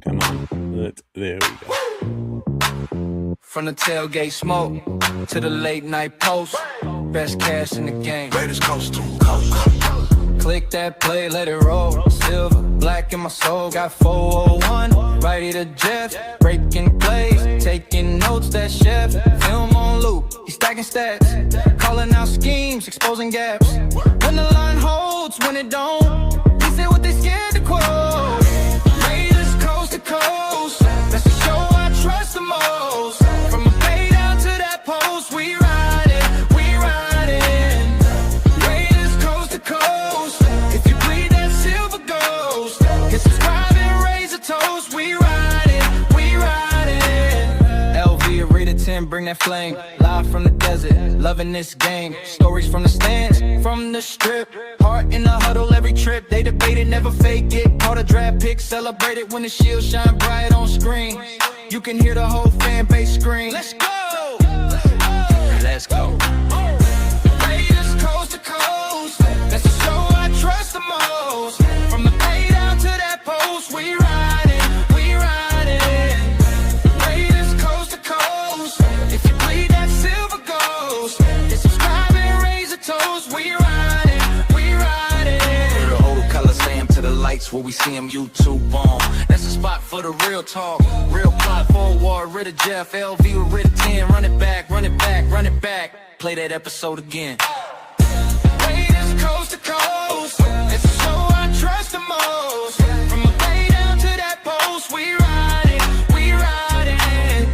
Come on. There we go. From the tailgate smoke to the late night post, best cash in the game. Raiders Coast2Coast. Click that play, let it roll. Silver, black in my soul. Got 401, righty to Jeff. Breaking plays, taking notes, that chef. Film on loop, he's stacking stats. Calling out schemes, exposing gaps. When the line holds, when it don't, he said what they scared to quote. Raiders coast to coast, that's the show I trust the most. From the bay down to that post, we ride it, we ride it. Raiders coast to coast, if you bleed that silver ghost, hit subscribe and raise a toast. We ride it, we ride it. LV, Raider 10, bring that flame. Live from the desert, loving this game. Stories from the stands, from the strip. Heart in the huddle every trip. They debate it, never fake it. Caught a draft pick, celebrate it when the shield shine bright on screen. You can hear the whole fan base scream. Let's go! Let's go. Raiders coast to coast, that's the show I trust the most. From the bay down to that post, we ride it, we ride it. Raiders coast to coast, if you bleed that silver ghost, hit subscribe and raise a toast. We ride it, we ride it. The whole Coliseum to the lights where we see him YouTube on. That's the spot for the real talk, real plot, forward, rid of Jeff, LV with rid of 10. Run it back, run it back, run it back. Play that episode again. Raiders coast to coast, it's the show I trust the most. From the bay down to that post, we ride it, we ride it.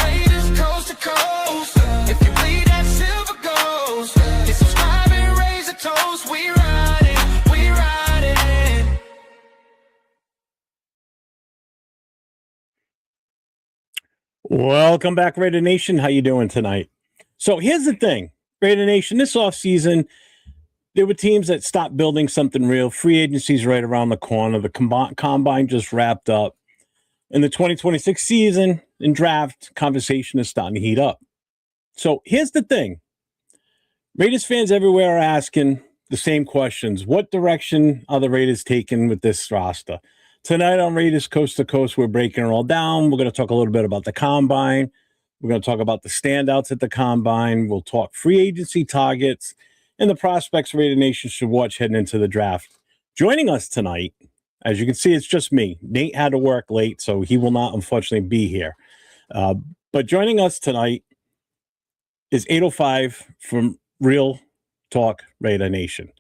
Raiders coast to coast, if you bleed that silver ghost, hit subscribe and raise a toast. We ride it, we ride it. Welcome back, Raider Nation. How you doing tonight? So here's the thing, Raider Nation, this offseason, there were teams that stopped building something real. Free agency's right around the corner. The combine just wrapped up. And the 2026 season and draft conversation is starting to heat up. So here's the thing. Raiders fans everywhere are asking the same questions. What direction are the Raiders taking with this roster? Tonight on Raiders Coast to Coast, we're breaking it all down. We're going to talk a little bit about the combine. We're going to talk about the standouts at the combine. We'll talk free agency targets and the prospects Raider Nation should watch heading into the draft. Joining us tonight, as you can see, it's just me. Nate had to work late, so he will not, unfortunately, be here. But joining us tonight is 805 from RealTalk Raider Nation.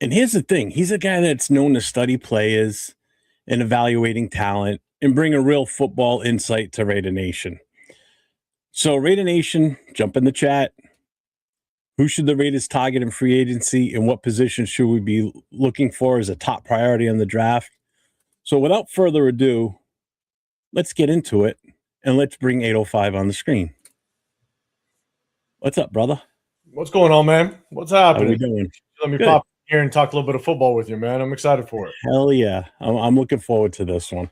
And here's the thing. He's a guy that's known to study players and evaluating talent and bring a real football insight to Raider Nation. So, Raider Nation, jump in the chat. Who should the Raiders target in free agency, and what position should we be looking for as a top priority on the draft? So, without further ado, let's get into it, and let's bring 805 on the screen. What's up, brother? What's going on, man? What's happening? How we doing? Let me pop in here and talk a little bit of football with you, man. I'm excited for it. Hell yeah. I'm looking forward to this one.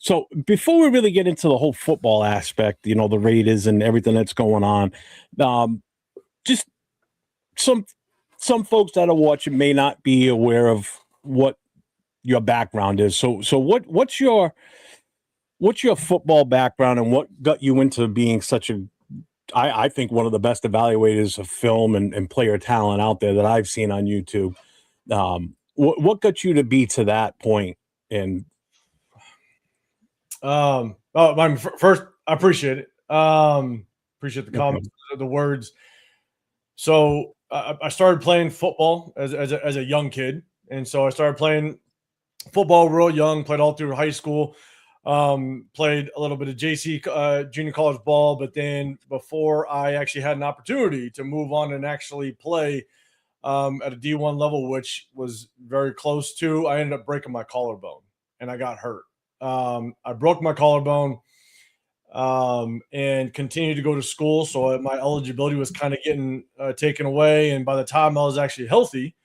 So before we really get into the whole football aspect, you know, the Raiders and everything that's going on, just some folks that are watching may not be aware of what your background is. So what's your football background, and what got you into being such a, I think, one of the best evaluators of film and player talent out there that I've seen on YouTube? What got you to be to that point? And first, I appreciate it. Appreciate the comments, the words. So I started playing football as a young kid, and so I started playing football real young. Played all through high school. Played a little bit of JC junior college ball, but then before I actually had an opportunity to move on and actually play at a D1 level, which was very close to, I ended up breaking my collarbone and I got hurt. I broke my collarbone and continued to go to school. So my eligibility was kind of getting taken away. And by the time I was actually healthy,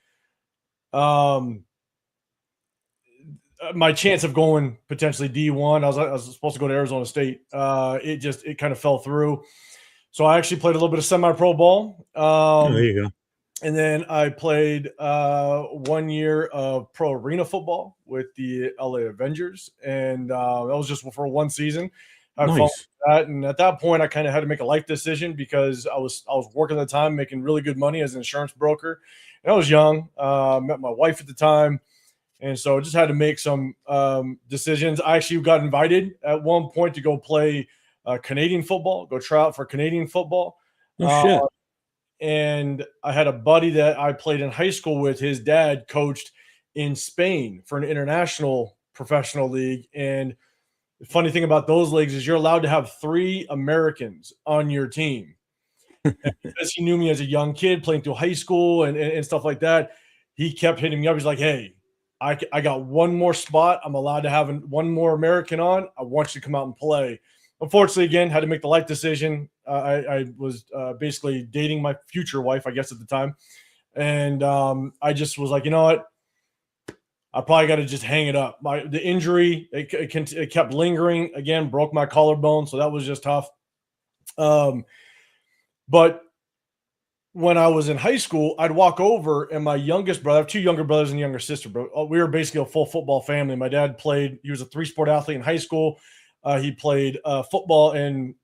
my chance of going potentially D1, I was supposed to go to Arizona State. It kind of fell through. So I actually played a little bit of semi-pro ball. there you go. And then I played 1 year of pro arena football with the LA Avengers, and that was just for one season. I had fun with Nice. that, and at that point, I kind of had to make a life decision because I was working at the time, making really good money as an insurance broker, and I was young. Met my wife at the time, and so I just had to make some decisions. I actually got invited at one point to go play Canadian football, go try out for Canadian football. No shit. And I had a buddy that I played in high school with. His dad coached in Spain for an international professional league. And the funny thing about those leagues is you're allowed to have 3 Americans on your team. Because he knew me as a young kid playing through high school and stuff like that, he kept hitting me up. He's like, hey, I got one more spot. I'm allowed to have one more American on. I want you to come out and play. Unfortunately, again, had to make the life decision. I was basically dating my future wife, I guess, at the time. And I just was like, you know what? I probably got to just hang it up. The injury, it kept lingering. Again, broke my collarbone, so that was just tough. But when I was in high school, I'd walk over, and my youngest brother, I have 2 younger brothers and a younger sister, but we were basically a full football family. My dad he was a 3-sport athlete in high school. He played football and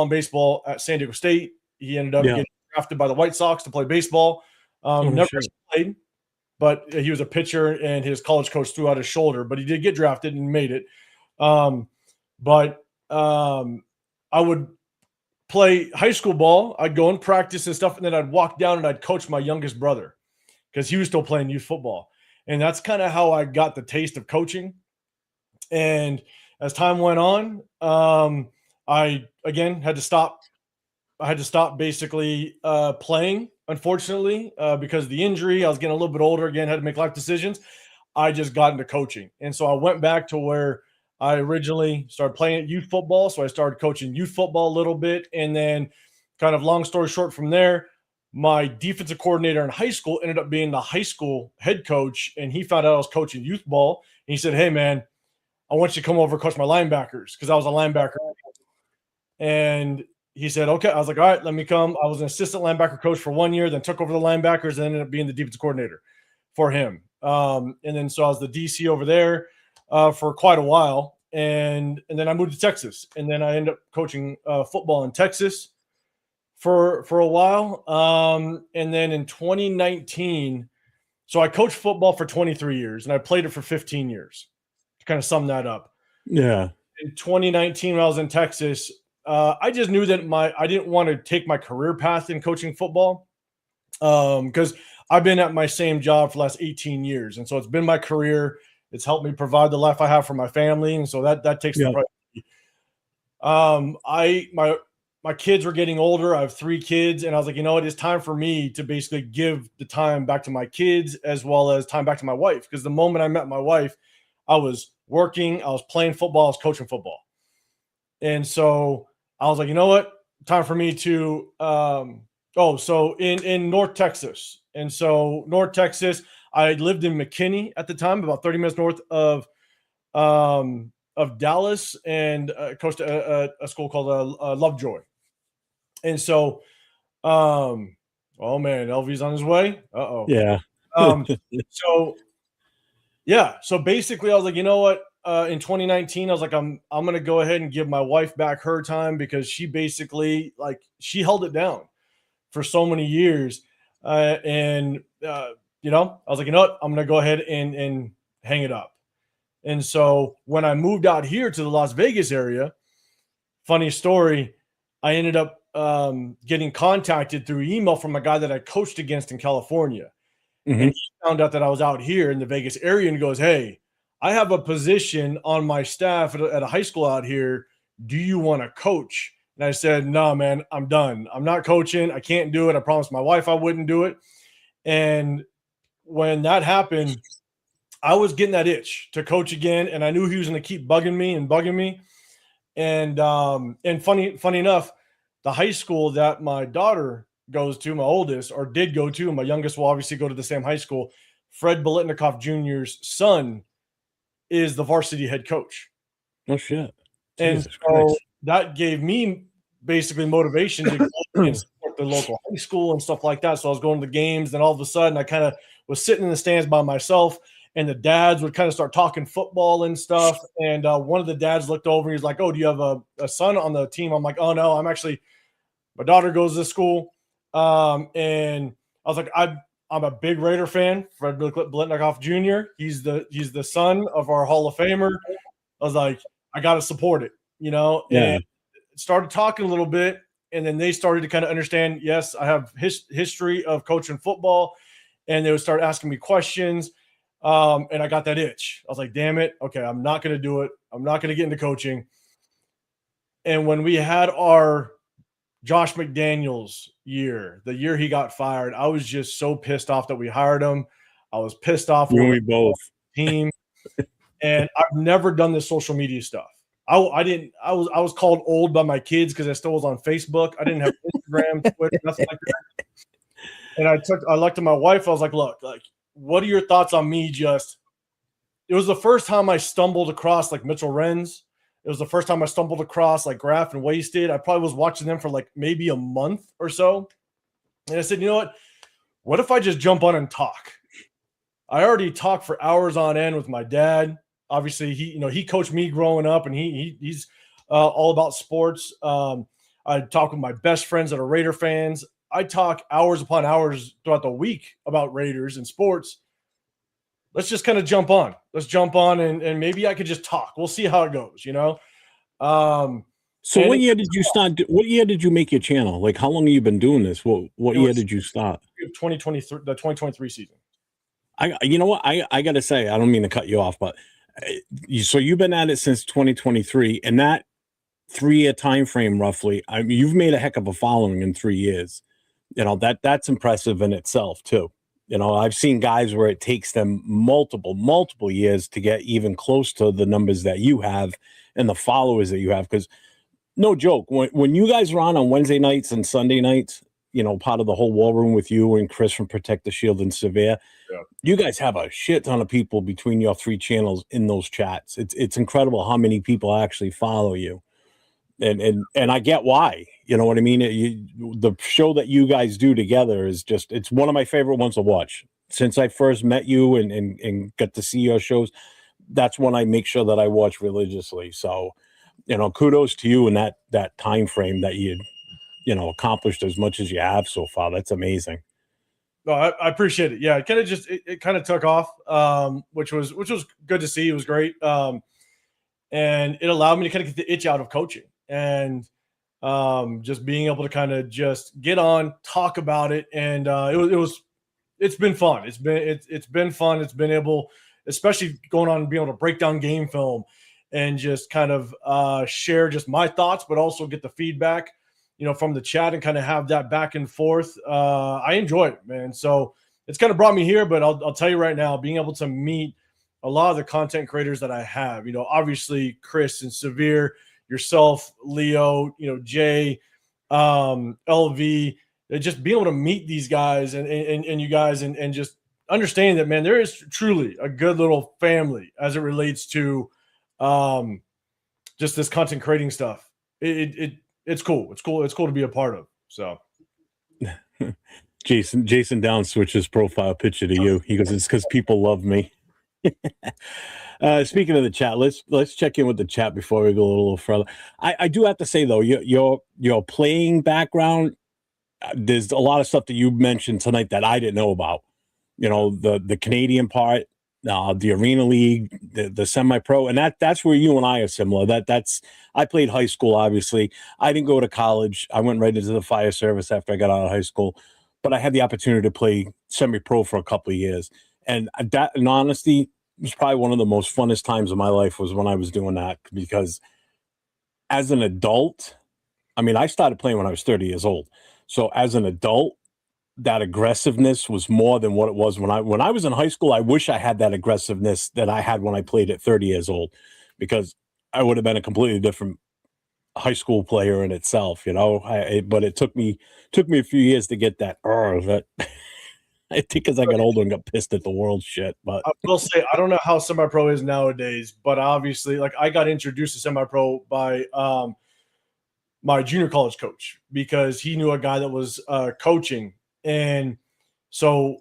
baseball at San Diego State. He ended up getting drafted by the White Sox to play baseball. Never played, but he was a pitcher, and his college coach threw out his shoulder, but he did get drafted and made it. But I would play high school ball. I'd go and practice and stuff, and then I'd walk down and I'd coach my youngest brother because he was still playing youth football. And that's kind of how I got the taste of coaching. And as time went on, I again had to stop. I had to stop basically playing, unfortunately, because of the injury. I was getting a little bit older again, had to make life decisions. I just got into coaching. And so I went back to where I originally started playing youth football. So I started coaching youth football a little bit. And then, kind of long story short from there, my defensive coordinator in high school ended up being the high school head coach. And he found out I was coaching youth ball. And he said, hey, man, I want you to come over and coach my linebackers, because I was a linebacker. And he said, okay. I was like, all right, let me come. I was an assistant linebacker coach for 1 year, then took over the linebackers, and ended up being the defensive coordinator for him. And then so I was the DC over there for quite a while. And then I moved to Texas. And then I ended up coaching football in Texas for a while. And then in 2019, so I coached football for 23 years, and I played it for 15 years. To kind of sum that up. Yeah. In 2019, when I was in Texas, I just knew that I didn't want to take my career path in coaching football, because I've been at my same job for the last 18 years. And so it's been my career. It's helped me provide the life I have for my family. And so that takes the priority. My kids were getting older. I have 3 kids. And I was like, you know what? It's time for me to basically give the time back to my kids as well as time back to my wife. Because the moment I met my wife, I was working, I was playing football, I was coaching football. And so I was like, you know what? Time for me to so in North Texas. And so North Texas, I lived in McKinney at the time, about 30 minutes north of Dallas, and coached a school called Lovejoy. And so oh man, LV's on his way. Yeah. So basically I was like, you know what? In 2019, I was like, I'm going to go ahead and give my wife back her time, because she basically, she held it down for so many years. I was like, you know what? I'm going to go ahead and hang it up. And so when I moved out here to the Las Vegas area, funny story, I ended up getting contacted through email from a guy that I coached against in California. Mm-hmm. And he found out that I was out here in the Vegas area, and goes, hey, I have a position on my staff at a high school out here. Do you want to coach? And I said, no, man, I'm done. I'm not coaching. I can't do it. I promised my wife I wouldn't do it. And when that happened, I was getting that itch to coach again. And I knew he was going to keep bugging me. And funny enough, the high school that my daughter goes to, my oldest, or did go to, and my youngest will obviously go to the same high school, Fred Bolitnikoff Jr.'s son is the varsity head coach. Oh shit. And so that gave me basically motivation to go and support the local high school and stuff like that. So I was going to the games. Then all of a sudden, I kind of was sitting in the stands by myself, and the dads would kind of start talking football and stuff. And one of the dads looked over and he's like, "Oh, do you have a son on the team?" I'm like, "Oh no, my daughter goes to school." And I was like, I'm a big Raider fan. Fred Blitnikoff Jr. He's the son of our Hall of Famer. I was like, I got to support it, and started talking a little bit. And then they started to kind of understand, yes, I have history of coaching football. And they would start asking me questions. And I got that itch. I was like, damn it. Okay, I'm not going to do it. I'm not going to get into coaching. And when we had our Josh McDaniels year, the year he got fired, I was just so pissed off that we hired him. I was pissed off with we both team. And I've never done this social media stuff. I was called old by my kids because I still was on Facebook. I didn't have Instagram, Twitter, nothing like that. And I looked at my wife. I was like, look, like, what are your thoughts on me? It was the first time I stumbled across like Mitchell Renz. It was the first time I stumbled across like Graff and Wasted. I probably was watching them for like maybe a month or so. And I said, you know what if I just jump on and talk? I already talked for hours on end with my dad. Obviously, he coached me growing up, and he's all about sports. I talk with my best friends that are Raider fans. I talk hours upon hours throughout the week about Raiders and sports. Let's just kind of jump on. Let's jump on, and maybe I could just talk. We'll see how it goes, So what year did you start? What year did you make your channel? Like, how long have you been doing this? What year did you start? 2023, the 2023 season. You know what? I got to say, I don't mean to cut you off, but so you've been at it since 2023, and that 3-year time frame, roughly. I mean, you've made a heck of a following in 3 years. That's impressive in itself too. I've seen guys where it takes them multiple years to get even close to the numbers that you have and the followers that you have. Because no joke, when you guys are on Wednesday nights and Sunday nights, part of the whole war room with you and Chris from Protect the Shield and Severe, you guys have a shit ton of people between your 3 channels in those chats. It's incredible how many people actually follow you. And I get why. You know what I mean? The show that you guys do together is it's one of my favorite ones to watch. Since I first met you and got to see your shows, that's one I make sure that I watch religiously. So, kudos to you in that time frame that you accomplished as much as you have so far. That's amazing. No, I appreciate it. Yeah, it kind of took off, which was good to see. It was great, and it allowed me to kind of get the itch out of coaching and just being able to kind of just get on, talk about it, and it's been fun. It's been fun. It's been able, especially going on and being able to break down game film and just kind of share just my thoughts, but also get the feedback, from the chat and kind of have that back and forth. I enjoy it, man. So it's kind of brought me here, but I'll tell you right now, being able to meet a lot of the content creators that I have, obviously Chris and Severe, yourself, Leo, Jay, LV, just being able to meet these guys and you guys and just understanding that, man, there is truly a good little family as it relates to just this content creating stuff. It's cool. It's cool to be a part of. So Jason Down switched his profile picture to you. He goes, it's because people love me. Speaking of the chat, let's check in with the chat before we go a little further. I do have to say though, your playing background, there's a lot of stuff that you mentioned tonight that I didn't know about. The Canadian part, the Arena League, the semi-pro, and that's where you and I are similar. I played high school, obviously. I didn't go to college. I went right into the fire service after I got out of high school, but I had the opportunity to play semi-pro for a couple of years. And that, in honesty, was probably one of the most funnest times of my life was when I was doing that, because as an adult, I mean, I started playing when I was 30 years old. So as an adult, that aggressiveness was more than what it was when I was in high school. I wish I had that aggressiveness that I had when I played at 30 years old, because I would have been a completely different high school player in itself, but it took me a few years to get that. I think as I got older and got pissed at the world shit. But I will say, I don't know how semi-pro is nowadays, but obviously, like, I got introduced to semi-pro by my junior college coach because he knew a guy that was coaching. And so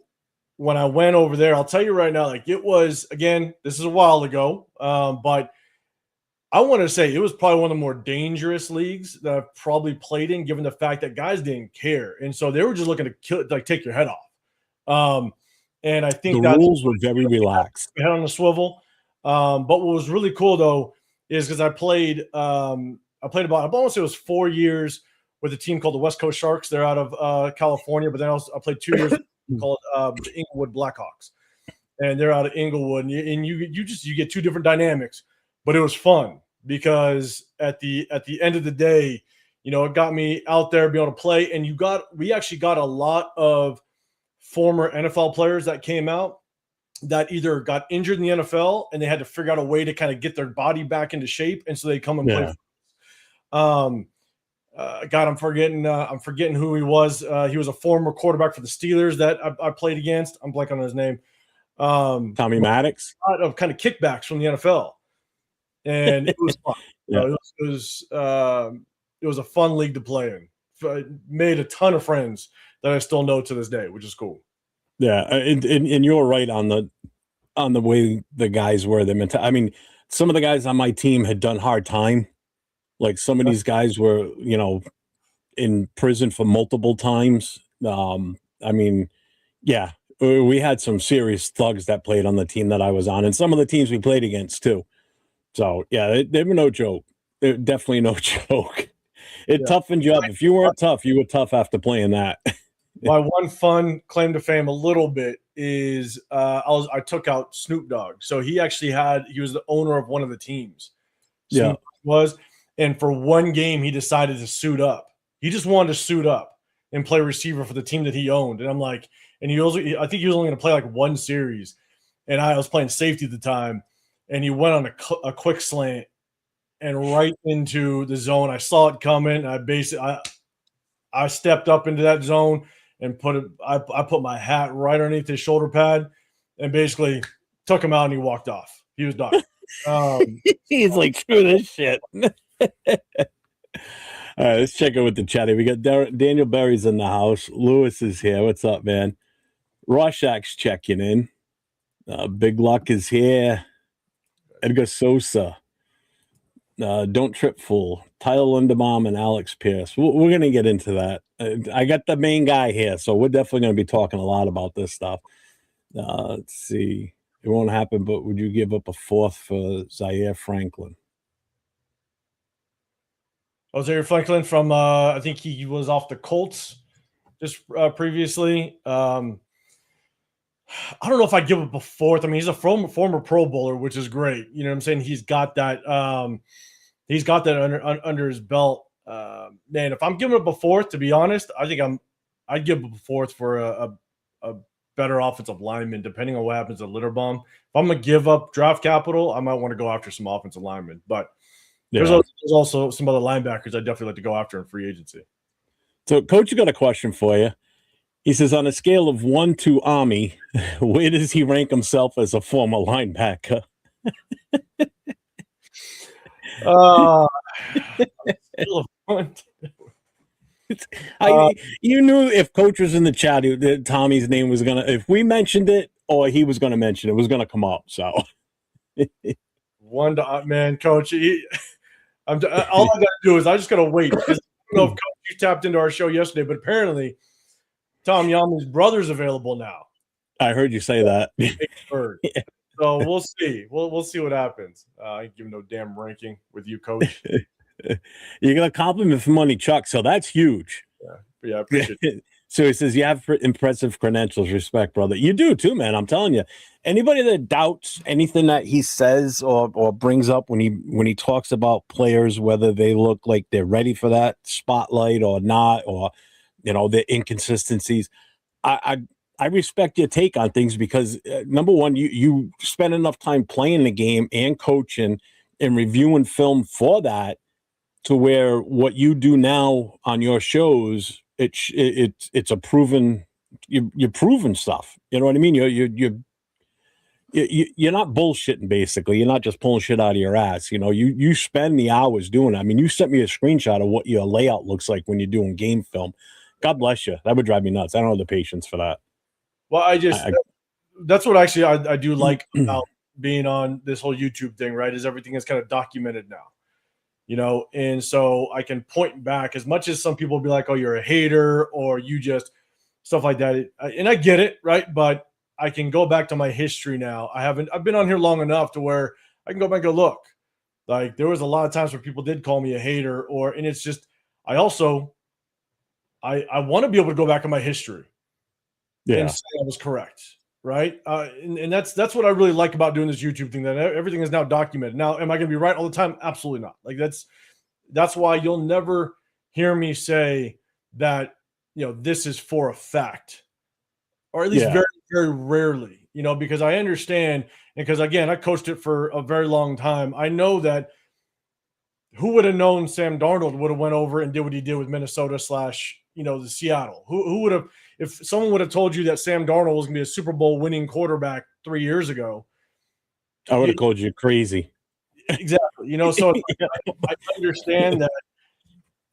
when I went over there, I'll tell you right now, like it was, again, this is a while ago, but I want to say it was probably one of the more dangerous leagues that I've probably played in, given the fact that guys didn't care. And so they were just looking to kill, like take your head off. And I think the rules were very relaxed. Head on the swivel. But what was really cool though is because I played about, I want to say it was 4 years with a team called the West Coast Sharks. They're out of California, but then I played 2 years called the Inglewood Blackhawks, and they're out of Inglewood. And you get two different dynamics, but it was fun because at the end of the day, you know, it got me out there, be able to play. And we actually got a lot of former NFL players that came out that either got injured in the NFL and they had to figure out a way to kind of get their body back into shape, and so they come and play. God, I'm forgetting who he was. He was a former quarterback for the Steelers that I played against. I'm blanking on his name. Tommy Maddox. A lot of kind of kickbacks from the NFL, and it was fun. Yeah. It was a fun league to play in. I made a ton of friends that I still know to this day, which is cool. Yeah, and you're right on the way the guys were. I mean, some of the guys on my team had done hard time. Like some of these guys were, you know, in prison for multiple times. I mean, yeah, we had some serious thugs that played on the team that I was on, and some of the teams we played against too. So yeah, they were no joke. They're definitely no joke. It toughened you up. If you weren't tough, you were tough after playing that. My one fun claim to fame a little bit is I took out Snoop Dogg. So he was the owner of one of the teams. Snoop was. And for one game, he decided to suit up. He just wanted to suit up and play receiver for the team that he owned. And I'm like, I think he was only going to play like one series. And I was playing safety at the time. And he went on a quick slant and right into the zone. I saw it coming. I stepped up into that zone and I put my hat right underneath his shoulder pad and basically took him out, and he walked off. He was done. He's like, screw this shit. All right, let's check in with the chat. We got Daniel Berry's in the house. Lewis is here. What's up, man? Rorschach's checking in. Big Luck is here. Edgar Sosa. Don't Trip Fool. Tyler Linderbaum and Alex Pierce. We're going to get into that. I got the main guy here, so we're definitely going to be talking a lot about this stuff. Let's see. It won't happen, but would you give up a fourth for Zaire Franklin? Zaire Franklin from, I think he was off the Colts just previously. I don't know if I'd give up a fourth. I mean, he's a former Pro Bowler, which is great. You know what I'm saying? He's got that under his belt. Man, if I'm giving up a fourth, to be honest, I think I'd give up a fourth for a better offensive lineman, depending on what happens at Linderbaum. If I'm going to give up draft capital, I might want to go after some offensive linemen. But there's also some other linebackers I'd definitely like to go after in free agency. So, Coach, I got a question for you. He says, on a scale of 1 to Army, where does he rank himself as a former linebacker? You knew if Coach was in the chat, that Tommy's name was going to, if we mentioned it or he was going to mention it, was going to come up. So, man, Coach, all I got to do is I just got to wait. Because I don't know if Coach, you tapped into our show yesterday, but apparently Tom Yami's brother's available now. I heard you say that. Yeah. So we'll see. We'll see what happens. I ain't giving no damn ranking with you, Coach. You're going to compliment for money, Chuck. So that's huge. Yeah, I appreciate it. So he says, you have impressive credentials. Respect, brother. You do too, man. I'm telling you. Anybody that doubts anything that he says or brings up when he talks about players, whether they look like they're ready for that spotlight or not, or, you know, the inconsistencies, I respect your take on things because, number one, you spend enough time playing the game and coaching and reviewing film for that to where what you do now on your shows, it's a proven, you're proven stuff. You know what I mean? you're not bullshitting. Basically, you're not just pulling shit out of your ass. You spend the hours doing it. I mean, you sent me a screenshot of what your layout looks like when you're doing game film. God bless you. That would drive me nuts. I don't have the patience for that. Well, that's what actually I do like about being on this whole YouTube thing, right? Is everything is kind of documented now, and so I can point back as much as some people will be like, oh, you're a hater or you just stuff like that. And I get it, right? But I can go back to my history now. I've been on here long enough to where I can go back and go, look, like there was a lot of times where people did call me a hater and it's just, I want to be able to go back in my history and say I was correct. Right. And that's what I really like about doing this YouTube thing, that everything is now documented. Now, am I going to be right all the time? Absolutely not. Like that's why you'll never hear me say that, this is for a fact, or at least very, very rarely, because I understand. And because again, I coached it for a very long time. I know that who would have known Sam Darnold would have went over and did what he did with Minnesota / the Seattle. Who would have, if someone would have told you that Sam Darnold was going to be a Super Bowl winning quarterback 3 years ago, I would have called you crazy. Exactly. So I understand that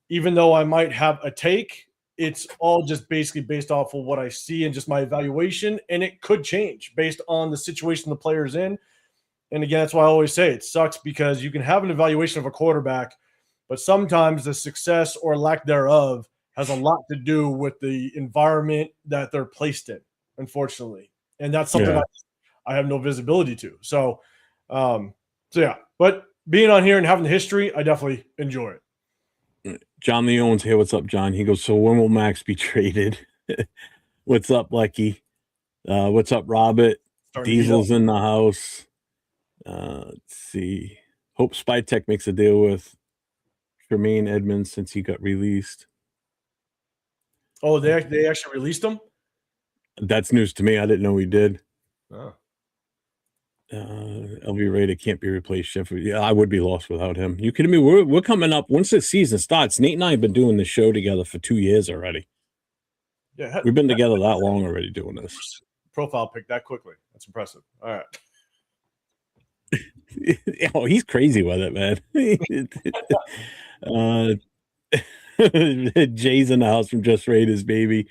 even though I might have a take, it's all just basically based off of what I see and just my evaluation. And it could change based on the situation the player's in. And again, that's why I always say it sucks, because you can have an evaluation of a quarterback, but sometimes the success or lack thereof has a lot to do with the environment that they're placed in, unfortunately. And that's something I have no visibility to. So yeah, but being on here and having the history, I definitely enjoy it. John Leone's here. What's up, John? He goes, so when will Max be traded? What's up, Lucky? What's up, Robert? Diesel's in the house. Let's see. Hope Spytech makes a deal with Tremaine Edmonds since he got released. Oh, they actually released him? That's news to me. I didn't know he did. Oh. LV Raider can't be replaced. Sheffield. Yeah, I would be lost without him. You kidding me? We're coming up once the season starts. Nate and I have been doing this show together for 2 years already. Yeah, we've been together that long already doing this. Profile pic that quickly. That's impressive. All right. Oh, he's crazy with it, man. Jay's in the house from Just Raiders, baby.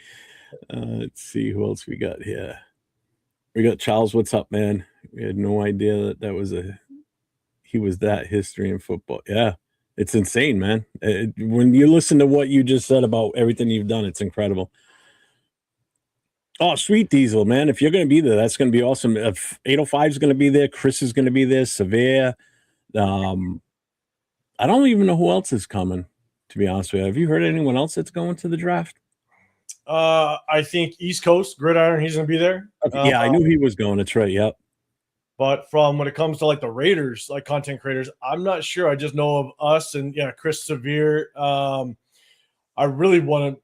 Let's see who else we got here. We got Charles. What's up, man? We had no idea that he was that history in football. Yeah, it's insane, man. When you listen to what you just said about everything you've done, it's incredible. Oh, sweet Diesel, man. If you're going to be there, that's going to be awesome. If 805 is going to be there, Chris is going to be there, Severe. I don't even know who else is coming, to be honest with you. Have you heard anyone else that's going to the draft? I think East Coast, Gridiron, he's going to be there. Okay, yeah, I knew he was going. That's right, yep. But from when it comes to like the Raiders, like content creators, I'm not sure. I just know of us and Chris Severe. I really want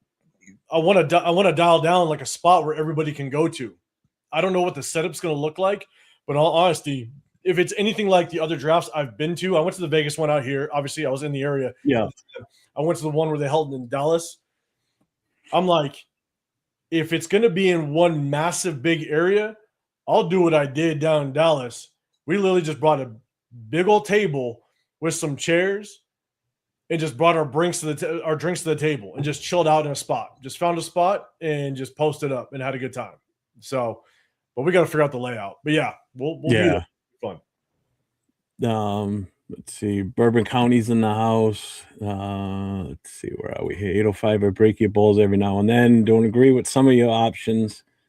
to dial down like a spot where everybody can go to. I don't know what the setup's going to look like, but in all honesty, if it's anything like the other drafts I've been to, I went to the Vegas one out here. Obviously, I was in the area. Yeah. I went to the one where they held in Dallas. I'm like, if it's going to be in one massive big area, I'll do what I did down in Dallas. We literally just brought a big old table with some chairs and just brought our drinks to the table and just chilled out in a spot. Just found a spot and just posted up and had a good time. So, but we got to figure out the layout. But yeah, we'll be there. Fun. Let's see. Bourbon County's in the house. Let's see. Where are we here? 805. I break your balls every now and then. Don't agree with some of your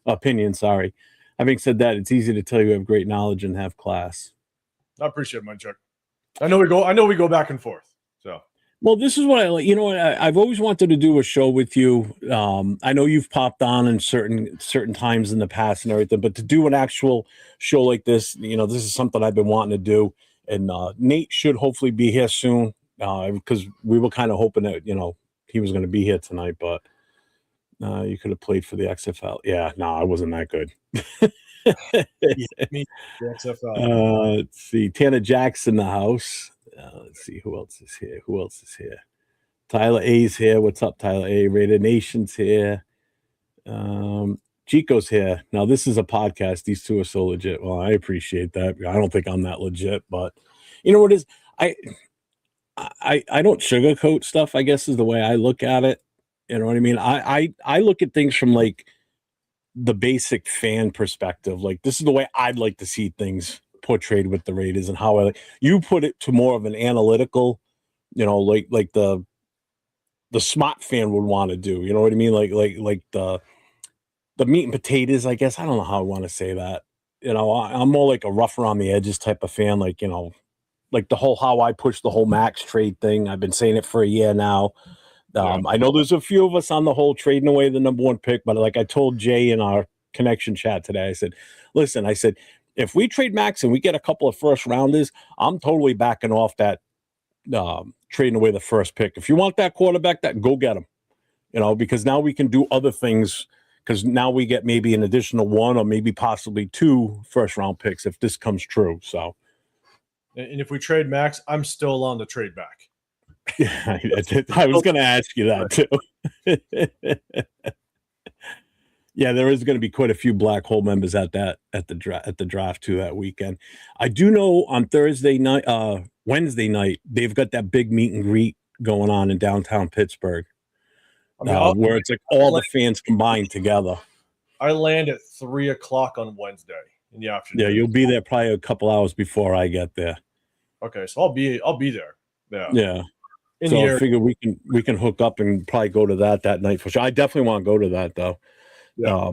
opinions. Sorry. Having said that, it's easy to tell you have great knowledge and have class. I appreciate it, my Chuck. I know we go back and forth. So, well, this is what I like. I've always wanted to do a show with you. I know you've popped on in certain times in the past and everything, but to do an actual show like this, this is something I've been wanting to do. And Nate should hopefully be here soon because we were kind of hoping that he was going to be here tonight, but you could have played for the XFL. Yeah, no, I wasn't that good. Let's see. Tanner Jackson in the house. Let's see who else is here. Tyler A's here. What's up, Tyler A? Raider Nation's here. Chico's here. Now, this is a podcast. These two are so legit. Well, I appreciate that. I don't think I'm that legit, but you know what it is? I don't sugarcoat stuff, I guess is the way I look at it. You know what I mean? I look at things from like the basic fan perspective. Like, this is the way I'd like to see things portrayed with the Raiders, and how you put it to more of an analytical, like the smart fan would want to do. You know what I mean? Like the meat and potatoes, I guess. I don't know how I want to say that. I'm more like a rough around the edges type of fan. Like, like the whole, how I push the whole Max trade thing. I've been saying it for a year now. I know there's a few of us on the whole trading away the number one pick, but like I told Jay in our connection chat today, I said, listen, if we trade Max and we get a couple of first rounders, I'm totally backing off that trading away the first pick. If you want that quarterback, go get him, because now we can do other things, because now we get maybe an additional one or maybe possibly 2 first round picks if this comes true. So, and if we trade Max, I'm still on the trade back. Yeah, I was going to ask you that too. Yeah, there is going to be quite a few black hole members at the draft too that weekend. I do know on Wednesday night, they've got that big meet and greet going on in downtown Pittsburgh, where it's like all the fans combined together. I land at 3:00 on Wednesday in the afternoon. Yeah, you'll be there probably a couple hours before I get there. Okay, so I'll be there. Yeah. So I figure we can hook up and probably go to that night for sure. I definitely want to go to that though. Yeah.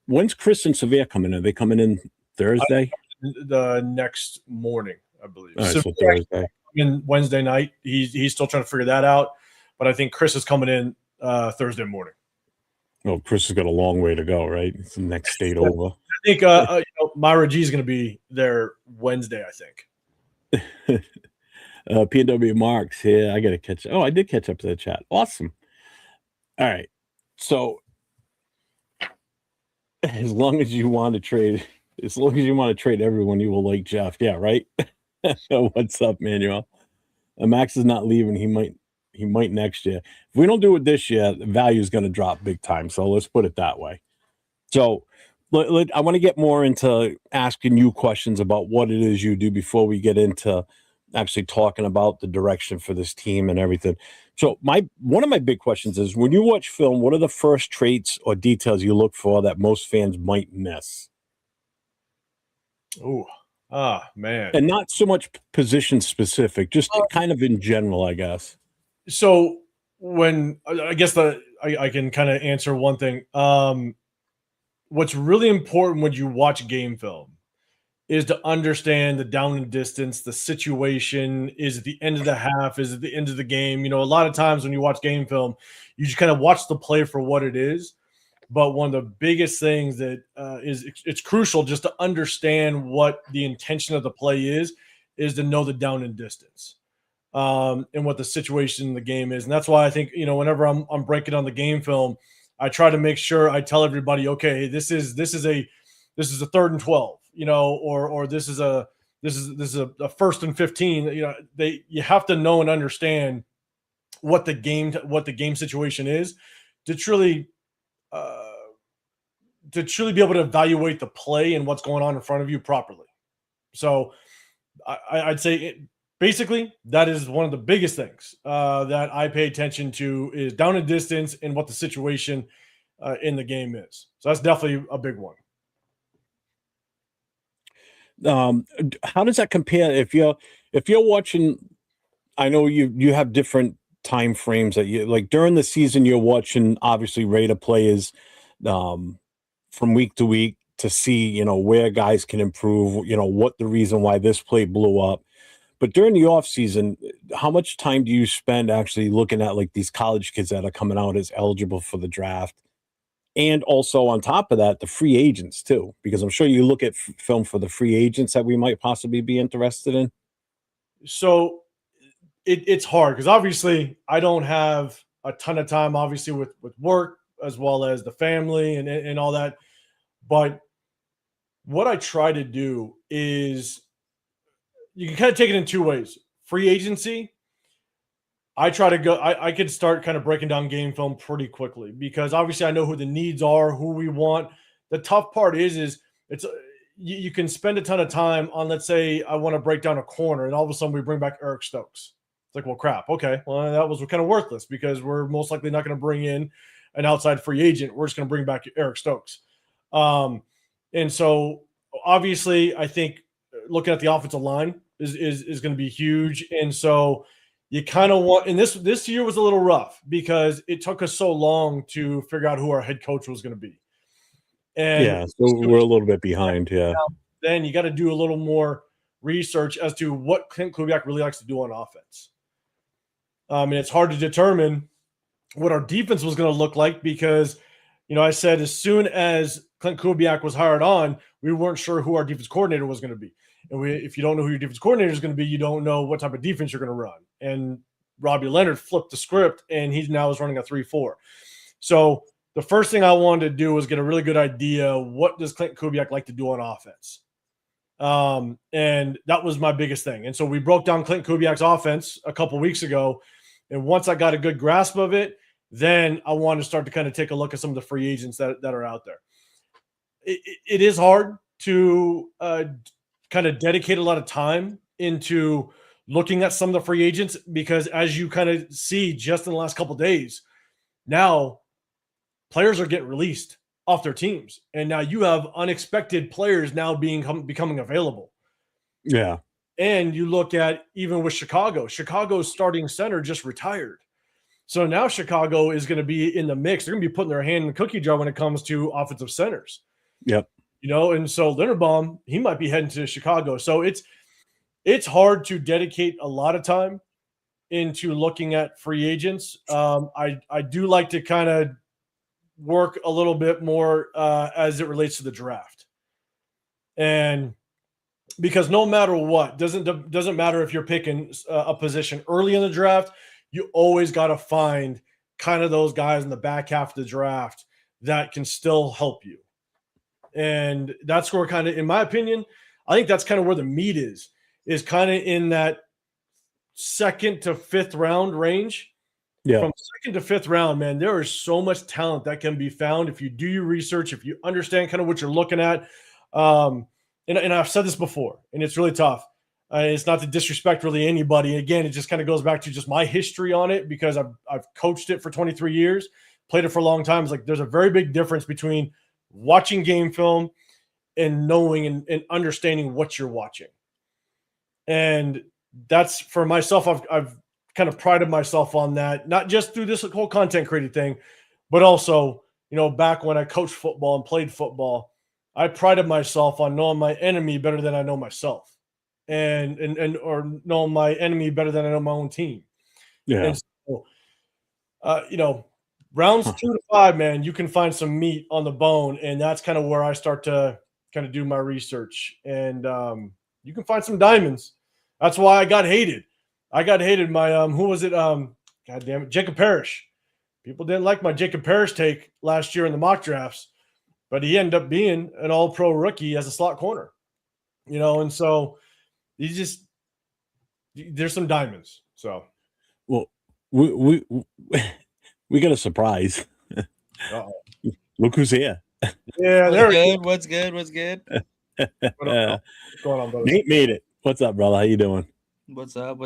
When's Chris and Severe coming in? Are they coming in Thursday? The next morning, I believe. All right, so Thursday. In Wednesday night, he's still trying to figure that out. But I think Chris is coming in Thursday morning. Well, Chris has got a long way to go, right? It's the next state over. I think Myra G is going to be there Wednesday, I think. PW Marks here. I got to catch. Oh, I did catch up to the chat. Awesome. All right. So as long as you want to trade everyone, you will like Jeff. Yeah, right. What's up, Manuel? Max is not leaving. He might next year. If we don't do it this year, the value is going to drop big time. So let's put it that way. So I want to get more into asking you questions about what it is you do before we get into actually talking about the direction for this team and everything. So one of my big questions is, when you watch film, what are the first traits or details you look for that most fans might miss? Oh, man. And not so much position specific, just kind of in general, I guess. So when I guess I can kind of answer one thing. What's really important when you watch game film is to understand the down and distance, the situation. Is it the end of the half? Is it the end of the game? A lot of times when you watch game film, you just kind of watch the play for what it is. But one of the biggest things that it's crucial just to understand what the intention of the play is to know the down and distance and what the situation in the game is. And that's why I think, whenever I'm breaking on the game film, I try to make sure I tell everybody, okay, this is a 3rd and 12. Or this is a 1st and 15. You have to know and understand what the game situation is to truly be able to evaluate the play and what's going on in front of you properly. So I'd say basically that is one of the biggest things that I pay attention to, is down and distance and what the situation in the game is. So that's definitely a big one. How does that compare if you're watching? I know you have different time frames that you like during the season. You're watching obviously Raider players from week to week to see where guys can improve, what the reason why this play blew up. But during the off season, how much time do you spend actually looking at like these college kids that are coming out as eligible for the draft? And also on top of that, the free agents too, because I'm sure you look at film for the free agents that we might possibly be interested in. So it's hard because obviously I don't have a ton of time, obviously with work as well as the family and all that. But what I try to do is, you can kind of take it in 2 ways. Free agency, I try to go. I could start kind of breaking down game film pretty quickly because obviously I know who the needs are, who we want. the tough part is it's you can spend a ton of time on, let's say I want to break down a corner, and all of a sudden we bring back Eric Stokes. It's like, well, crap. Okay, well, that was kind of worthless because we're most likely not going to bring in an outside free agent. We're just going to bring back Eric Stokes. And so obviously I think looking at the offensive line is going to be huge. And so you kind of want, and this year was a little rough because it took us so long to figure out who our head coach was going to be. And yeah, so we're a little bit behind. Yeah. Then you got to do a little more research as to what Clint Kubiak really likes to do on offense. And it's hard to determine what our defense was going to look like because, I said as soon as Clint Kubiak was hired on, we weren't sure who our defense coordinator was going to be. And if you don't know who your defense coordinator is going to be, you don't know what type of defense you're going to run. And Robbie Leonard flipped the script, and he now is running a 3-4. So the first thing I wanted to do was get a really good idea, what does Clint Kubiak like to do on offense? And that was my biggest thing. And so we broke down Clint Kubiak's offense a couple weeks ago. And once I got a good grasp of it, then I wanted to start to kind of take a look at some of the free agents that are out there. It is hard to kind of dedicate a lot of time into looking at some of the free agents because as you kind of see just in the last couple of days, now players are getting released off their teams. And now you have unexpected players now becoming available. Yeah. And you look at even with Chicago's starting center just retired. So now Chicago is going to be in the mix. They're going to be putting their hand in the cookie jar when it comes to offensive centers. Yep. And so Linderbaum, he might be heading to Chicago. So it's hard to dedicate a lot of time into looking at free agents. I do like to kind of work a little bit more as it relates to the draft. And because no matter what, doesn't matter if you're picking a position early in the draft, you always got to find kind of those guys in the back half of the draft that can still help you. And that's where kind of, in my opinion, I think that's kind of where the meat is kind of in that 2nd to 5th round range. Yeah. From 2nd to 5th round, man, there is so much talent that can be found if you do your research, if you understand kind of what you're looking at. And I've said this before, and it's really tough. It's not to disrespect really anybody. Again, it just kind of goes back to just my history on it because I've coached it for 23 years, played it for a long time. It's like there's a very big difference between watching game film and knowing and understanding what you're watching. And that's for myself. I've kind of prided myself on that, not just through this whole content creating thing, but also, back when I coached football and played football, I prided myself on knowing my enemy better than I know myself. Or know my enemy better than I know my own team. Yeah. And so, rounds 2 to 5, man, you can find some meat on the bone, and that's kind of where I start to kind of do my research. And you can find some diamonds. That's why I got hated. My who was it? God damn it, Jacob Parrish. People didn't like my Jacob Parrish take last year in the mock drafts, but he ended up being an all-pro rookie as a slot corner. And so there's some diamonds. So, well, we got a surprise. Look who's here. Yeah, What's good? What's good? What's going on, brother? Nate made it. What's up, brother? How you doing? What's up?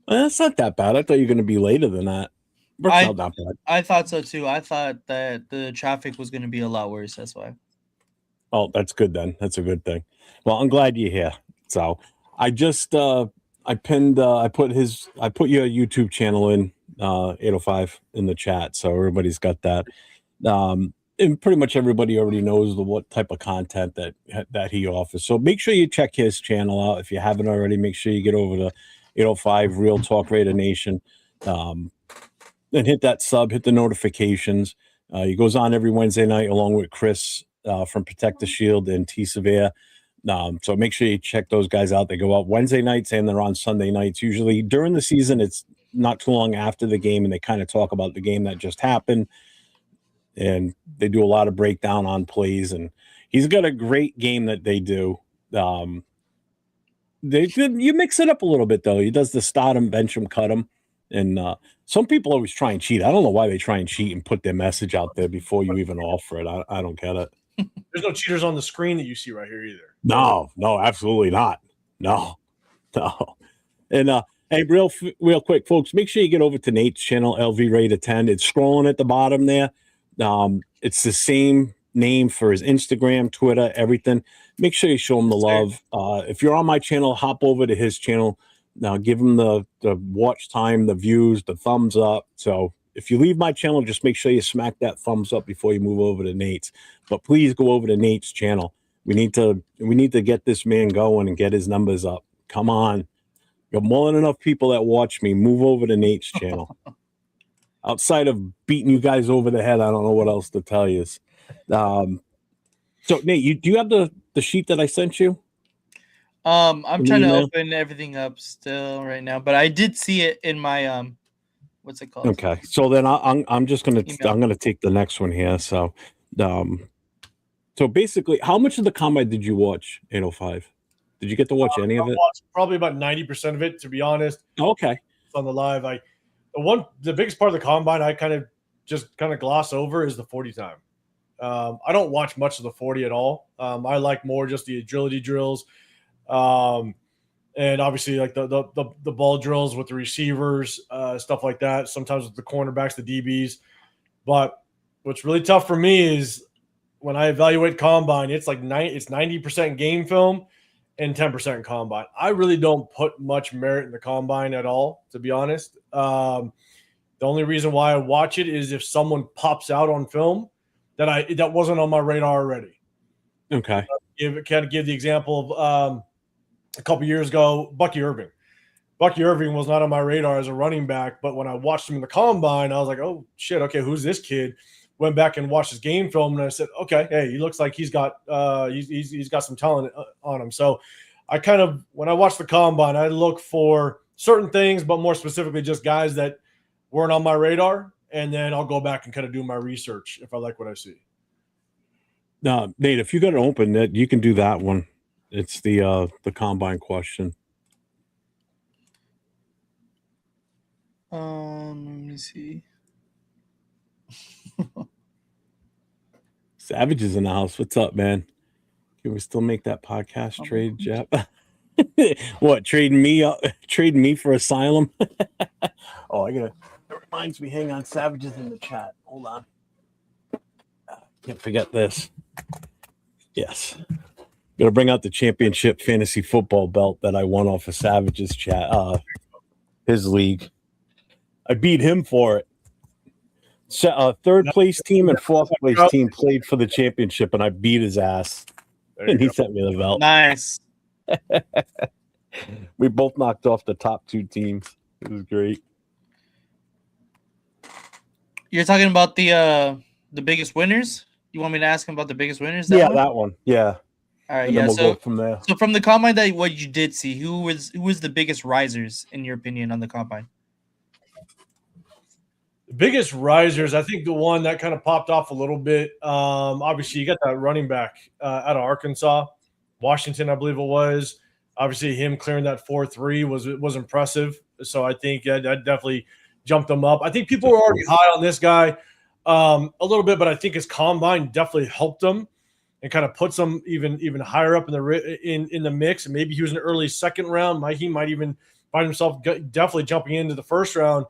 That's not that bad. I thought you were going to be later than that. Not bad. I thought so too. I thought that the traffic was going to be a lot worse. That's why. Oh, that's good then. That's a good thing. Well, I'm glad you're here. So I just I put your YouTube channel in 805 in the chat, so everybody's got that. And pretty much everybody already knows what type of content that he offers. So make sure you check his channel out. If you haven't already, make sure you get over to 805 RealTalk Raider Nation. And hit that sub, hit the notifications. He goes on every Wednesday night along with Chris from Protect the Shield and T Severe. So make sure you check those guys out. They go out Wednesday nights and they're on Sunday nights. Usually during the season, it's not too long after the game, and they kind of talk about the game that just happened. And they do a lot of breakdown on plays, and he's got a great game that they do. You mix it up a little bit though. He does the start him, bench him, cut him, and some people always try and cheat. I don't know why they try and cheat and put their message out there before you even offer it. I don't get it. There's no cheaters on the screen that you see right here either. No, absolutely not. No. And hey, real quick, folks, make sure you get over to Nate's channel, LV Raider 10. It's scrolling at the bottom there. It's the same name for his Instagram, Twitter, everything. Make sure you show him the love. If you're on my channel, hop over to his channel. Now give him the watch time, the views, the thumbs up. So if you leave my channel, just make sure you smack that thumbs up before you move over to Nate's. But please go over to Nate's channel. We need to get this man going and get his numbers up. Come on. You got more than enough people that watch me. Move over to Nate's channel. Outside of beating you guys over the head, I don't know what else to tell you. So Nate, do you have the sheet that I sent you? I'm trying to open everything up still right now, but I did see it in my what's it called? Okay, so then I'm just gonna take the next one here. So, so basically, how much of the combine did you watch? 805. Did you get to watch any of it? Probably about 90% of it, to be honest. Okay. On the live, the biggest part of the combine I kind of gloss over is the 40 time. I don't watch much of the 40 at all. I like more just the agility drills, and obviously like the ball drills with the receivers, stuff like that. Sometimes with the cornerbacks, the DBs. But what's really tough for me is when I evaluate combine, it's like 90% game film and 10% combine. I really don't put much merit in the combine at all, to be honest. The only reason why I watch it is if someone pops out on film that wasn't on my radar already. Okay. Kind of give the example of a couple years ago, Bucky Irving. Bucky Irving was not on my radar as a running back, but when I watched him in the combine, I was like, oh shit, okay, who's this kid? Went back and watched his game film, and I said, okay, hey, he looks like he's got some talent on him. So I kind of, when I watch the combine, I look for certain things, but more specifically just guys that weren't on my radar, and then I'll go back and kind of do my research if I like what I see. Nate, if you got it open, you can do that one. It's the combine question. Let me see. Savage is in the house. What's up, man? Can we still make that podcast trade, Jeff? What, trading me for Asylum? Oh, it reminds me. Hang on, Savage is in the chat. Hold on. Can't forget this. Yes. Got to bring out the championship fantasy football belt that I won off of Savage's chat, his league. I beat him for it. Third place team and fourth place team played for the championship, and I beat his ass. And he sent me the belt. Nice. We both knocked off the top two teams. It was great. You're talking about the biggest winners? You want me to ask him about the biggest winners? That one. Yeah. All right. And then we'll go from there. So from the combine, what you did see, who was the biggest risers in your opinion on the combine? The biggest risers, I think the one that kind of popped off a little bit. Obviously, you got that running back out of Arkansas, Washington, I believe it was. Obviously, him clearing that 4.3 was impressive. So I think that definitely jumped him up. I think people were already high on this guy a little bit, but I think his combine definitely helped him and kind of puts him even higher up in the mix. And maybe he was an early second round. He might even find himself definitely jumping into the first round.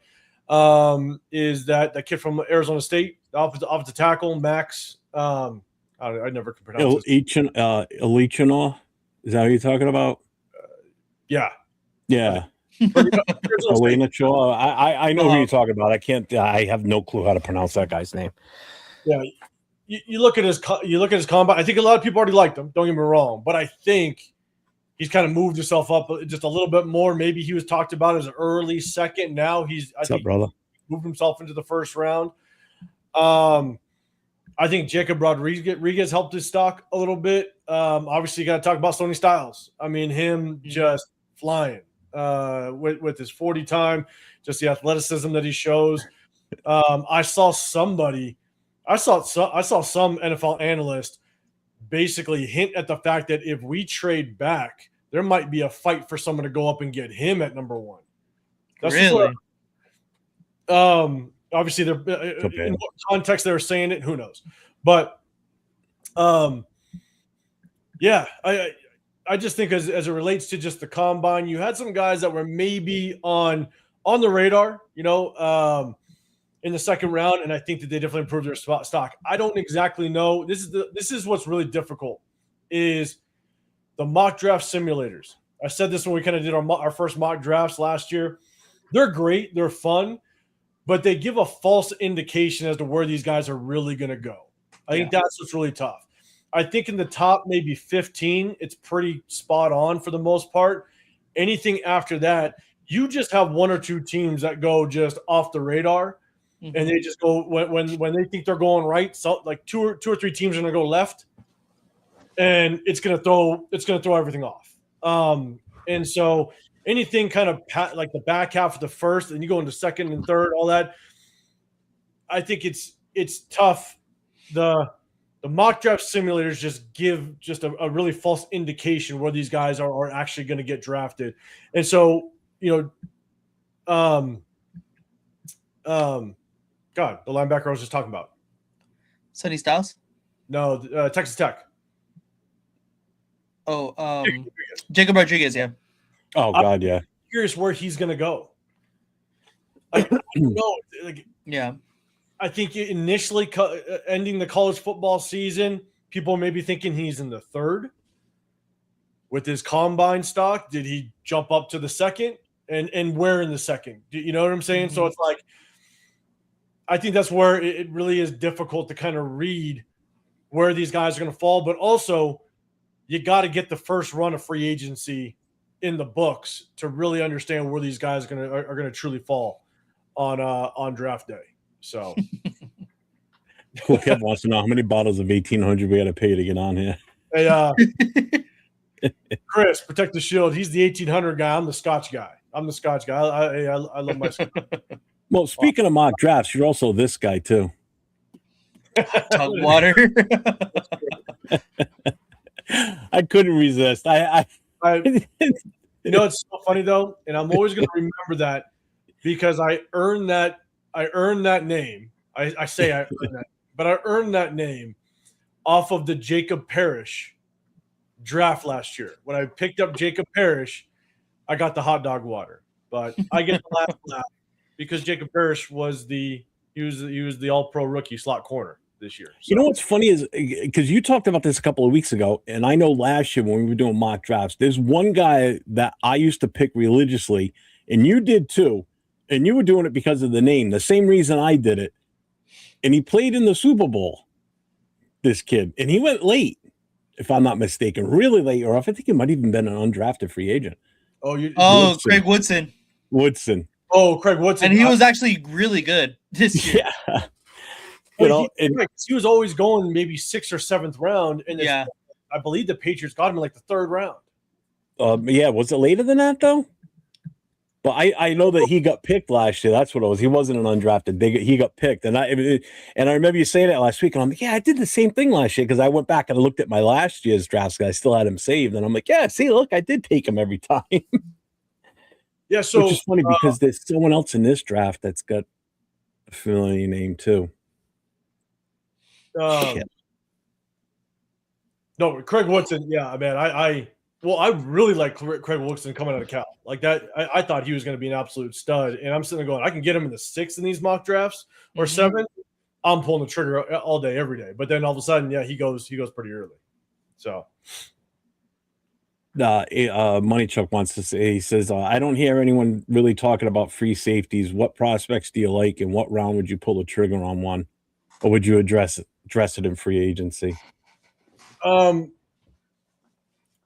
Is that kid from Arizona State, offensive tackle, Max? I never can pronounce it. Elichinor? Is that what you're talking about? Yeah. Elena Shaw. I know who you're talking about. I have no clue how to pronounce that guy's name. Yeah. You look at his combine. I think a lot of people already liked him. Don't get me wrong, but I think he's kind of moved himself up just a little bit more. Maybe he was talked about as an early second. Now What's up, brother? Moved himself into the first round. I think Jacob Rodriguez helped his stock a little bit. Obviously, you got to talk about Sony Styles. I mean, him just flying with his 40 time, just the athleticism that he shows. I saw some NFL analyst basically hint at the fact that if we trade back, there might be a fight for someone to go up and get him at number one. That's really? Obviously, in what context they were saying it, who knows? But Yeah, I just think as it relates to just the combine, you had some guys that were maybe on the radar, in the second round, and I think that they definitely improved their stock. I don't exactly know. This is what's really difficult is the mock draft simulators. I said this when we kind of did our first mock drafts last year. They're great, they're fun, but they give a false indication as to where these guys are really going to go. I think that's what's really tough. I think in the top maybe 15, it's pretty spot on for the most part. Anything after that, you just have one or two teams that go just off the radar, and they just go when they think they're going right. So like two or three teams are going to go left, and it's going to throw everything off. And so anything kind of like the back half of the first, and you go into second and third, all that. I think it's tough. The mock draft simulators just give just a really false indication where these guys are actually going to get drafted. And so, God, the linebacker I was just talking about. Sonny Styles? No, Texas Tech. Oh, Jacob Rodriguez, yeah. Oh, God, yeah. I'm curious where he's going to go. I don't know. Yeah. I think initially ending the college football season, people may be thinking he's in the third. With his combine stock, did he jump up to the second? And where in the second? You know what I'm saying? So it's like, I think that's where it really is difficult to kind of read where these guys are going to fall. But also, you got to get the first run of free agency in the books to really understand where these guys are going to truly fall on draft day. So, Kevin wants to know how many bottles of 1800 we got to pay to get on here. Hey, Chris, protect the shield. He's the 1800 guy. I'm the Scotch guy. I love my Scotch. Well, speaking of mock drafts, you're also this guy too. Tug water. I couldn't resist. It's so funny though, and I'm always going to remember that because I earned that name. I say I earned that, but I earned that name off of the Jacob Parrish draft last year. When I picked up Jacob Parrish, I got the hot dog water, but I get the last laugh because Jacob Parrish was the All-Pro rookie slot corner this year. So. You know what's funny is because you talked about this a couple of weeks ago, and I know last year when we were doing mock drafts, there's one guy that I used to pick religiously, and you did too. And you were doing it because of the name, the same reason I did it. And he played in the Super Bowl, this kid. And he went late, if I'm not mistaken, really late. Or I think he might even been an undrafted free agent. Woodson. Craig Woodson. Oh, Craig Woodson. And he was actually really good this year. Yeah. He was always going maybe 6th or 7th round. And yeah. I believe the Patriots got him in like the 3rd round. Yeah. Was it later than that, though? But I know that he got picked last year. That's what it was. He wasn't an undrafted. He got picked, and I remember you saying that last week. And I'm like, yeah, I did the same thing last year because I went back and looked at my last year's drafts. I still had him saved, and I'm like, yeah, see, look, I did take him every time. Yeah, so which is funny because there's someone else in this draft that's got a familiar name too. No, Craig Woodson. Yeah, man, I really like Craig Woodson coming out of Cal. Like that, I thought he was going to be an absolute stud. And I'm sitting there going, I can get him in the 6th in these mock drafts or 7th. I'm pulling the trigger all day, every day. But then all of a sudden, yeah, he goes pretty early. So, Money Chuck wants to say, he says, I don't hear anyone really talking about free safeties. What prospects do you like, and what round would you pull the trigger on one, or would you address it in free agency?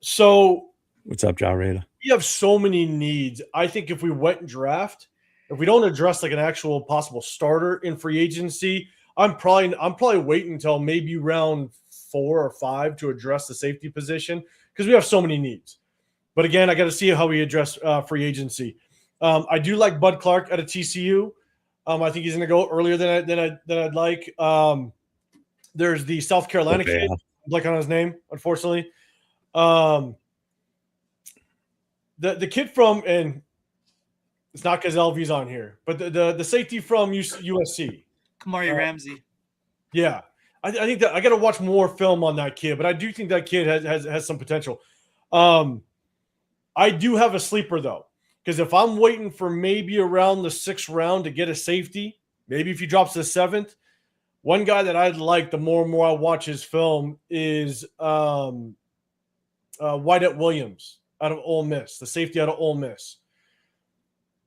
So what's up, Ja Raider? We have so many needs. I think if we went and draft, if we don't address like an actual possible starter in free agency, I'm probably waiting until maybe round 4 or 5 to address the safety position because we have so many needs. But again, I got to see how we address free agency. I do like Bud Clark at a TCU. I think he's going to go earlier than I'd like. There's the South Carolina kid, like on his name, unfortunately. The kid from, and it's not because LV's on here, but the safety from USC, Kamari Ramsey. Yeah, I think that I got to watch more film on that kid, but I do think that kid has some potential. I do have a sleeper though, because if I'm waiting for maybe around the 6th round to get a safety, maybe if he drops to the 7th, one guy that I'd like the more and more I watch his film is Whitehead Williams out of Ole Miss, the safety out of Ole Miss.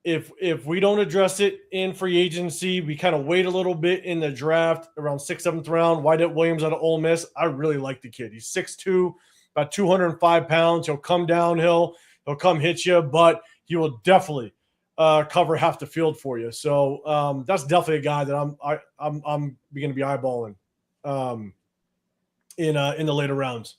If we don't address it in free agency, we kind of wait a little bit in the draft around 6th, 7th round. Whitehead Williams out of Ole Miss, I really like the kid. He's 6'2", about 205 pounds. He'll come downhill. He'll come hit you, but he will definitely cover half the field for you. So that's definitely a guy that I'm going to be eyeballing in the later rounds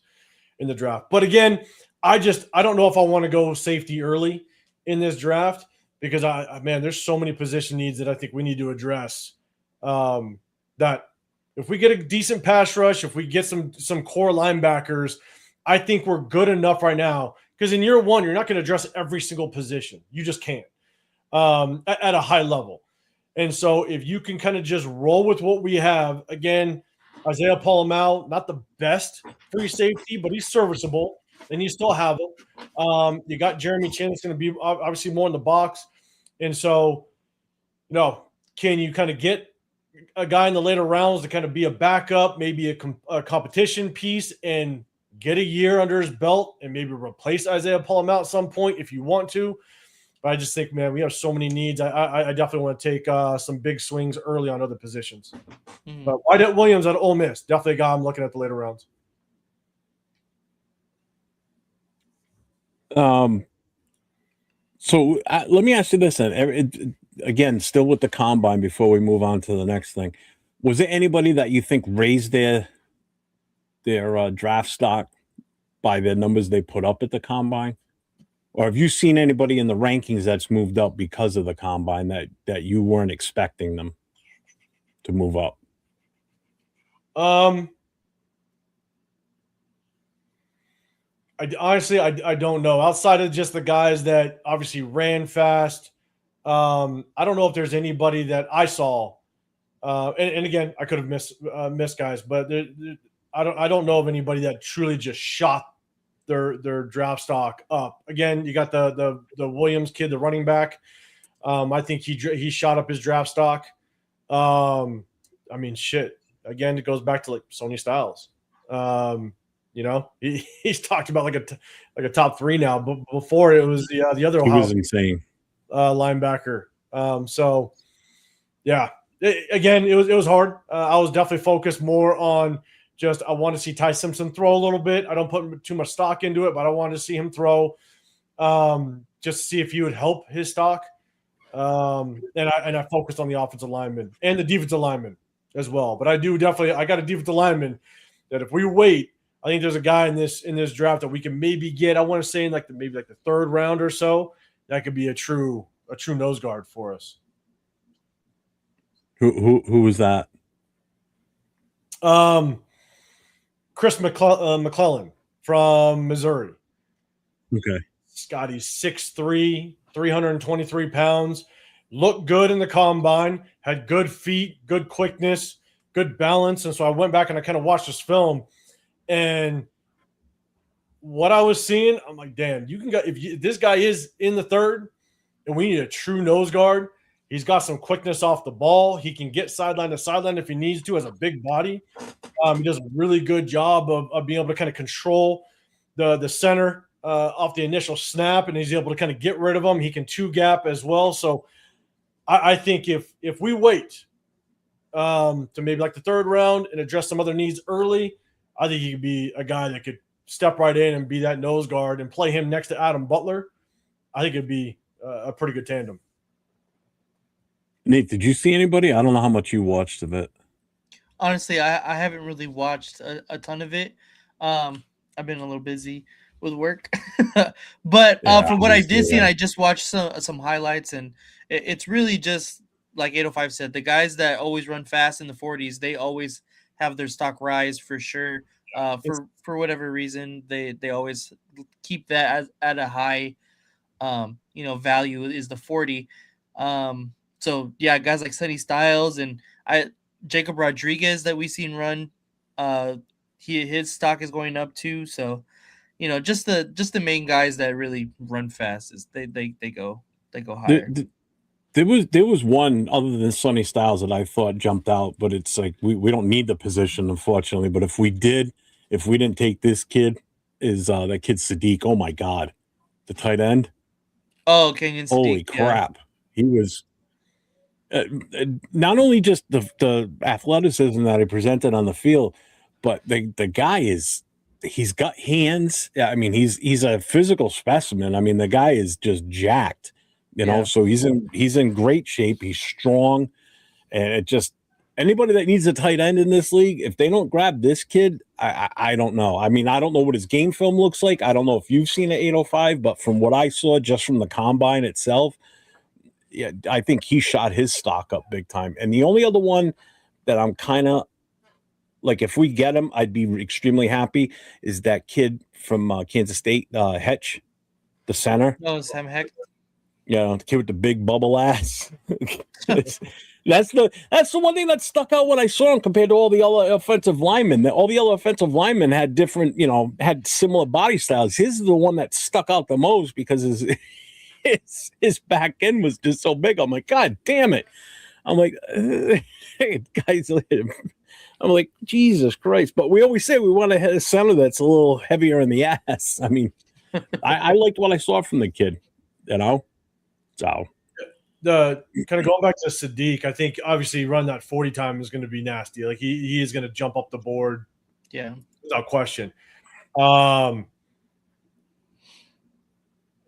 in the draft. But again, I don't know if I want to go safety early in this draft because there's so many position needs that I think we need to address. That if we get a decent pass rush, if we get some core linebackers, I think we're good enough right now. Because in year one, you're not going to address every single position. You just can't at a high level. And so if you can kind of just roll with what we have, again, Isaiah Paul-Amal, not the best free safety, but he's serviceable, and you still have him. You got Jeremy Chin that's going to be obviously more in the box. And so, can you kind of get a guy in the later rounds to kind of be a backup, maybe a competition piece, and get a year under his belt and maybe replace Isaiah Paul-Amal at some point if you want to. But I just think, man, we have so many needs. I definitely want to take some big swings early on other positions. Mm-hmm. But Whitehead Williams out of Ole Miss, definitely a guy I'm looking at the later rounds. So let me ask you this then. Again, still with the combine before we move on to the next thing. Was there anybody that you think raised their draft stock by the numbers they put up at the combine? Or have you seen anybody in the rankings that's moved up because of the combine that you weren't expecting them to move up? I don't know. Outside of just the guys that obviously ran fast, I don't know if there's anybody that I saw. And again, I could have missed guys, but I don't know of anybody that truly just shot their draft stock up. Again, you got the Williams kid, the running back. I think he shot up his draft stock. Shit. Again, it goes back to like Sonny Styles. He's talked about like a top 3 now, but before it was the other Ohio. He was insane linebacker. So yeah, it was hard. I was definitely focused more on. I want to see Ty Simpson throw a little bit. I don't put too much stock into it, but I wanted to see him throw just to see if he would help his stock. And I focused on the offensive lineman and the defensive lineman as well. But I got a defensive lineman that if we wait, I think there's a guy in this draft that we can maybe get. I want to say in the 3rd round or so, that could be a true nose guard for us. Who was that? Chris McClellan from Missouri. Okay. Scotty's 6'3", 323 pounds. Looked good in the combine. Had good feet, good quickness, good balance. And so I went back and I kind of watched this film. And what I was seeing, I'm like, damn, if this guy is in the 3rd and we need a true nose guard, he's got some quickness off the ball. He can get sideline to sideline if he needs to, as a big body. He does a really good job of being able to kind of control the center off the initial snap, and he's able to kind of get rid of him. He can 2-gap as well. So I think if we wait to maybe like the 3rd round and address some other needs early, I think he could be a guy that could step right in and be that nose guard and play him next to Adam Butler. I think it'd be a pretty good tandem. Nate, did you see anybody? I don't know how much you watched of it. Honestly, I haven't really watched a ton of it. I've been a little busy with work. But from what I did see, and I just watched some highlights, and it's really just like 805 said, the guys that always run fast in the 40s, they always have their stock rise for sure. For whatever reason, they always keep that at a high value is the 40. So yeah, guys like Sonny Styles and Jacob Rodriguez that we've seen run His stock is going up too. So, just the main guys that really run fast is they go higher. There was one other than Sonny Styles that I thought jumped out, but it's like we don't need the position, unfortunately. But if we didn't take this kid, is that kid Sadiq? Oh my God, the tight end. Oh, Kenyon Sadiq. Holy crap, he was not only just the athleticism that he presented on the field, but the guy he's got hands. I mean, he's a physical specimen. I mean, the guy is just jacked. So he's in great shape. He's strong, and it just anybody that needs a tight end in this league, if they don't grab this kid, I don't know. I mean, I don't know what his game film looks like. I don't know if you've seen an 805, but from what I saw just from the combine itself, yeah, I think he shot his stock up big time. And the only other one that I'm kind of like, if we get him, I'd be extremely happy, is that kid from Kansas State, Hetch, the center. Oh, Sam Heck. Yeah, the kid with the big bubble ass. That's the one thing that stuck out when I saw him compared to all the other offensive linemen. All the other offensive linemen had different, had similar body styles. His is the one that stuck out the most because his back end was just so big. I'm like, God damn it. I'm like, guys, I'm like, Jesus Christ. But we always say we want a center that's a little heavier in the ass. I mean, I liked what I saw from the kid, So the kind of going back to Sadiq, I think obviously run that 40 time is going to be nasty. Like he is going to jump up the board. Yeah. Without question. Oh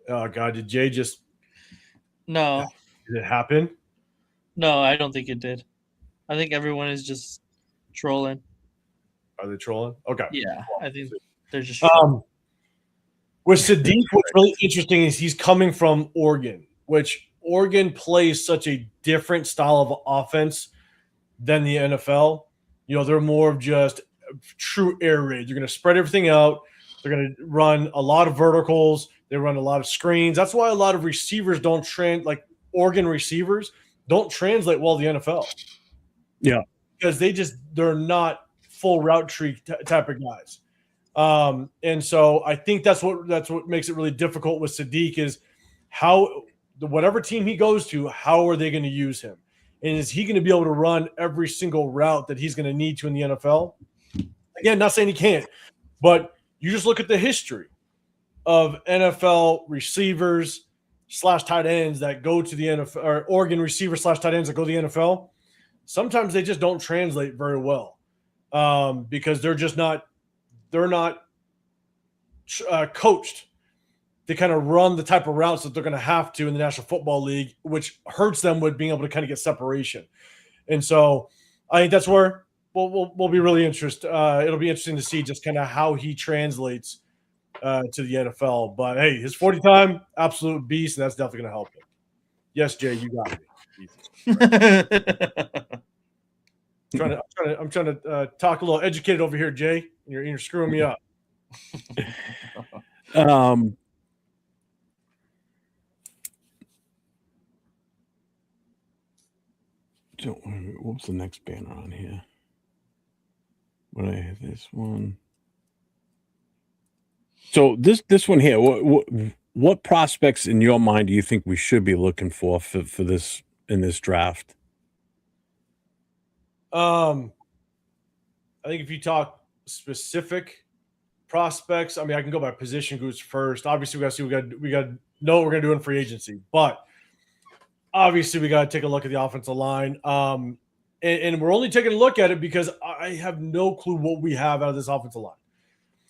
God, did Jay just No. Did it happen? No, I don't think it did. I think everyone is just trolling. Are they trolling? Okay. Yeah, I think they're just with Sadiq, what's really interesting is he's coming from Oregon, which Oregon plays such a different style of offense than the NFL. They're more of just true air raid. You're going to spread everything out. They're going to run a lot of verticals. They run a lot of screens. That's why a lot of receivers like Oregon receivers don't translate well to the NFL. Yeah. Because they're not full route tree type of guys. And so I think that's what makes it really difficult with Sadiq is how whatever team he goes to, how are they going to use him? And is he going to be able to run every single route that he's going to need to in the NFL? Again, not saying he can't, but you just look at the history of NFL receivers / tight ends that go to the NFL, or Oregon receivers / tight ends that go to the NFL. Sometimes they just don't translate very well because they're not coached to kind of run the type of routes that they're going to have to in the National Football League, which hurts them with being able to kind of get separation. And so I think that's where we'll be really interested. It'll be interesting to see just kind of how he translates to the NFL. But hey, his 40 time, absolute beast, and that's definitely going to help him. Yes, Jay, you got me. I'm trying to talk a little educated over here, Jay. You're screwing me up. What's the next banner on here? What I have this one. So this one here. What prospects in your mind do you think we should be looking for this in this draft? I think if you talk specific prospects, I mean, I can go by position groups first. Obviously, we got to know what we're gonna do in free agency, but obviously we got to take a look at the offensive line. And we're only taking a look at it because I have no clue what we have out of this offensive line.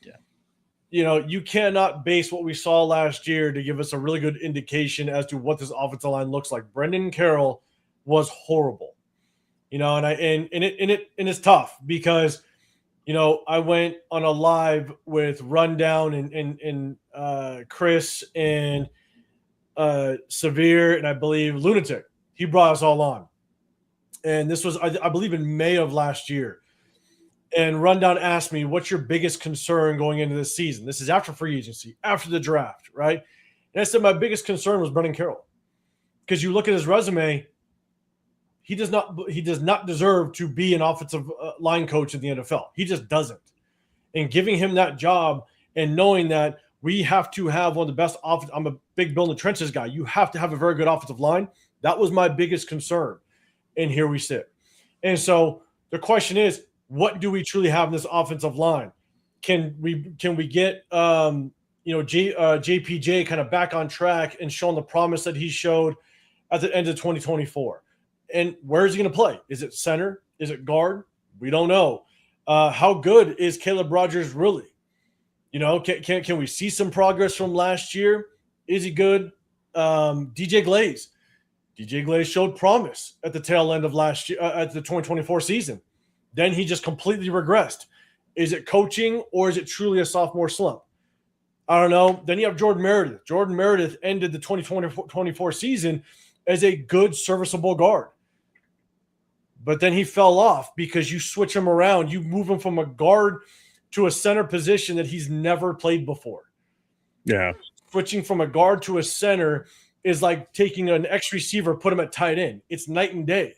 Yeah. You cannot base what we saw last year to give us a really good indication as to what this offensive line looks like. Brendan Carroll was horrible. And it's tough because, I went on a live with Rundown and Chris and Severe and I believe Lunatic. He brought us all on. And this was, I believe, in May of last year. And Rundown asked me, what's your biggest concern going into this season? This is after free agency, after the draft, right? And I said my biggest concern was Brendan Carroll. Because you look at his resume, He does not deserve to be an offensive line coach in the NFL. He just doesn't. And giving him that job and knowing that we have to have one of the best offense. I'm a big Bill in the trenches guy. You have to have a very good offensive line. That was my biggest concern. And here we sit. And so the question is, what do we truly have in this offensive line? Can we get JPJ kind of back on track and showing the promise that he showed at the end of 2024? And where is he going to play? Is it center? Is it guard? We don't know. How good is Caleb Rogers really? Can we see some progress from last year? Is he good? DJ Glaze showed promise at the tail end of last year, at the 2024 season. Then he just completely regressed. Is it coaching or is it truly a sophomore slump? I don't know. Then you have Jordan Meredith. Jordan Meredith ended the 2024 season as a good, serviceable guard. But then he fell off because you switch him around. You move him from a guard to a center position that he's never played before. Yeah. Switching from a guard to a center is like taking an X receiver, put him at tight end. It's night and day.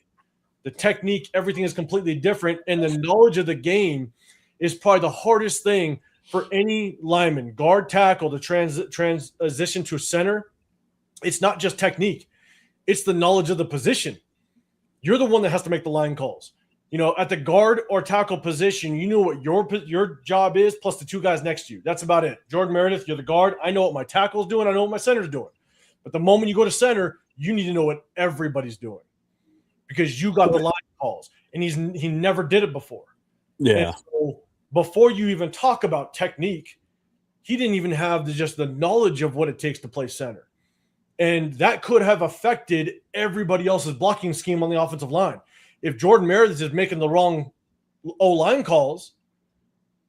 The technique, everything is completely different. And the knowledge of the game is probably the hardest thing for any lineman, guard, tackle, to transition to center. It's not just technique. It's the knowledge of the position. You're the one that has to make the line calls. At the guard or tackle position, you know what your job is, plus the two guys next to you. That's about it. Jordan Meredith, you're the guard. I know what my tackle's doing. I know what my center's doing. But the moment you go to center, you need to know what everybody's doing because you got the line calls, and he never did it before. Yeah. And so before you even talk about technique, he didn't even have just the knowledge of what it takes to play center. And that could have affected everybody else's blocking scheme on the offensive line. If Jordan Meredith is making the wrong O-line calls,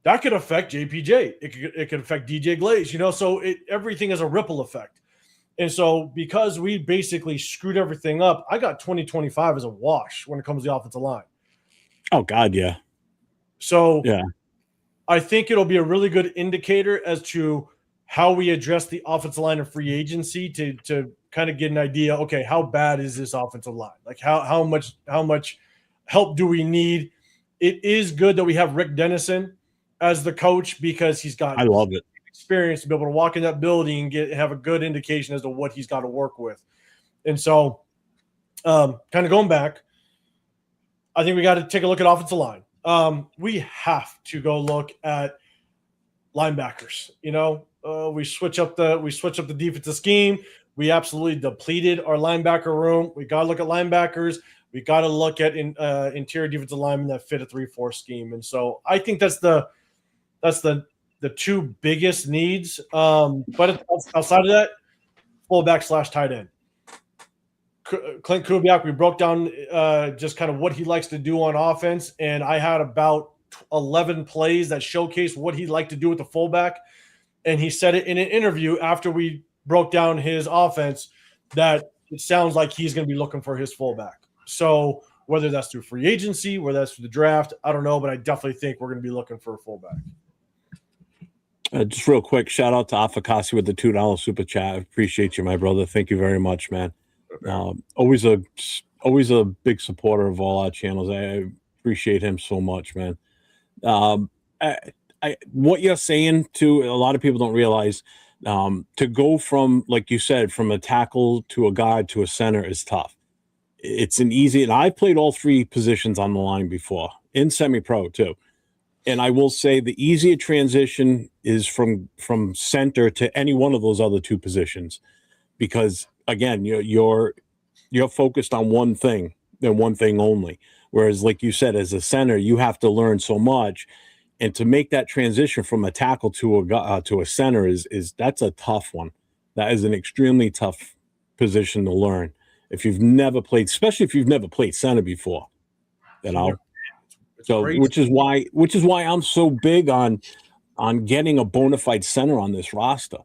that could affect JPJ. It could affect DJ Glaze, so everything has a ripple effect. And so because we basically screwed everything up, I got 2025 as a wash when it comes to the offensive line. Oh, God, yeah. So yeah, I think it'll be a really good indicator as to how we address the offensive line and free agency to kind of get an idea, okay, how bad is this offensive line? Like how much help do we need? It is good that we have Rick Dennison as the coach because he's got I love it. experience to be able to walk in that building and have a good indication as to what he's got to work with. And so kind of going back, I think we got to take a look at offensive line. We have to go look at linebackers. We switch up the defensive scheme. We absolutely depleted our linebacker room. We got to look at linebackers. We got to look at interior defensive linemen that fit a 3-4 scheme. And so I think that's the two biggest needs. But outside of that, fullback / tight end. Clint Kubiak, we broke down just kind of what he likes to do on offense, and I had about 11 plays that showcase what he'd like to do with the fullback. And he said it in an interview after we broke down his offense that it sounds like he's going to be looking for his fullback. So whether that's through free agency, whether that's through the draft, I don't know, but I definitely think we're going to be looking for a fullback. Just real quick, shout out to Afakasi with the $2 super chat. I appreciate you, my brother. Thank you very much, man. Always a big supporter of all our channels. I appreciate him so much, man. What you're saying to a lot of people don't realize, to go from, like you said, from a tackle to a guard to a center is tough. It's an easy, and I played all three positions on the line before, in semi-pro too. And I will say the easier transition is from center to any one of those other two positions, because again, you're focused on one thing and one thing only. Whereas, like you said, as a center, you have to learn so much, and to make that transition from a tackle to a center is that's a tough one. That is an extremely tough position to learn if you've never played, especially if you've never played center before. So which is why I'm so big on getting a bona fide center on this roster.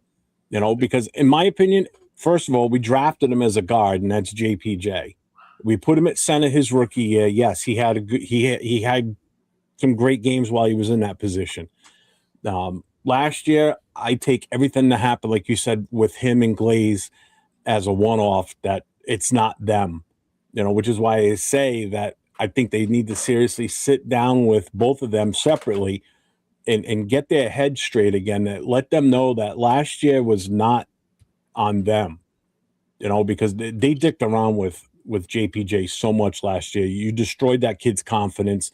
Because in my opinion, first of all, we drafted him as a guard, and that's JPJ. We put him at center his rookie year. Yes, he had he had some great games while he was in that position. Last year, I take everything that happened, like you said, with him and Glaze as a one-off, that it's not them. which is why I say that I think they need to seriously sit down with both of them separately and get their head straight again. Let them know that last year was not on them, because they dicked around with JPJ so much last year. You destroyed that kid's confidence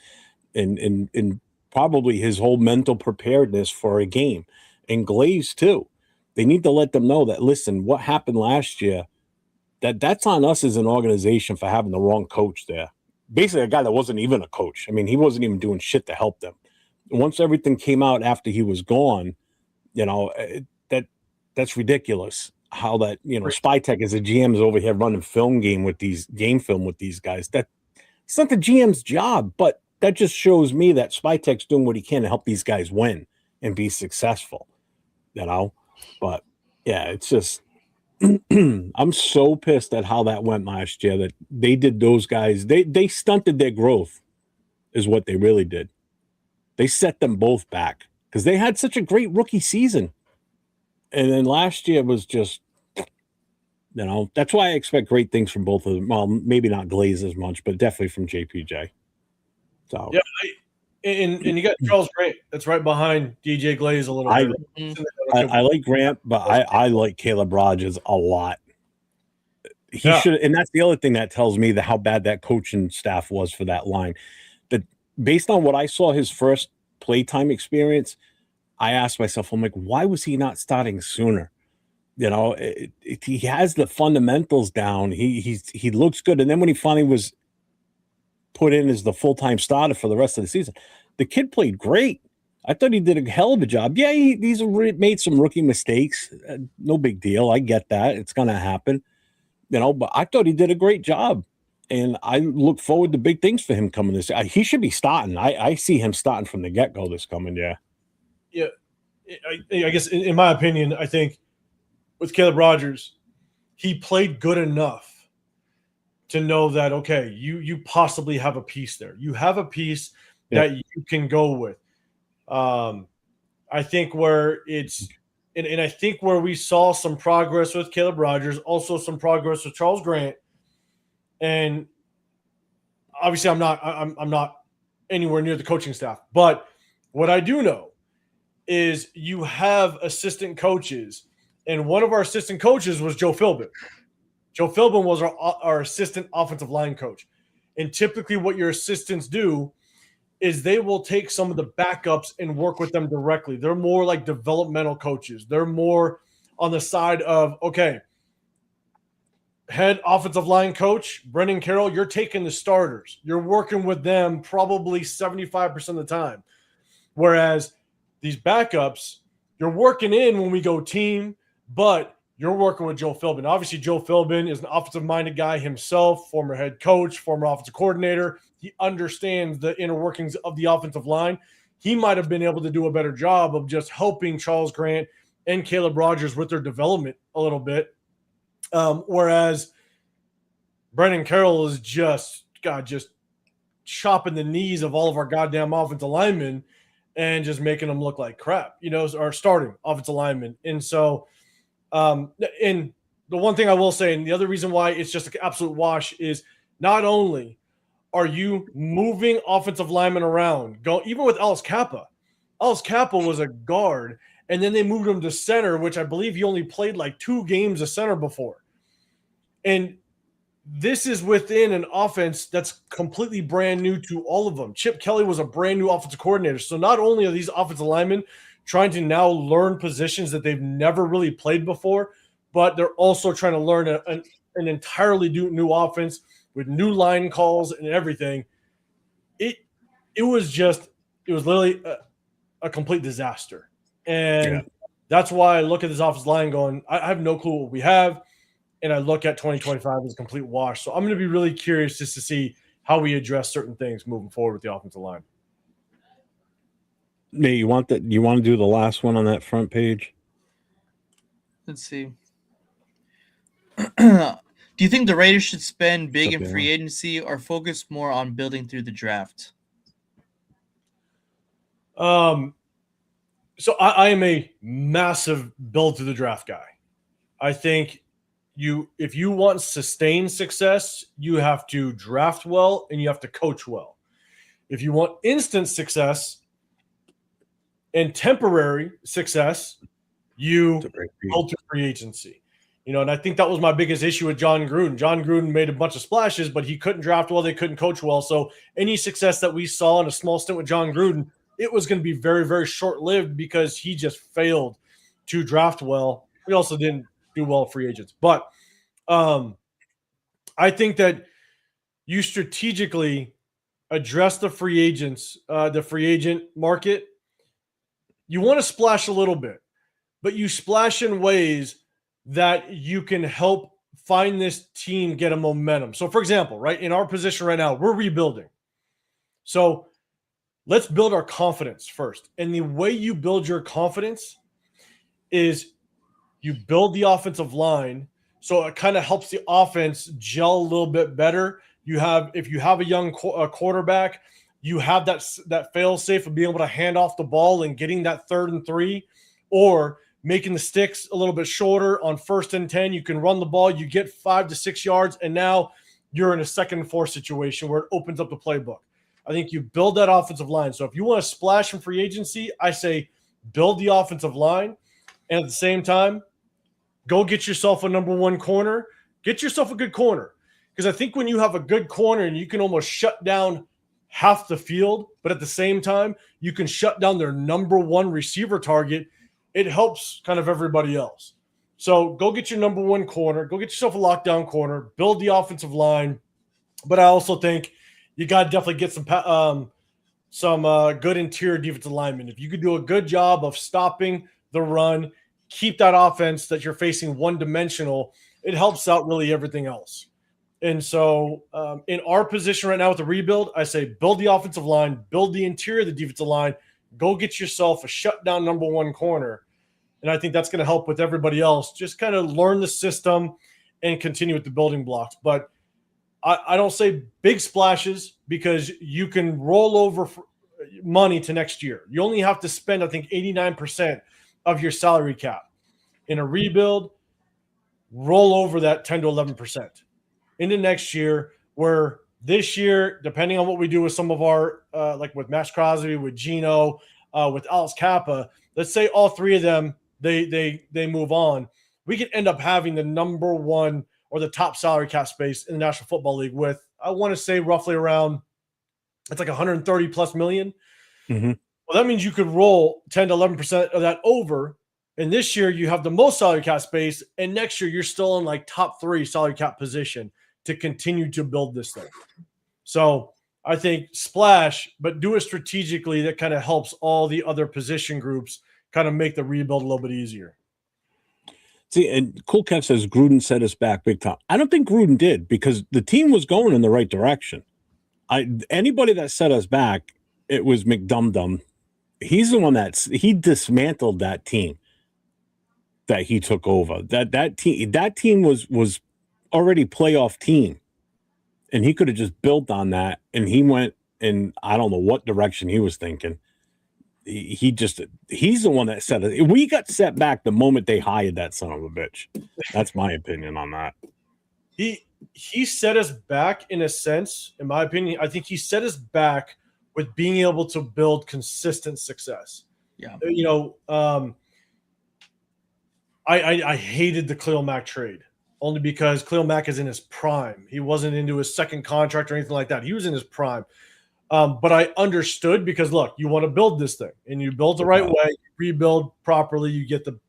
and probably his whole mental preparedness for a game. And Glaze too. They need to let them know that, listen, what happened last year, that's on us as an organization for having the wrong coach there. Basically, a guy that wasn't even a coach. I mean, he wasn't even doing shit to help them. Once everything came out after he was gone, that's ridiculous. How that, Spytech as a GM is over here running game film with these guys. It's not the GM's job, but that just shows me that Spytech's doing what he can to help these guys win and be successful, But yeah, it's just I'm so pissed at how that went last year, that they did those guys. They stunted their growth is what they really did. They set them both back because they had such a great rookie season. And then last year was just, that's why I expect great things from both of them. Well, maybe not Glaze as much, but definitely from JPJ. So yeah, and you got Charles Grant that's right behind DJ Glaze a little bit. I like Grant, but I like Caleb Rogers a lot. He should, and that's the other thing that tells me how bad that coaching staff was for that line. That based on what I saw his first playtime experience, I asked myself, I'm like, why was he not starting sooner? He has the fundamentals down. He looks good, and then when he finally was put in as the full-time starter for the rest of the season, the kid played great. I thought he did a hell of a job. Yeah, he's made some rookie mistakes. No big deal. I get that. It's going to happen. But I thought he did a great job. And I look forward to big things for him coming this year. He should be starting. I see him starting from the get-go this coming year. Yeah. I guess, in my opinion, I think with Caleb Rogers, he played good enough to know that, okay, you possibly have a piece there. You have a piece that you can go with. I think where it's – and I think where we saw some progress with Caleb Rogers, also some progress with Charles Grant, and obviously I'm not anywhere near the coaching staff, but what I do know is you have assistant coaches, and one of our assistant coaches was Joe Philbin. Joe Philbin was our assistant offensive line coach. And typically what your assistants do is they will take some of the backups and work with them directly. They're more like developmental coaches. They're more on the side of, okay, head offensive line coach, Brendan Carroll, you're taking the starters. You're working with them probably 75% of the time. Whereas these backups, you're working in when we go team, but you're working with Joe Philbin. Obviously, Joe Philbin is an offensive-minded guy himself, former head coach, former offensive coordinator. He understands the inner workings of the offensive line. He might have been able to do a better job of just helping Charles Grant and Caleb Rogers with their development a little bit. Whereas Brendan Carroll is just chopping the knees of all of our goddamn offensive linemen and just making them look like crap, our starting offensive linemen. And so, and the one thing I will say, and the other reason why it's just an absolute wash, is not only are you moving offensive linemen around, even with Alice Kappa. Alice Kappa was a guard, and then they moved him to center, which I believe he only played like 2 games of center before. And this is within an offense that's completely brand new to all of them. Chip Kelly was a brand new offensive coordinator. So not only are these offensive linemen trying to now learn positions that they've never really played before, but they're also trying to learn an entirely new offense with new line calls and everything. It was literally a complete disaster. And that's why I look at this offensive line going, I have no clue what we have. And I look at 2025 as a complete wash. So I'm going to be really curious just to see how we address certain things moving forward with the offensive line. Nate, you want to do the last one on that front page? Let's see. Do you think the Raiders should spend big in free agency or focus more on building through the draft? So I am a massive build through the draft guy. I think if you want sustained success, you have to draft well and you have to coach well. If you want instant success and temporary success, you go to free agency. And I think that was my biggest issue with John Gruden. John Gruden made a bunch of splashes, but he couldn't draft well. They couldn't coach well. So any success that we saw in a small stint with John Gruden, it was going to be very, very short-lived because he just failed to draft well. He also didn't do well at free agents. But I think that you strategically address the free agents, the free agent market. You want to splash a little bit, but you splash in ways that you can help find this team get a momentum. So, for example, right, in our position right now, we're rebuilding. So let's build our confidence first. And the way you build your confidence is you build the offensive line, so it kind of helps the offense gel a little bit better. If you have a young quarterback, you have that fail safe of being able to hand off the ball and getting that 3rd and 3, or making the sticks a little bit shorter on 1st and 10. You can run the ball, you get 5 to 6 yards, and now you're in a 2nd and 4 situation where it opens up the playbook. I think you build that offensive line. So if you want to splash in free agency, I say build the offensive line, and at the same time, go get yourself a number 1 corner. Get yourself a good corner. Because I think when you have a good corner and you can almost shut down half the field, but at the same time, you can shut down their number 1 receiver target, it helps kind of everybody else. So go get your number 1 corner. Go get yourself a lockdown corner. Build the offensive line. But I also think you got to definitely get some good interior defensive linemen. If you could do a good job of stopping the run, keep that offense that you're facing one-dimensional, it helps out really everything else. And so in our position right now with the rebuild, I say build the offensive line, build the interior of the defensive line, go get yourself a shutdown number 1 corner. And I think that's going to help with everybody else. Just kind of learn the system and continue with the building blocks. But I don't say big splashes because you can roll over money to next year. You only have to spend, I think, 89% of your salary cap. In a rebuild, roll over that 10 to 11% into next year, where this year, depending on what we do with some of our, like with Max Crosby, with Geno, with Alex Kappa, let's say all 3 of them, they move on. We could end up having the number 1 or the top salary cap space in the National Football League with, I want to say roughly around, it's like 130 plus million. Mm-hmm. Well, that means you could roll 10 to 11% of that over. And this year you have the most salary cap space. And next year you're still in like top 3 salary cap position to continue to build this thing. So I think splash, but do it strategically. That kind of helps all the other position groups kind of make the rebuild a little bit easier. See, and Cool Kev says Gruden set us back big time. I don't think Gruden did, because the team was going in the right direction. Anybody that set us back, it was McDumdum. He's the one he dismantled that team that he took over. That team was already playoff team, and he could have just built on that. And he went in, I don't know what direction he was thinking. He's the one that set it. We got set back the moment they hired that son of a bitch. That's my opinion on that. He set us back in a sense, in my opinion. I think he set us back with being able to build consistent success. Yeah. I hated the Khalil Mack trade only because Khalil Mack is in his prime. He wasn't into his 2nd contract or anything like that. He was in his prime. But I understood, because look, you want to build this thing and you build the right way, you rebuild properly, you get the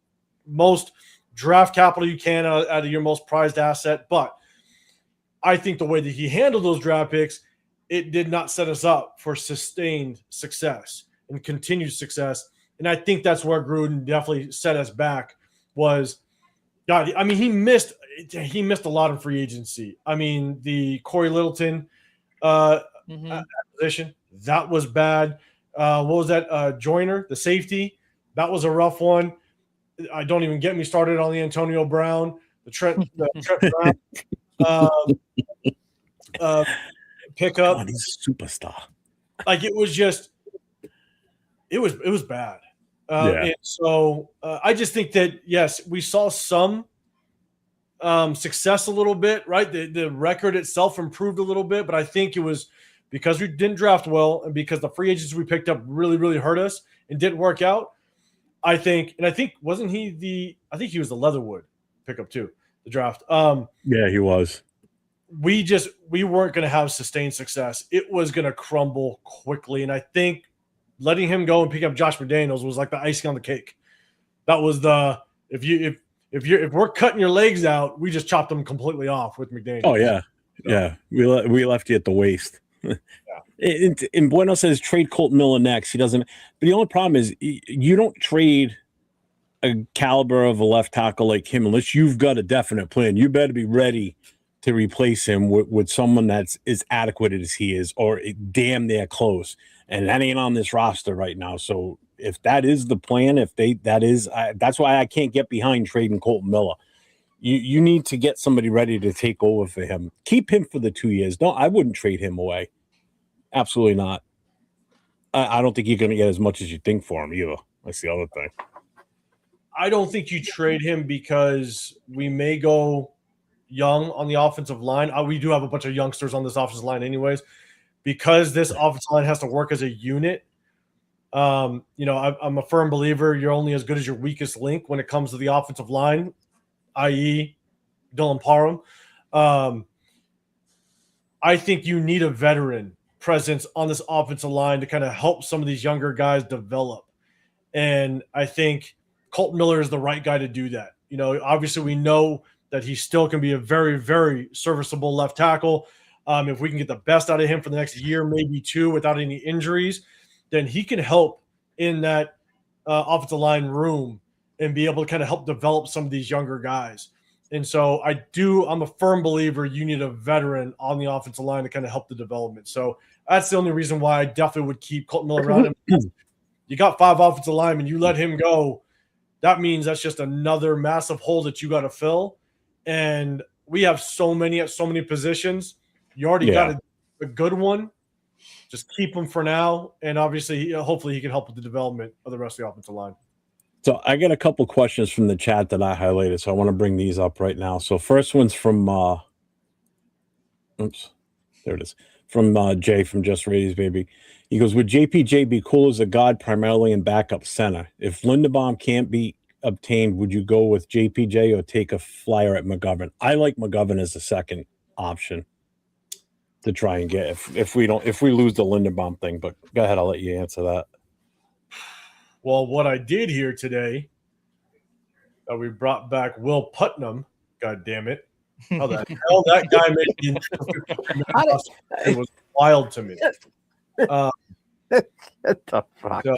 most draft capital you can out of your most prized asset. But I think the way that he handled those draft picks, it did not set us up for sustained success and continued success. And I think that's where Gruden definitely set us back. Was, God, I mean, he missed a lot of free agency. I mean, the Corey Littleton acquisition, that was bad. What was that? Joyner, the safety, that was a rough one. I don't even get me started on the Antonio Brown, the Trent Brown pickup. God, he's a superstar. Like, it was bad. And so I just think that, yes, we saw some success a little bit, right? The record itself improved a little bit, but I think it was because we didn't draft well and because the free agents we picked up really, really hurt us and didn't work out. I think wasn't he I think he was the Leatherwood pickup too, the draft. Yeah, he was. We weren't going to have sustained success. It was going to crumble quickly. And I think letting him go and pick up Josh McDaniels was like the icing on the cake. That was if we're cutting your legs out, we just chopped them completely off with McDaniels. Oh yeah. So, yeah. We left you at the waist. Yeah. And Bueno says trade Colt Miller next. He doesn't. But the only problem is you don't trade a caliber of a left tackle like him unless you've got a definite plan. You better be ready to replace him with someone that's as adequate as he is, or damn near close. And that ain't on this roster right now. So if that is the plan, that's why I can't get behind trading Colt Miller. You need to get somebody ready to take over for him. Keep him for the 2 years. I wouldn't trade him away. Absolutely not. I don't think you're going to get as much as you think for him either. That's the other thing. I don't think you trade him because we may go young on the offensive line. We do have a bunch of youngsters on this offensive line anyways. Because this offensive line has to work as a unit, I'm a firm believer you're only as good as your weakest link when it comes to the offensive line, i.e. Dylan Parham. I think you need a veteran presence on this offensive line to kind of help some of these younger guys develop. And I think Colt Miller is the right guy to do that. Obviously we know that he still can be a very, very serviceable left tackle. If we can get the best out of him for the next year, maybe two, without any injuries, then he can help in that offensive line room and be able to kind of help develop some of these younger guys. And so I'm a firm believer you need a veteran on the offensive line to kind of help the development. So that's the only reason why I definitely would keep Colt Miller around. You got 5 offensive linemen, you let him go. That means that's just another massive hole that you got to fill. And we have so many at so many positions. You already got a good one. Just keep him for now. And obviously, hopefully he can help with the development of the rest of the offensive line. So I got a couple questions from the chat that I highlighted. So I want to bring these up right now. So first one's from, there it is. From Jay from Just Raiders, baby. He goes, would JPJ be cool as a guard primarily in backup center? If Linderbaum can't be obtained, would you go with JPJ or take a flyer at McGovern? I like McGovern as a second option to try and get if we lose the Linderbaum thing. But go ahead, I'll let you answer that. Well, what I did hear today, that we brought back Will Putnam. God damn it! How the hell that guy made it was wild to me. What the fuck? So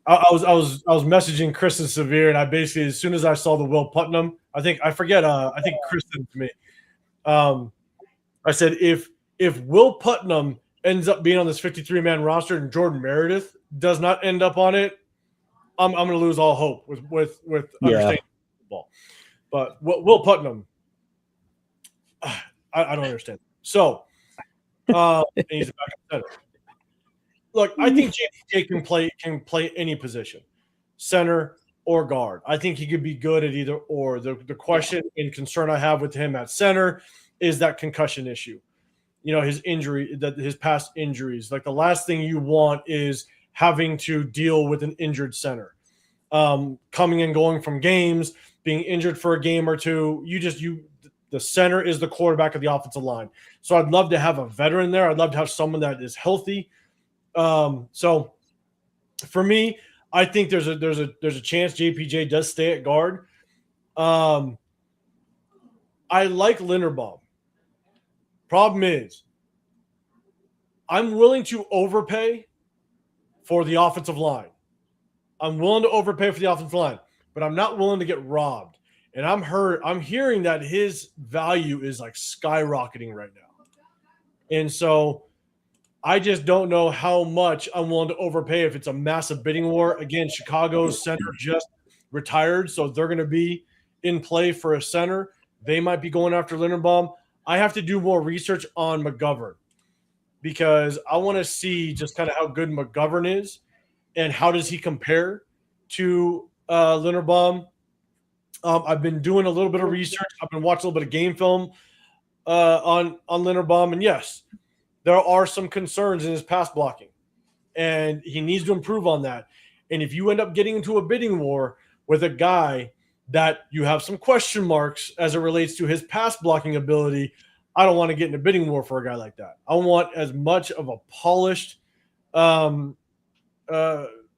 I was messaging Chris and Severe, and I basically, as soon as I saw the Will Putnam, I think Chris sent it to me. I said if Will Putnam ends up being on this 53-man roster and Jordan Meredith does not end up on it, I'm going to lose all hope with understanding football. But Will Putnam, I don't understand. So he's a backup center. Look, I think JPJ can play any position, center or guard. I think he could be good at either or. The question and concern I have with him at center is that concussion issue. His injury, his past injuries. Like the last thing you want is having to deal with an injured center, coming and going from games, being injured for a game or two. The center is the quarterback of the offensive line. So I'd love to have a veteran there. I'd love to have someone that is healthy. So for me, I think there's a chance JPJ does stay at guard. I like Linderbaum. Problem is, I'm willing to overpay for the offensive line. I'm willing to overpay for the offensive line, but I'm not willing to get robbed. And I'm hearing that his value is like skyrocketing right now. And so I just don't know how much I'm willing to overpay if it's a massive bidding war. Again, Chicago's center just retired, so they're going to be in play for a center. They might be going after Linderbaum. I have to do more research on McGovern because I want to see just kind of how good McGovern is and how does he compare to Linderbaum. I've been doing a little bit of research. I've been watching a little bit of game film on Linderbaum, and yes, there are some concerns in his pass blocking, and he needs to improve on that. And if you end up getting into a bidding war with a guy that you have some question marks as it relates to his pass blocking ability, I don't want to get in a bidding war for a guy like that. I want as much of a polished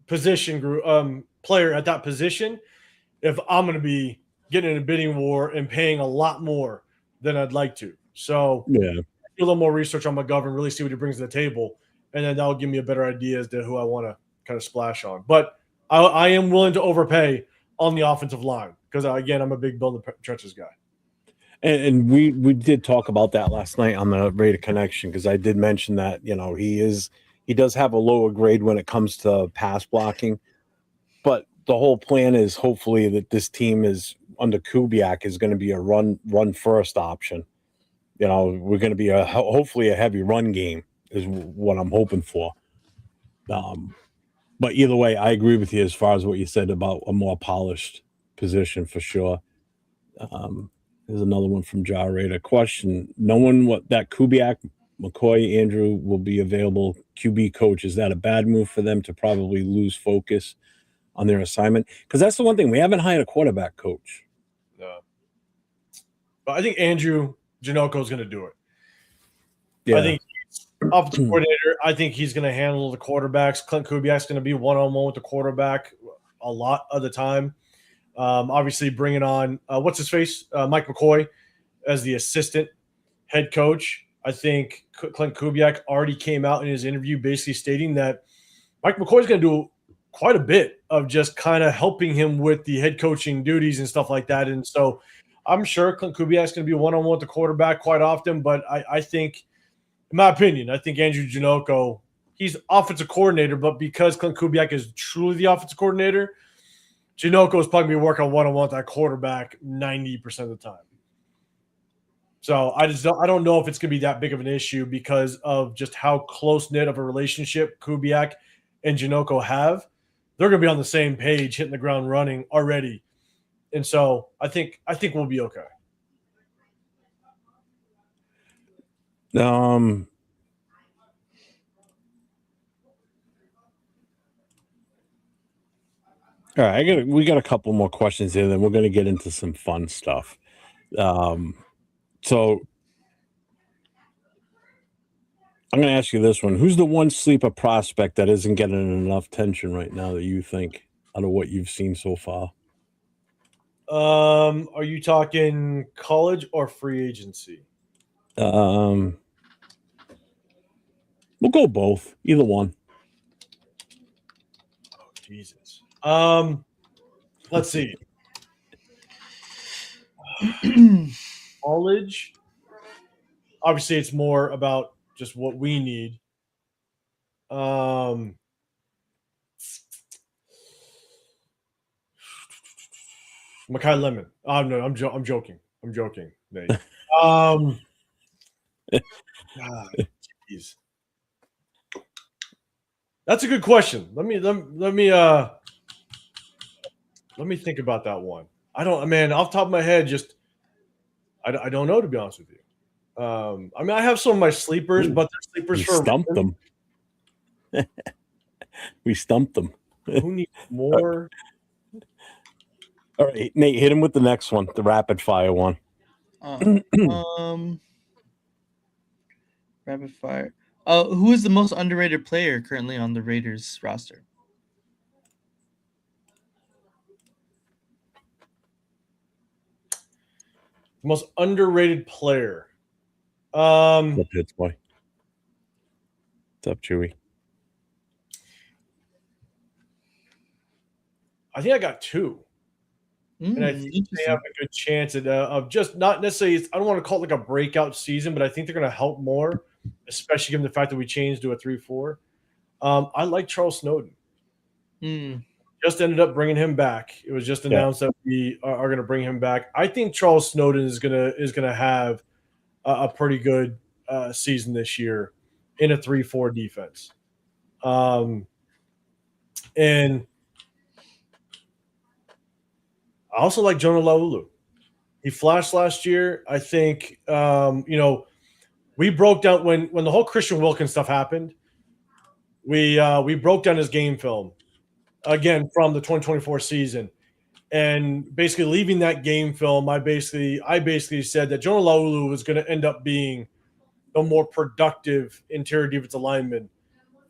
position group player at that position if I'm going to be getting in a bidding war and paying a lot more than I'd like to. So Yeah. do a little more research on McGovern, really see what he brings to the table, and then that'll give me a better idea as to who I want to kind of splash on. But I am willing to overpay on the offensive line because, again, I'm a big build the trenches guy. And we did talk about that last night on the Raider Connection, because I did mention that, you know, he does have a lower grade when it comes to pass blocking, but the whole plan is hopefully that this team is under Kubiak is going to be a run first option. You know, we're going to be hopefully a heavy run game is what I'm hoping for. But either way, I agree with you as far as what you said about a more polished position for sure. There's another one from Jar Raider. Question: knowing what that Kubiak, McCoy, Andrew will be available QB coach, is that a bad move for them to probably lose focus on their assignment? Because that's the one thing, we haven't hired a quarterback coach. No. But I think Andrew Janoko is going to do it. Yeah. I think he's offensive coordinator. I think he's going to handle the quarterbacks. Clint Kubiak's going to be one-on-one with the quarterback a lot of the time. Obviously, bringing on what's his face, Mike McCoy, as the assistant head coach. I think Clint Kubiak already came out in his interview basically stating that Mike McCoy is going to do quite a bit of just kind of helping him with the head coaching duties and stuff like that. And so I'm sure Clint Kubiak is going to be one-on-one with the quarterback quite often. But I think, in my opinion, I think Andrew Janoko, he's offensive coordinator, but because Clint Kubiak is truly the offensive coordinator, Janoko is probably going to be working one-on-one with that quarterback 90% of the time. So I don't know if it's going to be that big of an issue because of just how close-knit of a relationship Kubiak and Janoko have. They're going to be on the same page, hitting the ground running already. And so I think we'll be okay. All right, we got a couple more questions here, then we're going to get into some fun stuff. So I'm going to ask you this one. Who's the one sleeper prospect that isn't getting enough attention right now that you think out of what you've seen so far? Are you talking college or free agency? We'll go both. Either one. Oh, Jesus. Let's see. College. Obviously, it's more about just what we need. Makai Lemon. Oh no, I'm joking. I'm joking, Nate. Geez. That's a good question. Let me think about that one. I don't, man, off the top of my head, just I don't know, to be honest with you. I mean, I have some of my sleepers, but they're sleepers for stumped them. We stumped them. Who needs more? All right, Nate, hit him with the next one, the rapid fire one. Rapid fire. Who is the most underrated player currently on the Raiders roster? Most underrated player. What's up, boy? What's up, Chewy? I think I got two. And I think they have a good chance of just not necessarily, I don't want to call it like a breakout season, but I think they're going to help more, especially given the fact that we changed to a 3-4. I like Charles Snowden. Just ended up bringing him back. It was just announced that we are going to bring him back. I think Charles Snowden is going to have a pretty good season this year in a 3-4 defense. And I also like Jonah Laulu. He flashed last year. I think, we broke down when the whole Christian Wilkins stuff happened. We broke down his game film again from the 2024 season, and basically leaving that game film, I basically said that Jonah Laulu was going to end up being the more productive interior defensive lineman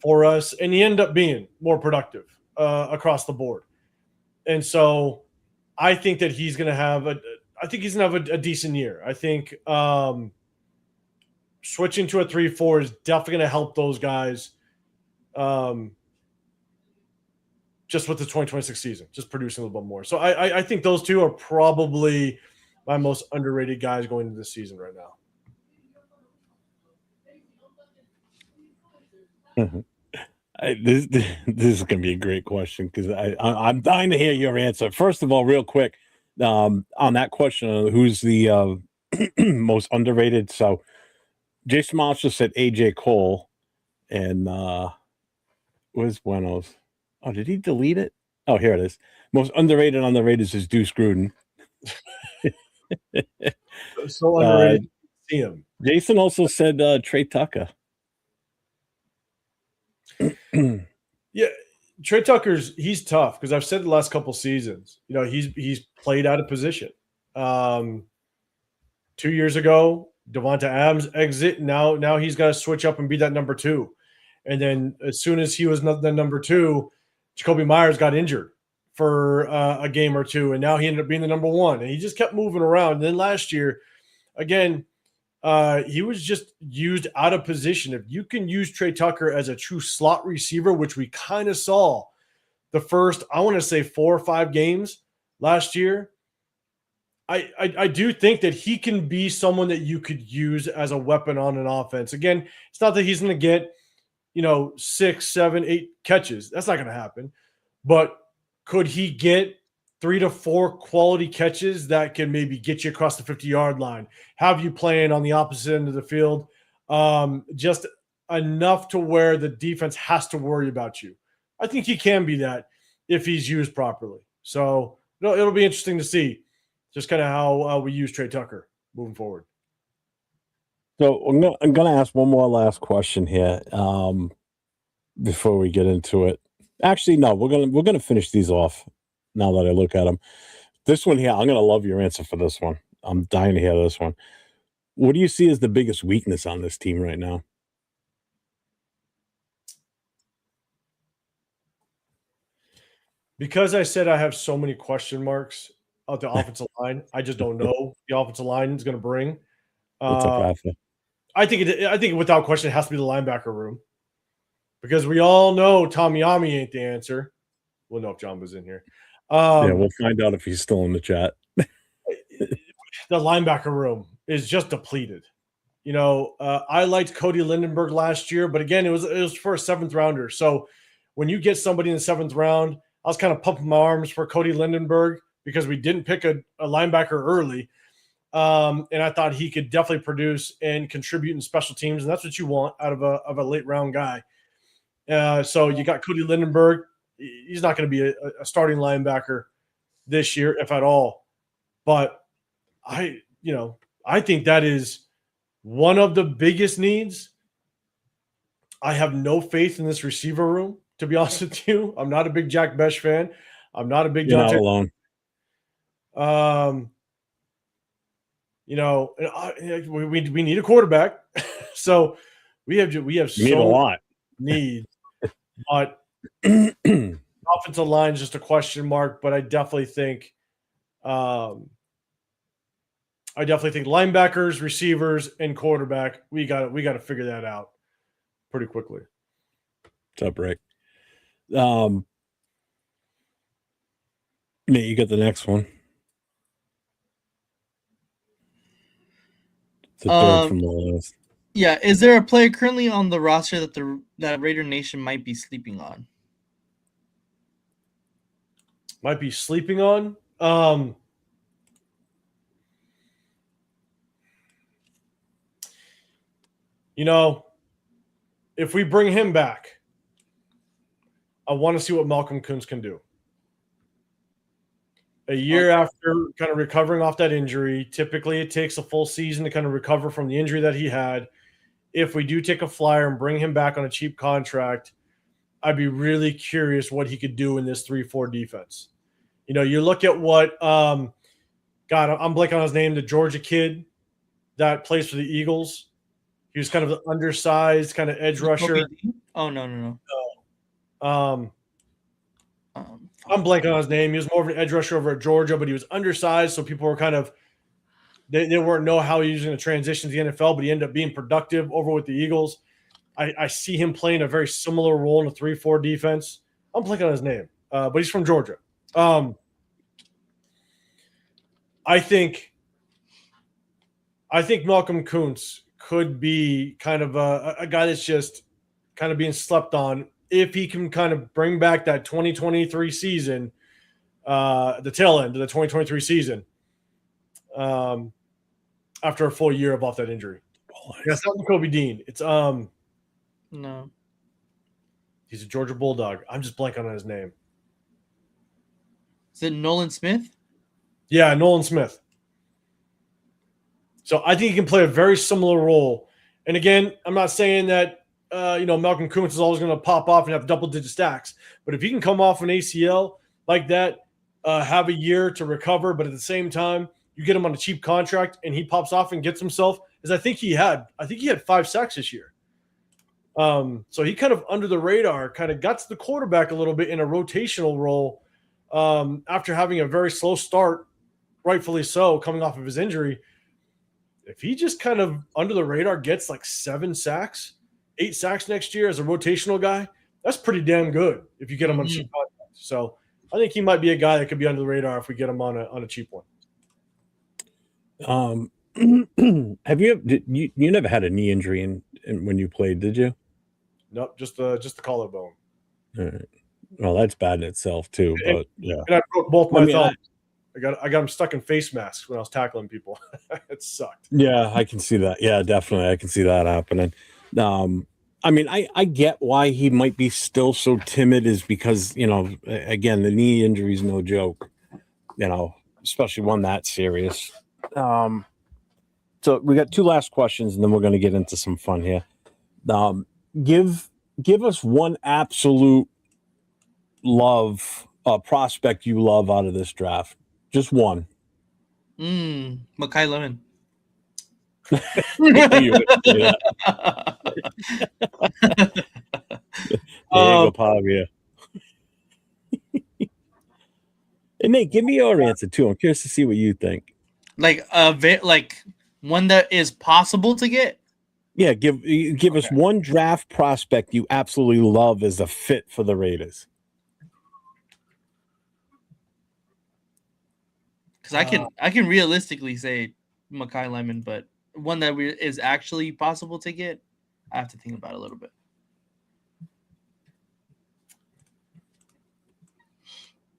for us, and he ended up being more productive across the board. And so I think that he's going to have a decent year. I think switching to a 3-4 is definitely going to help those guys just with the 2026 season, just producing a little bit more. So I think those two are probably my most underrated guys going into this season right now. This is going to be a great question because I'm dying to hear your answer. First of all, real quick, on that question, who's the most underrated? So Jason Marshall said AJ Cole, and where's Buenos? Oh, did he delete it? Oh, here it is. Most underrated on the Raiders is Deuce Gruden. So underrated. See him. Jason also said Trey Tucker. Yeah, Trey Tucker's he's tough because I've said the last couple seasons, he's played out of position. 2 years ago, Devonta Adams exit. Now he's got to switch up and be that number 2. And then as soon as he was the number 2, Jacoby Myers got injured for a game or two, and now he ended up being the number 1. And he just kept moving around. And then last year, again, he was just used out of position. If you can use Trey Tucker as a true slot receiver, which we kind of saw the first, I want to say 4 or 5 games last year, I do think that he can be someone that you could use as a weapon on an offense. Again, it's not that he's going to get, 6, 7, 8 catches. That's not going to happen. But could he get 3 to 4 quality catches that can maybe get you across the 50-yard line, have you playing on the opposite end of the field, just enough to where the defense has to worry about you? I think he can be that if he's used properly. So it'll be interesting to see just kind of how we use Trey Tucker moving forward. So I'm going to ask one more last question here before we get into it. Actually, no, we're going to finish these off now that I look at them. This one here, I'm going to love your answer for this one. I'm dying to hear this one. What do you see as the biggest weakness on this team right now? Because I said I have so many question marks of the offensive line, I just don't know the offensive line is going to bring. I think without question, it has to be the linebacker room, because we all know Tommyami ain't the answer. We'll know if John was in here. Yeah, we'll find out if he's still in the chat. The linebacker room is just depleted. I liked Cody Lindenberg last year, but again, it was for a 7th rounder. So when you get somebody in the 7th round, I was kind of pumping my arms for Cody Lindenberg because we didn't pick a linebacker early. And I thought he could definitely produce and contribute in special teams, and that's what you want out of a late round guy. So you got Cody Lindenberg. He's not going to be a starting linebacker this year, if at all. But I think that is one of the biggest needs. I have no faith in this receiver room, to be honest with you. I'm not a big Jack Besh fan. I'm not a big You're not alone. We need a quarterback. So we have so need a lot needs, but offensive line is just a question mark. But I definitely think linebackers, receivers, and quarterback, we got to figure that out pretty quickly. What's up, Rick? Nate, you got the next one. The third from the list. Yeah, is there a player currently on the roster that Raider Nation might be sleeping on? Might be sleeping on? If we bring him back, I want to see what Malcolm Kuntz can do. A year after kind of recovering off that injury, typically it takes a full season to kind of recover from the injury that he had. If we do take a flyer and bring him back on a cheap contract, I'd be really curious what he could do in this 3-4 defense. You know, you look at what God, I'm blanking on his name, the Georgia kid that plays for the Eagles. He was kind of an undersized kind of edge rusher. Oh, no. I'm blanking on his name. He was more of an edge rusher over at Georgia, but he was undersized, so people were kind of they weren't know how he was going to transition to the NFL, but he ended up being productive over with the Eagles. I see him playing a very similar role in a 3-4 defense. I'm blanking on his name, but he's from Georgia. I think Malcolm Kuntz could be kind of a guy that's just kind of being slept on if he can kind of bring back that 2023 season, the tail end of the 2023 season, after a full year of off that injury. That's not Kobe Dean. It's no. He's a Georgia Bulldog. I'm just blanking on his name. Is it Nolan Smith? Yeah, Nolan Smith. So I think he can play a very similar role. And again, I'm not saying that Malcolm Kuntz is always going to pop off and have double-digit stacks. But if he can come off an ACL like that, have a year to recover, but at the same time, you get him on a cheap contract and he pops off and gets himself, as I think he had 5 sacks this year. So he kind of under the radar, kind of got to the quarterback a little bit in a rotational role after having a very slow start, rightfully so, coming off of his injury. If he just kind of under the radar gets like 7 sacks, 8 sacks next year as a rotational guy, that's pretty damn good if you get him on a cheap contract. So I think he might be a guy that could be under the radar if we get him on a cheap one. Have you never had a knee injury in when you played, did you? Nope, just the collarbone. All right. Well, that's bad in itself too, but yeah. And I broke both my thumbs. I got them stuck in face masks when I was tackling people. It sucked. Yeah, I can see that. Yeah, definitely. I can see that happening. I mean, I get why he might be still so timid is because, again, the knee injury is no joke, especially one that serious. So we got 2 last questions and then we're going to get into some fun here. Give us one absolute prospect you love out of this draft. Just one. Makai Lemon. Yeah. Pavia. And Nate, give me your answer too. I'm curious to see what you think. Like one that is possible to get. Yeah, give us one draft prospect you absolutely love as a fit for the Raiders. Because I can realistically say Makai Lemon, but one that is actually possible to get, I have to think about it a little bit.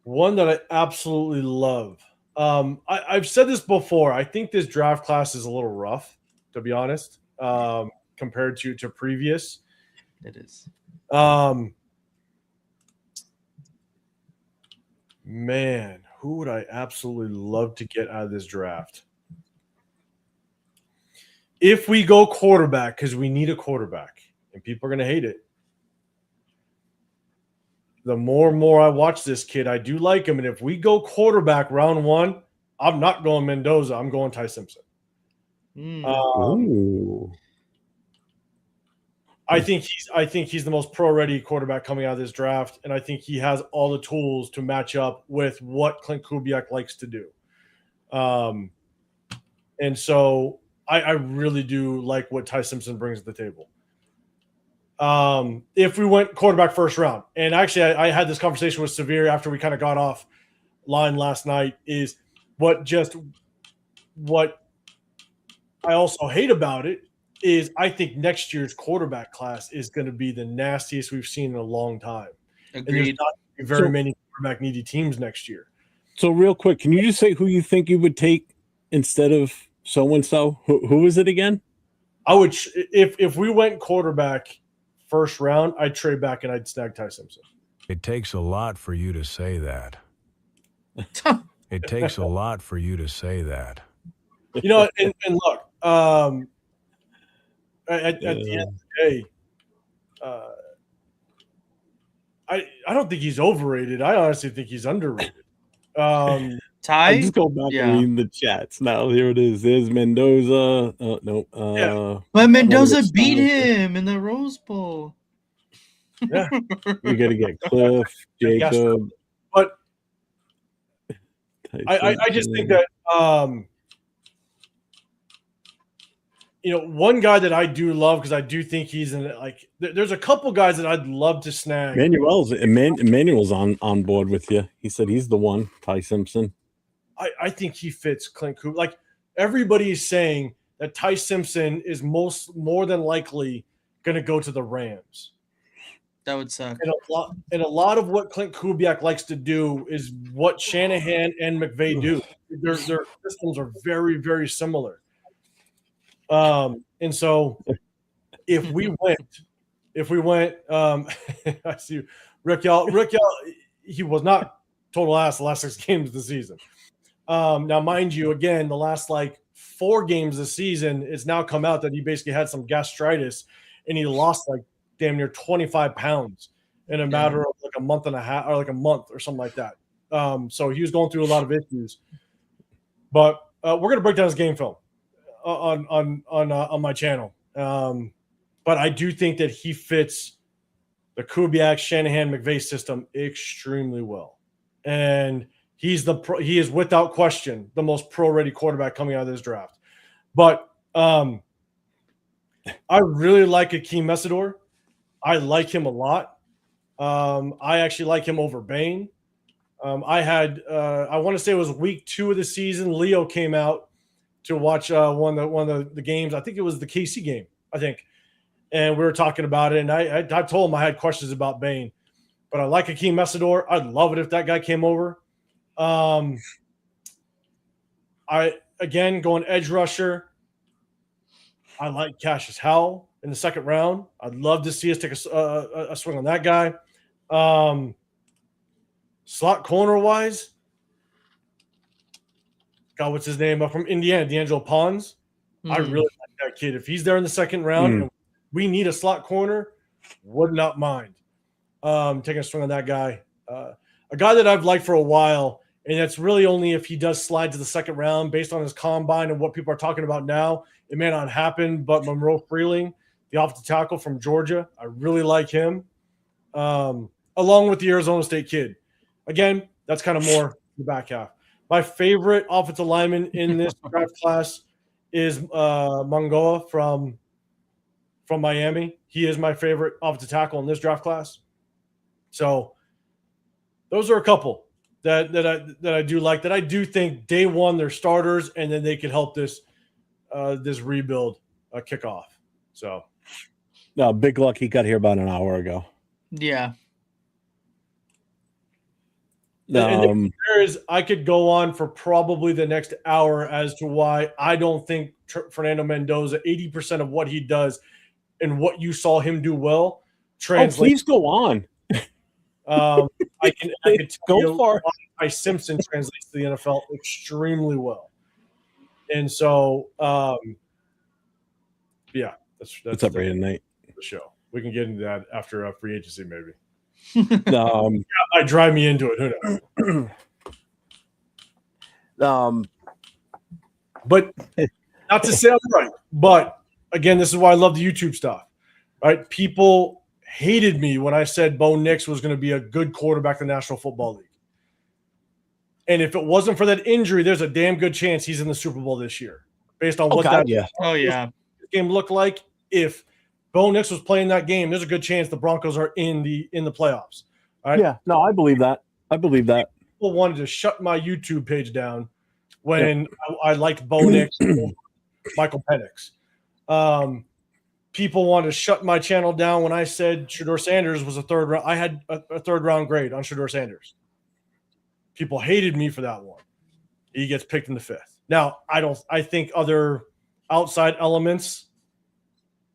One that I absolutely love. I've said this before. I think this draft class is a little rough, to be honest, compared to previous. It is. Man, who would I absolutely love to get out of this draft? If we go quarterback, because we need a quarterback, and people are going to hate it. The more and more I watch this kid, I do like him. And if we go quarterback round 1, I'm not going Mendoza. I'm going Ty Simpson. I think he's the most pro-ready quarterback coming out of this draft, and I think he has all the tools to match up with what Clint Kubiak likes to do. And so I really do like what Ty Simpson brings to the table. If we went quarterback first round, and actually I had this conversation with Severe after we kind of got off line last night, is what I also hate about it is I think next year's quarterback class is going to be the nastiest we've seen in a long time. Agreed. And there's not very many quarterback needy teams next year. So real quick, can you just say who you think you would take instead of so-and-so? Who is it again? I would, if we went quarterback first round, I'd trade back and I'd snag Ty Simpson. It takes a lot for you to say that. It takes a lot for you to say that. You know, and look, at the end of the day, I don't think he's overrated. I honestly think he's underrated. I Ty? just go back and read the chats now. Here it is. There's Mendoza. No. But Mendoza beat him in the Rose Bowl. Yeah. We got to get Cliff, Jacob. But I just think that you know, one guy that I do love, because I do think he's in like there's a couple guys that I'd love to snag. Emmanuel's on board with you. He said he's the one, Ty Simpson. I think he fits Clint Cooper. Like, everybody is saying that Ty Simpson is more than likely going to go to the Rams. That would suck. And a lot of what Clint Kubiak likes to do is what Shanahan and McVay do. Their systems are very, very similar. And so if we went, I see Rick y'all, he was not total ass the last 6 games of the season. Now, mind you, again, the last like 4 games of the season, it's now come out that he basically had some gastritis and he lost like damn near 25 pounds in a matter of like a month and a half, or like a month or something like that. So he was going through a lot of issues. But we're gonna break down his game film on my channel. But I do think that he fits the Kubiak, Shanahan, McVay system extremely well, and he is without question the most pro-ready quarterback coming out of this draft. But I really like Akeem Messidor. I like him a lot. I actually like him over Bain. I want to say it was week 2 of the season. Leo came out to watch one of the games. I think it was the KC game, I think. And we were talking about it, and I told him I had questions about Bain. But I like Akeem Messidor. I'd love it if that guy came over. Going edge rusher. I like Cassius Howell in the 2nd round. I'd love to see us take a swing on that guy. Slot corner wise, God, what's his name? From Indiana, D'Angelo Pons. I really like that kid. If he's there in the 2nd round and we need a slot corner, would not mind taking a swing on that guy. A guy that I've liked for a while, and that's really only if he does slide to the 2nd round based on his combine and what people are talking about now. It may not happen, but Monroe Freeling, the offensive tackle from Georgia, I really like him, along with the Arizona State kid. Again, that's kind of more the back half. My favorite offensive lineman in this draft class is Mongoa from Miami. He is my favorite offensive tackle in this draft class. So those are a couple that I do like, that I do think day one they're starters, and then they could help this rebuild kick off. So, no, big luck. He got here about an hour ago. Yeah. And I could go on for probably the next hour as to why I don't think Fernando Mendoza, 80% of what he does and what you saw him do well translates. Oh, please go on. I can tell go for why Simpson translates to the NFL extremely well. And so, yeah, that's up Raider Night. The show. We can get into that after free agency, maybe. Might drive me into it. Who knows? But not to say I'm right. But again, this is why I love the YouTube stuff. Right? People hated me when I said Bo Nix was going to be a good quarterback in the National Football League. And if it wasn't for that injury, there's a damn good chance he's in the Super Bowl this year, based on what game looked like. If Bo Nix was playing that game, there's a good chance the Broncos are in the playoffs. Right? Yeah, no, I believe that. People wanted to shut my YouTube page down when I liked Bo Nix and Michael Penix. People wanted to shut my channel down when I said Shedeur Sanders was a 3rd round. I had a 3rd round grade on Shedeur Sanders. People hated me for that one. He gets picked in the 5th. Now, I think other outside elements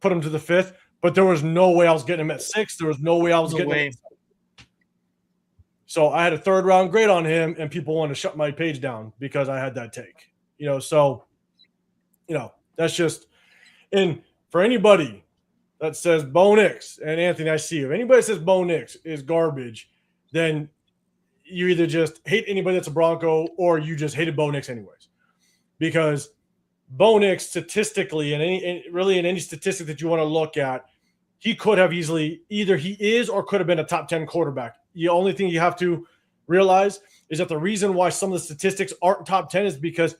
put him to the 5th, but there was no way I was getting him at 6. There was no way I was getting him at 7. So I had a 3rd round grade on him, and people wanted to shut my page down because I had that take. So that's just. And for anybody that says Bo Nix, and Anthony, I see if anybody says Bo Nix is garbage, then you either just hate anybody that's a Bronco or you just hated Bo Nix anyways. Because Bo Nix statistically, and really in any statistic that you want to look at, he could have easily either he is or could have been a top 10 quarterback. The only thing you have to realize is that the reason why some of the statistics aren't top 10 is because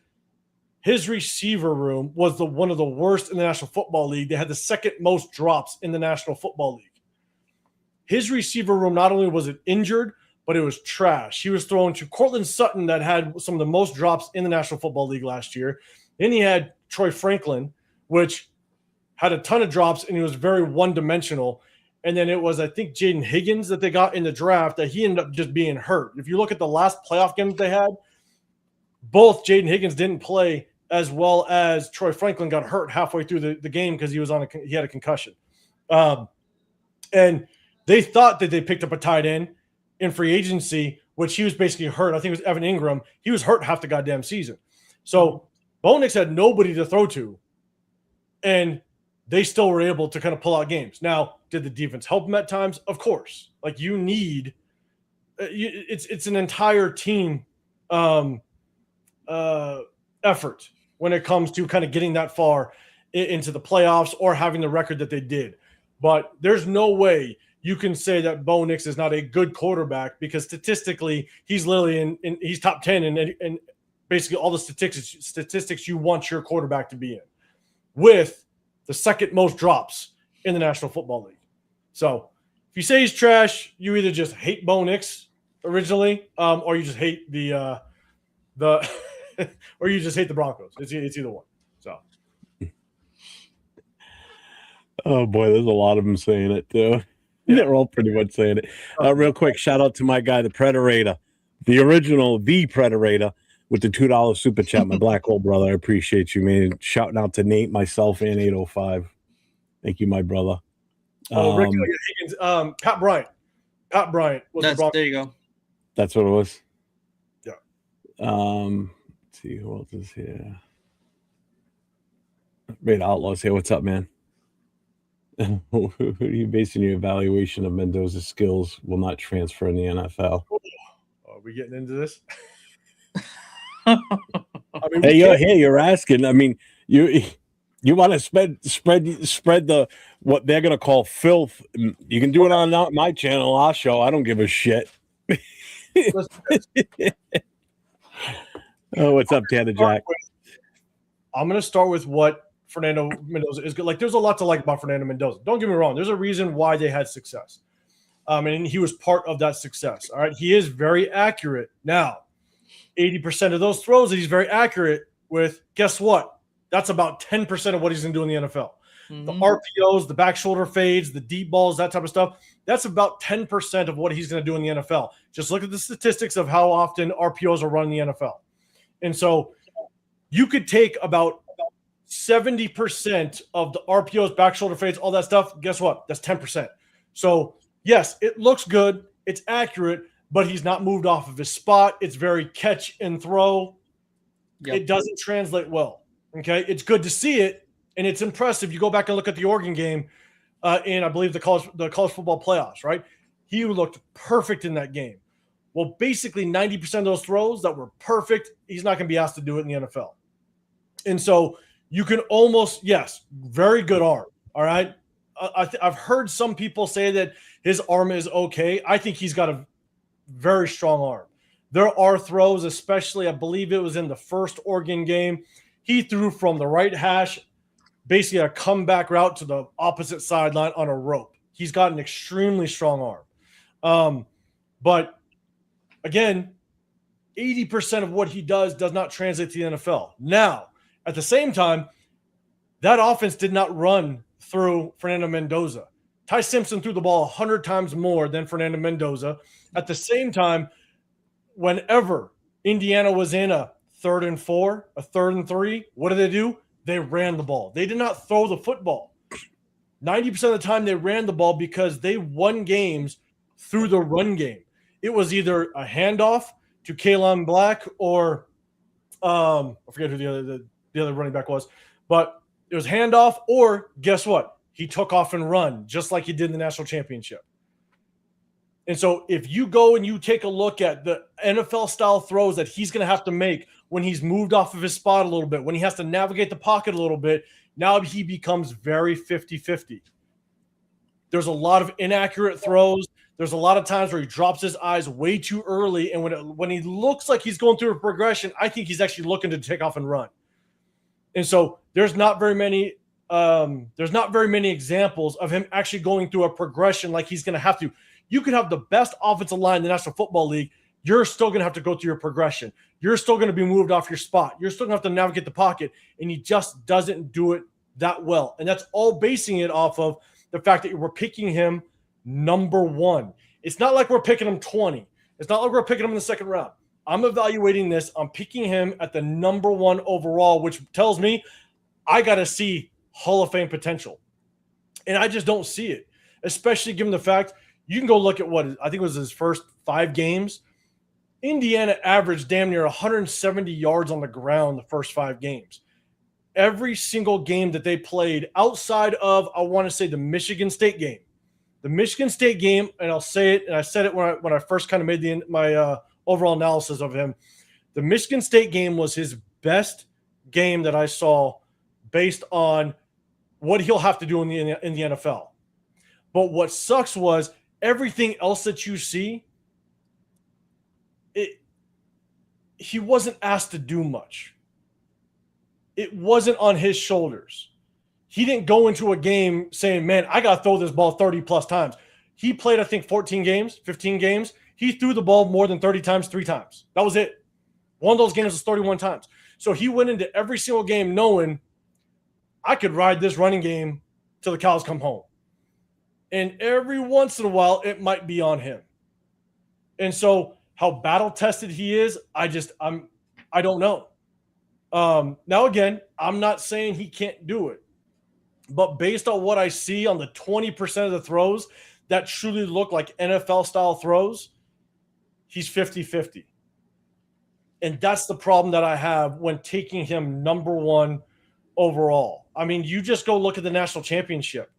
his receiver room was one of the worst in the National Football League. They had the 2nd most drops in the National Football League. His receiver room, not only was it injured, but it was trash. He was thrown to Cortland Sutton that had some of the most drops in the National Football League last year. Then he had Troy Franklin, which had a ton of drops, and he was very one-dimensional. And then it was, I think, Jaden Higgins that they got in the draft that he ended up just being hurt. If you look at the last playoff game that they had, both Jaden Higgins didn't play as well as Troy Franklin got hurt halfway through the game because he had a concussion. And they thought that they picked up a tight end in free agency, which he was basically hurt. I think it was Evan Ingram. He was hurt half the goddamn season. So Bo Nix had nobody to throw to, and they still were able to kind of pull out games. Now, did the defense help them at times? Of course. Like, you need it's an entire team effort when it comes to kind of getting that far into the playoffs or having the record that they did. But there's no way you can say that Bo Nix is not a good quarterback, because statistically he's literally he's top 10 and basically all the statistics you want your quarterback to be in, with the 2nd most drops in the National Football League. So if you say he's trash, you either just hate Bo Nix originally, or you just hate the or you just hate the Broncos. It's either one. So, oh boy, there's a lot of them saying it too. Yeah. They're all pretty much saying it. Real quick, shout out to my guy, the Predator, the original, the Predator, with the $2 super chat. My black hole brother, I appreciate you, man. Shouting out to Nate, myself, and 805. Thank you, my brother. Rick Higgins, Pat Bryant. Pat Bryant was the Broncos. There you go. That's what it was. Yeah. Let's see who else is here. Raider Outlaws here. What's up, man? Who are you basing your evaluation of Mendoza's skills will not transfer in the NFL? Are we getting into this? Hey, you're asking. I mean, you want to spread the what they're gonna call filth. You can do it on my channel, our show. I don't give a shit. Oh, what's up, Tanner Jack? I'm gonna start with what Fernando Mendoza is good. Like, there's a lot to like about Fernando Mendoza. Don't get me wrong. There's a reason why they had success. And he was part of that success. All right. He is very accurate. Now, 80% of those throws that he's very accurate with, guess what? That's about 10% of what he's going to do in the NFL. Mm-hmm. The RPOs, the back shoulder fades, the deep balls, that type of stuff, that's about 10% of what he's going to do in the NFL. Just look at the statistics of how often RPOs are run in the NFL. And so you could take about 70% of the RPOs, back shoulder fades, all that stuff. Guess what? That's 10%. So, yes, it looks good. It's accurate, but he's not moved off of his spot. It's very catch and throw. Yep. It doesn't translate well. Okay. It's good to see it, and it's impressive. You go back and look at the Oregon game in, I believe, the college football playoffs, right? He looked perfect in that game. Well, basically 90% of those throws that were perfect, he's not going to be asked to do it in the NFL. And so you can almost, yes, very good arm. All right. I've heard some people say that his arm is okay. I think he's got a very strong arm. There are throws, especially, I believe it was in the first Oregon game. He threw from the right hash, basically a comeback route to the opposite sideline on a rope. He's got an extremely strong arm. But again, 80% of what he does not translate to the NFL. Now, at the same time, that offense did not run through Fernando Mendoza. Ty Simpson threw the ball 100 times more than Fernando Mendoza. At the same time, whenever Indiana was in a 3rd and 4, a 3rd and 3, what do? They ran the ball. They did not throw the football. 90% of the time they ran the ball because they won games through the run game. it was either a handoff to Kalen Black or I forget who the other running back was, but it was handoff, or guess what? He took off and run just like he did in the national championship. And so if you go and you take a look at the NFL style throws that he's going to have to make when he's moved off of his spot a little bit, when he has to navigate the pocket a little bit, now he becomes very 50-50. There's a lot of inaccurate throws. There's a lot of times where he drops his eyes way too early. And when he looks like he's going through a progression, I think he's actually looking to take off and run. And so there's not very many examples of him actually going through a progression like he's going to have to. You could have the best offensive line in the National Football League. You're still going to have to go through your progression. You're still going to be moved off your spot. You're still going to have to navigate the pocket, and he just doesn't do it that well. And that's all basing it off of the fact that we're picking him number 1. It's not like we're picking him 20. It's not like we're picking him in the second round. I'm evaluating this. I'm picking him at the number 1 overall, which tells me I got to see Hall of Fame potential. And I just don't see it, especially given the fact you can go look at what I think was his first 5 games. Indiana averaged damn near 170 yards on the ground the first 5 games. Every single game that they played outside of, I want to say, the Michigan State game. The Michigan State game, and I'll say it, and I said it when I first kind of made my overall analysis of him. The Michigan State game was his best game that I saw based on what he'll have to do in the NFL. But what sucks was everything else that you see, he wasn't asked to do much. It wasn't on his shoulders. He didn't go into a game saying, man, I got to throw this ball 30 plus times. He played, I think, 14 games, 15 games. He threw the ball more than 30 times, 3 times. That was it. One of those games was 31 times. So he went into every single game knowing I could ride this running game till the cows come home. And every once in a while, it might be on him. And so how battle tested he is, I don't know. Now, again, I'm not saying he can't do it. But based on what I see on the 20% of the throws that truly look like NFL-style throws, he's 50-50. And that's the problem that I have when taking him number 1 overall. I mean, you just go look at the national championship.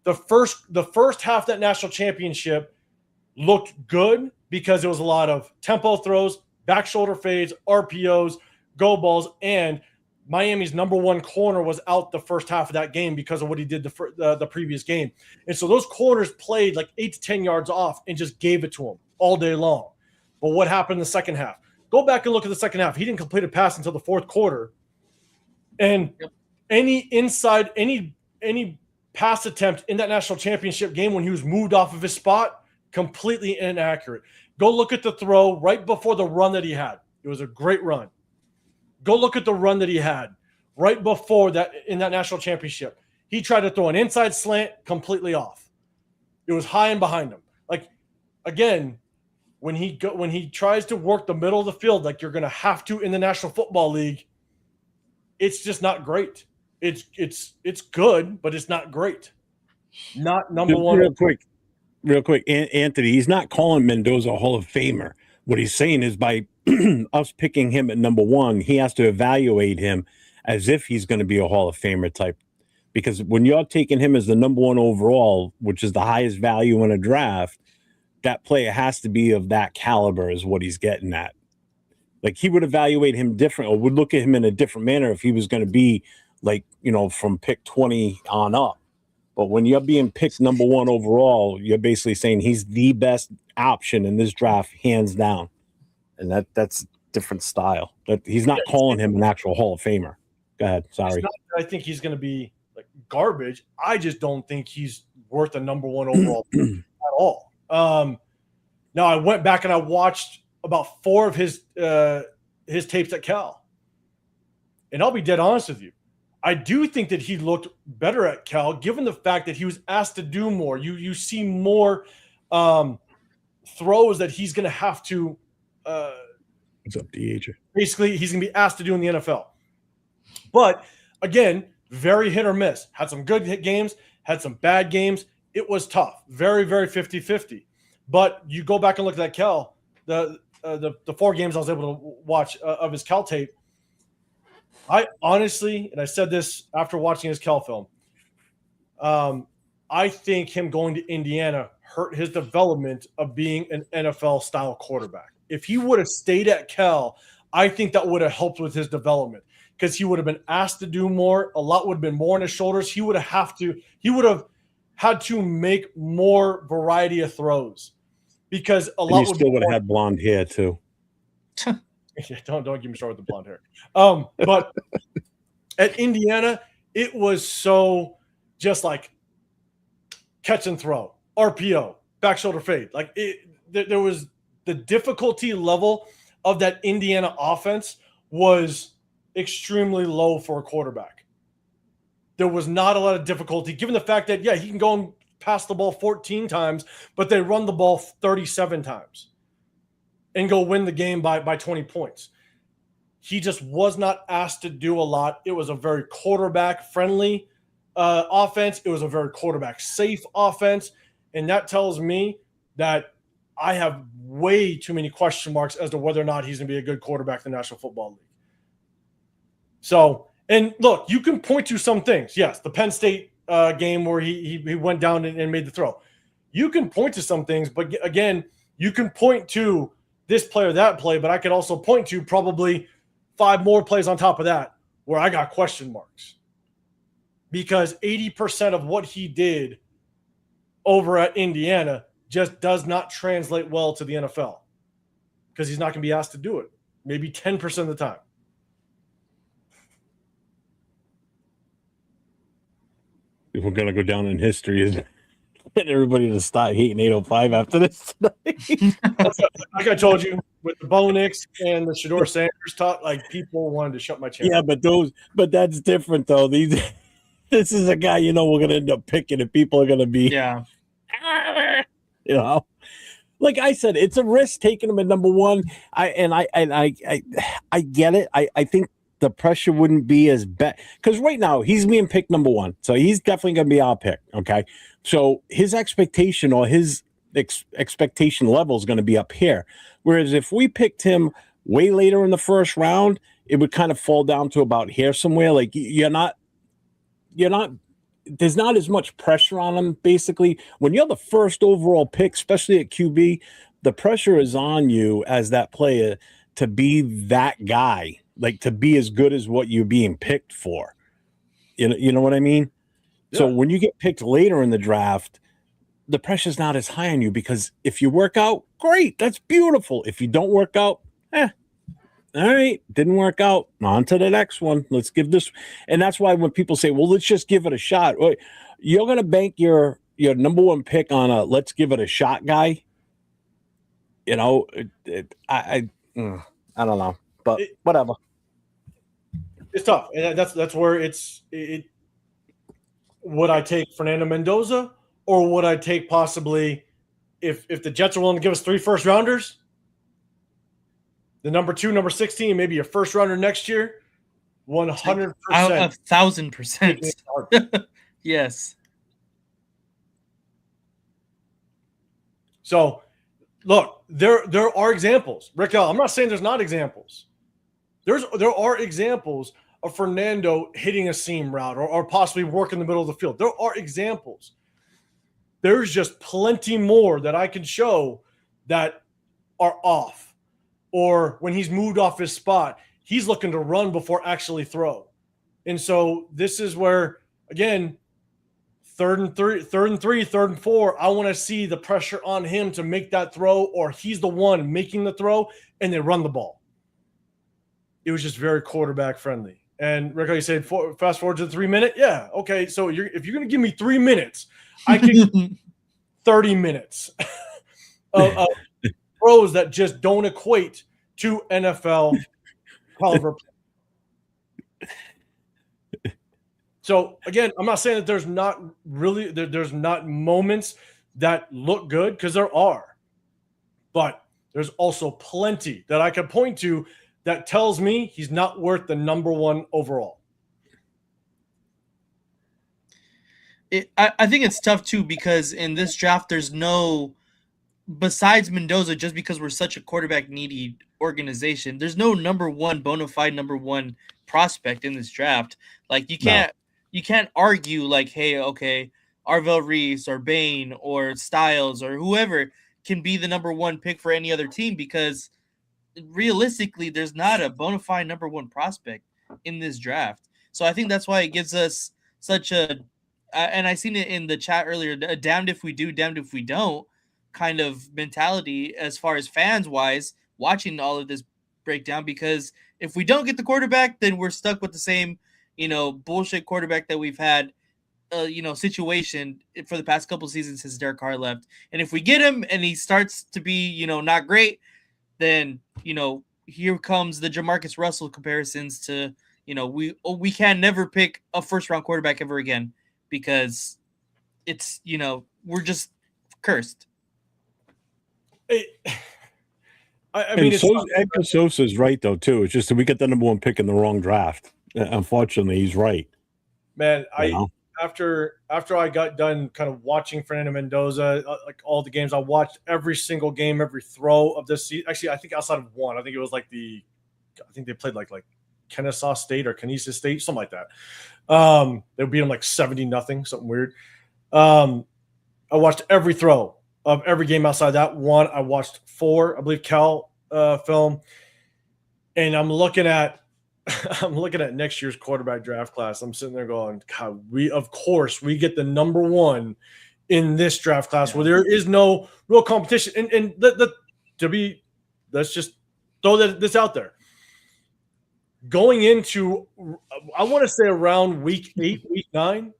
The first half of that national championship looked good because it was a lot of tempo throws, back shoulder fades, RPOs, go balls, and Miami's number 1 corner was out the first half of that game because of what he did the previous game. And so those corners played like 8 to 10 yards off and just gave it to him all day long. But what happened in the second half? Go back and look at the second half. He didn't complete a pass until the fourth quarter. And any pass attempt in that national championship game when he was moved off of his spot, completely inaccurate. Go look at the throw right before the run that he had. It was a great run. Go look at the run that he had right before that in that national championship. He tried to throw an inside slant, completely off. It was high and behind him. Like, again, when he tries to work the middle of the field like you're going to have to in the National Football League, it's just not great. It's good, but it's not great. Not number 1. Real quick, Anthony, he's not calling Mendoza a Hall of Famer. What he's saying is by us picking him at number 1, he has to evaluate him as if he's going to be a Hall of Famer type. Because when you're taking him as the number 1 overall, which is the highest value in a draft, that player has to be of that caliber is what he's getting at. Like, he would evaluate him different or would look at him in a different manner if he was going to be like, from pick 20 on up. But when you're being picked number 1 overall, you're basically saying he's the best option in this draft, hands down. And that's different style. That he's not calling him an actual Hall of Famer. Go ahead. Sorry. I think he's going to be like garbage. I just don't think he's worth a number 1 overall at all. Now I went back and I watched about 4 of his tapes at Cal. And I'll be dead honest with you. I do think that he looked better at Cal, given the fact that he was asked to do more. You see more throws that he's going to have to. What's up, DH? Basically, he's going to be asked to do in the NFL. But again, very hit or miss. Had some good hit games, had some bad games. It was tough. Very, very 50-50. But you go back and look at that Cal, the 4 games I was able to watch of his Cal tape. I honestly, and I said this after watching his Cal film, I think him going to Indiana hurt his development of being an NFL-style quarterback. If he would have stayed at Cal, I think that would have helped with his development because he would have been asked to do more. A lot would have been more on his shoulders. He would have had to make more variety of throws because a lot would still would have had blonde hair too. Yeah, don't get me started with the blonde hair. But at Indiana, it was so just like catch and throw, RPO, back shoulder fade. Like there was the difficulty level of that Indiana offense was extremely low for a quarterback. There was not a lot of difficulty, given the fact that, he can go and pass the ball 14 times, but they run the ball 37 times and go win the game by 20 points. He just was not asked to do a lot. It was a very quarterback-friendly offense. It was a very quarterback-safe offense, and that tells me that I have way too many question marks as to whether or not he's going to be a good quarterback in the National Football League. So, and look, you can point to some things. Yes, the Penn State game where he went down and made the throw. You can point to some things, but again, you can point to this play or that play, but I could also point to probably 5 more plays on top of that where I got question marks. Because 80% of what he did over at Indiana just does not translate well to the NFL because he's not going to be asked to do it. Maybe 10% of the time. We're going to go down in history as getting everybody to stop hating 805 after this tonight. Like I told you, with the Bo Nix and the Shedeur Sanders talk, like people wanted to shut my channel. Yeah, but that's different though. This is a guy we're going to end up picking, and people are going to be like I said, it's a risk taking him at number 1. I get it. I think the pressure wouldn't be as bad because right now he's being picked number 1, so he's definitely going to be our pick. Okay, so his expectation or his expectation level is going to be up here. Whereas if we picked him way later in the first round, it would kind of fall down to about here somewhere. Like you're not. There's not as much pressure on him. Basically, when you're the first overall pick, especially at QB, the pressure is on you as that player to be that guy, like to be as good as what you're being picked for. You know what I mean? Yeah. So when you get picked later in the draft, the pressure's not as high on you because if you work out, great, that's beautiful. If you don't work out, all right, didn't work out. On to the next one. Let's give this. And that's why when people say, well, let's just give it a shot. You're going to bank your number 1 pick on a let's give it a shot guy. I don't know, but whatever. It's tough. And that's where it. Would I take Fernando Mendoza or would I take possibly if the Jets are willing to give us 3 first-rounders? The number 2, number 16, maybe a first rounder next year. 100%. 1,000%. Yes. So, look, there are examples. Raquel, I'm not saying there's not examples. There are examples of Fernando hitting a seam route or possibly work in the middle of the field. There are examples. There's just plenty more that I can show that are off. Or when he's moved off his spot, he's looking to run before actually throw. And so this is where, again, 3rd and 3, 3rd and 4, I want to see the pressure on him to make that throw, or he's the one making the throw, and they run the ball. It was just very quarterback friendly. And Rick, you said fast forward to the 3-minute. Yeah, okay. So if you're going to give me 3 minutes, I can 30 minutes of throws that just don't equate to NFL caliber. So again, I'm not saying that there's not moments that look good, because there are, but there's also plenty that I could point to that tells me he's not worth the number 1 overall. I think it's tough too, because in this draft there's no besides Mendoza, just because we're such a quarterback needy organization, there's no number one bona fide number one prospect in this draft. Like you can't argue like, hey, okay, Arvell Reese or Bain or Styles or whoever can be the number one pick for any other team, because realistically, there's not a bona fide number one prospect in this draft. So I think that's why it gives us such a, and I seen it in the chat earlier, a damned if we do, damned if we don't kind of mentality as far as fans wise watching all of this breakdown. Because if we don't get the quarterback, then we're stuck with the same, bullshit quarterback that we've had, situation for the past couple seasons since Derek Carr left. And if we get him and he starts to be, not great, then here comes the Jamarcus Russell comparisons to, we can never pick a first round quarterback ever again, because it's, we're just cursed. I mean, Edgar Sosa's right though too. It's just that we get the number one pick in the wrong draft. Unfortunately, he's right. Man, after I got done kind of watching Fernando Mendoza, like all the games, I watched every single game, every throw of this season. Actually, I think outside of one, I think it was like I think they played like Kennesaw State or Kansas State, something like that. They beat them like 70-0, something weird. I watched every throw of every game outside that one. I watched 4, I believe, Cal film, and I'm looking at next year's quarterback draft class. I'm sitting there going, God, of course we get the number one in this draft class where there is no real competition. And let's just throw this out there. Going into, I want to say around week 8, week 9,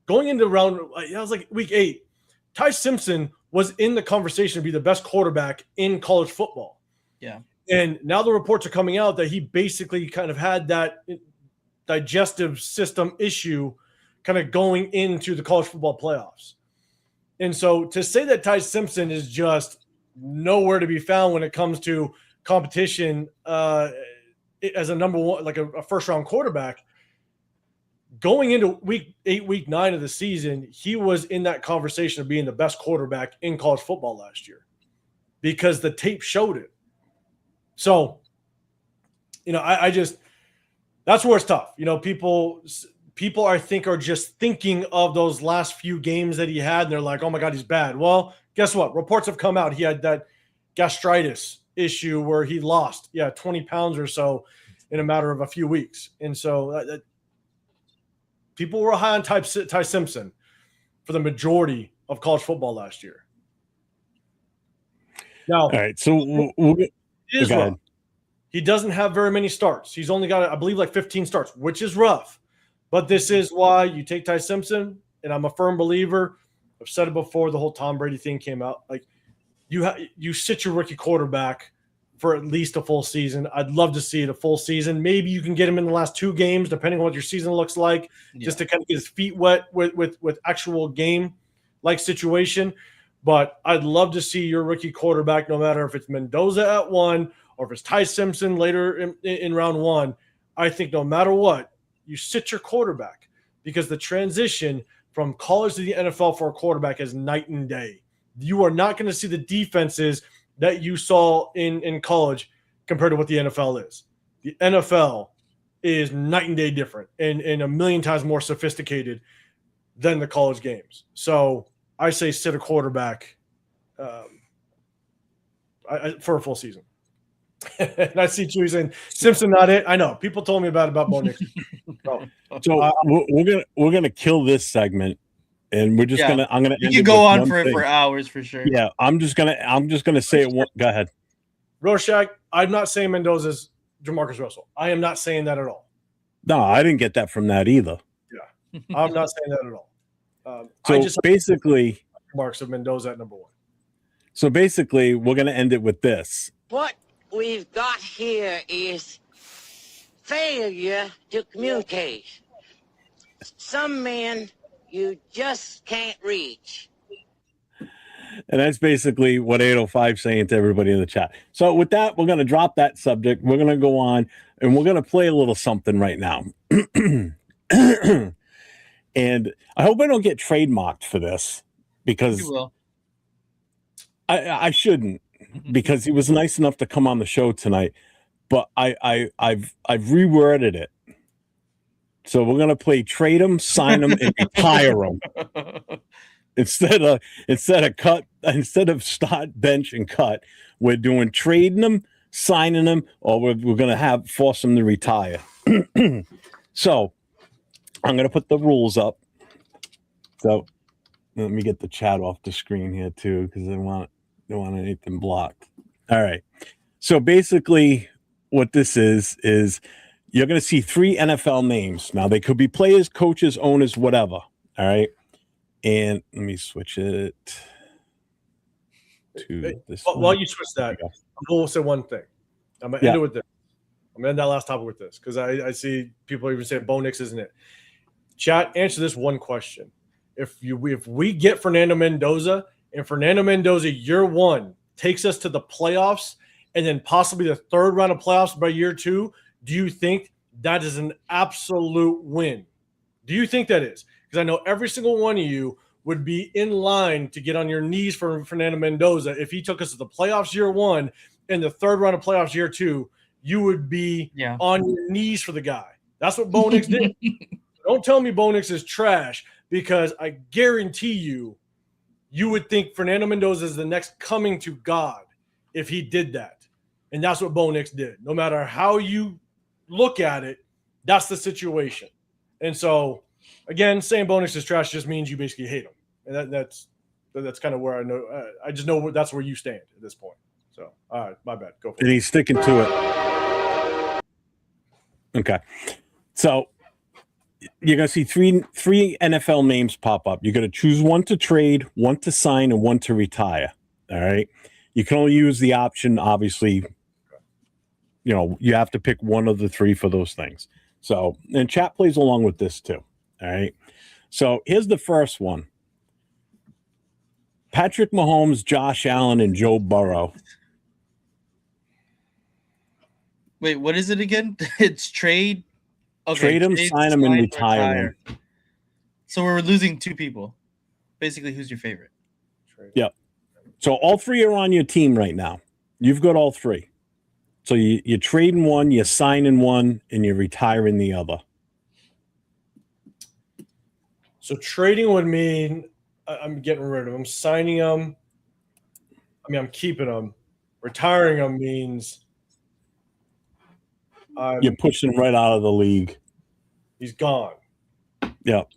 going into around, I was like week 8, Ty Simpson was in the conversation to be the best quarterback in college football. Yeah. And now the reports are coming out that he basically kind of had that digestive system issue kind of going into the college football playoffs. And so to say that Ty Simpson is just nowhere to be found when it comes to competition as a number one, like a first-round quarterback, going into week 8, week 9 of the season, he was in that conversation of being the best quarterback in college football last year because the tape showed it. So, I just, that's where it's tough. People I think are just thinking of those last few games that he had, and they're like, oh my God, he's bad. Well, guess what? Reports have come out. He had that gastritis issue where he lost, 20 pounds or so in a matter of a few weeks. And so people were high on Ty Simpson for the majority of college football last year. Now, all right, so is rough. He doesn't have very many starts. He's only got, I believe, like 15 starts, which is rough. But this is why you take Ty Simpson, and I'm a firm believer. I've said it before. The whole Tom Brady thing came out. Like you sit your rookie quarterback for at least a full season. I'd love to see it a full season. Maybe you can get him in the last 2 games, depending on what your season looks like, just to kind of get his feet wet with actual game like situation. But I'd love to see your rookie quarterback, no matter if it's Mendoza at 1 or if it's Ty Simpson later in round 1. I think no matter what, you sit your quarterback, because the transition from college to the NFL for a quarterback is night and day. You are not going to see the defenses that you saw in college compared to what the NFL is. The NFL is night and day different and a million times more sophisticated than the college games. So I say sit a quarterback for a full season. And I see Chewy saying Simpson not it. I know people told me about Bo Nix. So we're gonna kill this segment, and we're just gonna. I'm gonna. You can go on for hours for sure. Yeah, I'm just gonna say it. Go ahead, Rorschach. I'm not saying Mendoza's Jamarcus Russell. I am not saying that at all. No, I didn't get that from that either. Yeah, I'm not saying that at all. So basically, marks of Mendoza at number 1. So basically, we're gonna end it with this. What we've got here is failure to communicate. Some men you just can't reach. And that's basically what 805 saying to everybody in the chat. So with that, we're going to drop that subject. We're going to go on, and we're going to play a little something right now. And I hope I don't get trademarked for this, because you will. I shouldn't, because he was nice enough to come on the show tonight, but I've reworded it. So we're gonna play trade him, sign him, and retire him. Instead of start, bench, and cut, we're doing trading them, signing them, or we're gonna force them to retire. So I'm gonna put the rules up. So let me get the chat off the screen here too, because they want anything blocked. All right. So basically, what this is you're going to see 3 NFL names. Now they could be players, coaches, owners, whatever. All right. And let me switch it to this. While you switch that, I will say one thing. I'm gonna end it with this. I'm gonna end that last topic with this, because I see people even say Bo Nix isn't it. Chat, answer this one question. If we get Fernando Mendoza, and Fernando Mendoza year 1 takes us to the playoffs, and then possibly the 3rd round of playoffs by year 2, do you think that is an absolute win? Do you think that is? Because I know every single one of you would be in line to get on your knees for Fernando Mendoza. If he took us to the playoffs year 1 and the 3rd round of playoffs year 2, you would be on your knees for the guy. That's what Bo Nix did. Don't tell me Bo Nix is trash, because I guarantee you would think Fernando Mendoza is the next coming to God if he did that. And that's what Bo Nix did. No matter how you look at it, that's the situation. And so, again, saying Bo Nix is trash just means you basically hate him. And that's kind of where I know. I just know that's where you stand at this point. So, all right, my bad. Go for it. And he's sticking to it. Okay. So you're going to see three NFL names pop up. You're going to choose one to trade, one to sign, and one to retire. All right. You can only use the option, obviously. You have to pick one of the 3 for those things. So, and chat plays along with this too. All right. So here's the first one. Patrick Mahomes, Josh Allen, and Joe Burrow. Wait, what is it again? It's trade. Okay, trade them, sign them, and retire them. So we're losing 2 people. Basically, who's your favorite? Yep. So all 3 are on your team right now. You've got all 3. So you're trading one, you're signing one, and you're retiring the other. So trading would mean I'm getting rid of them. Signing them, I'm keeping them. Retiring them means you're pushing him right out of the league. He's gone. Yep.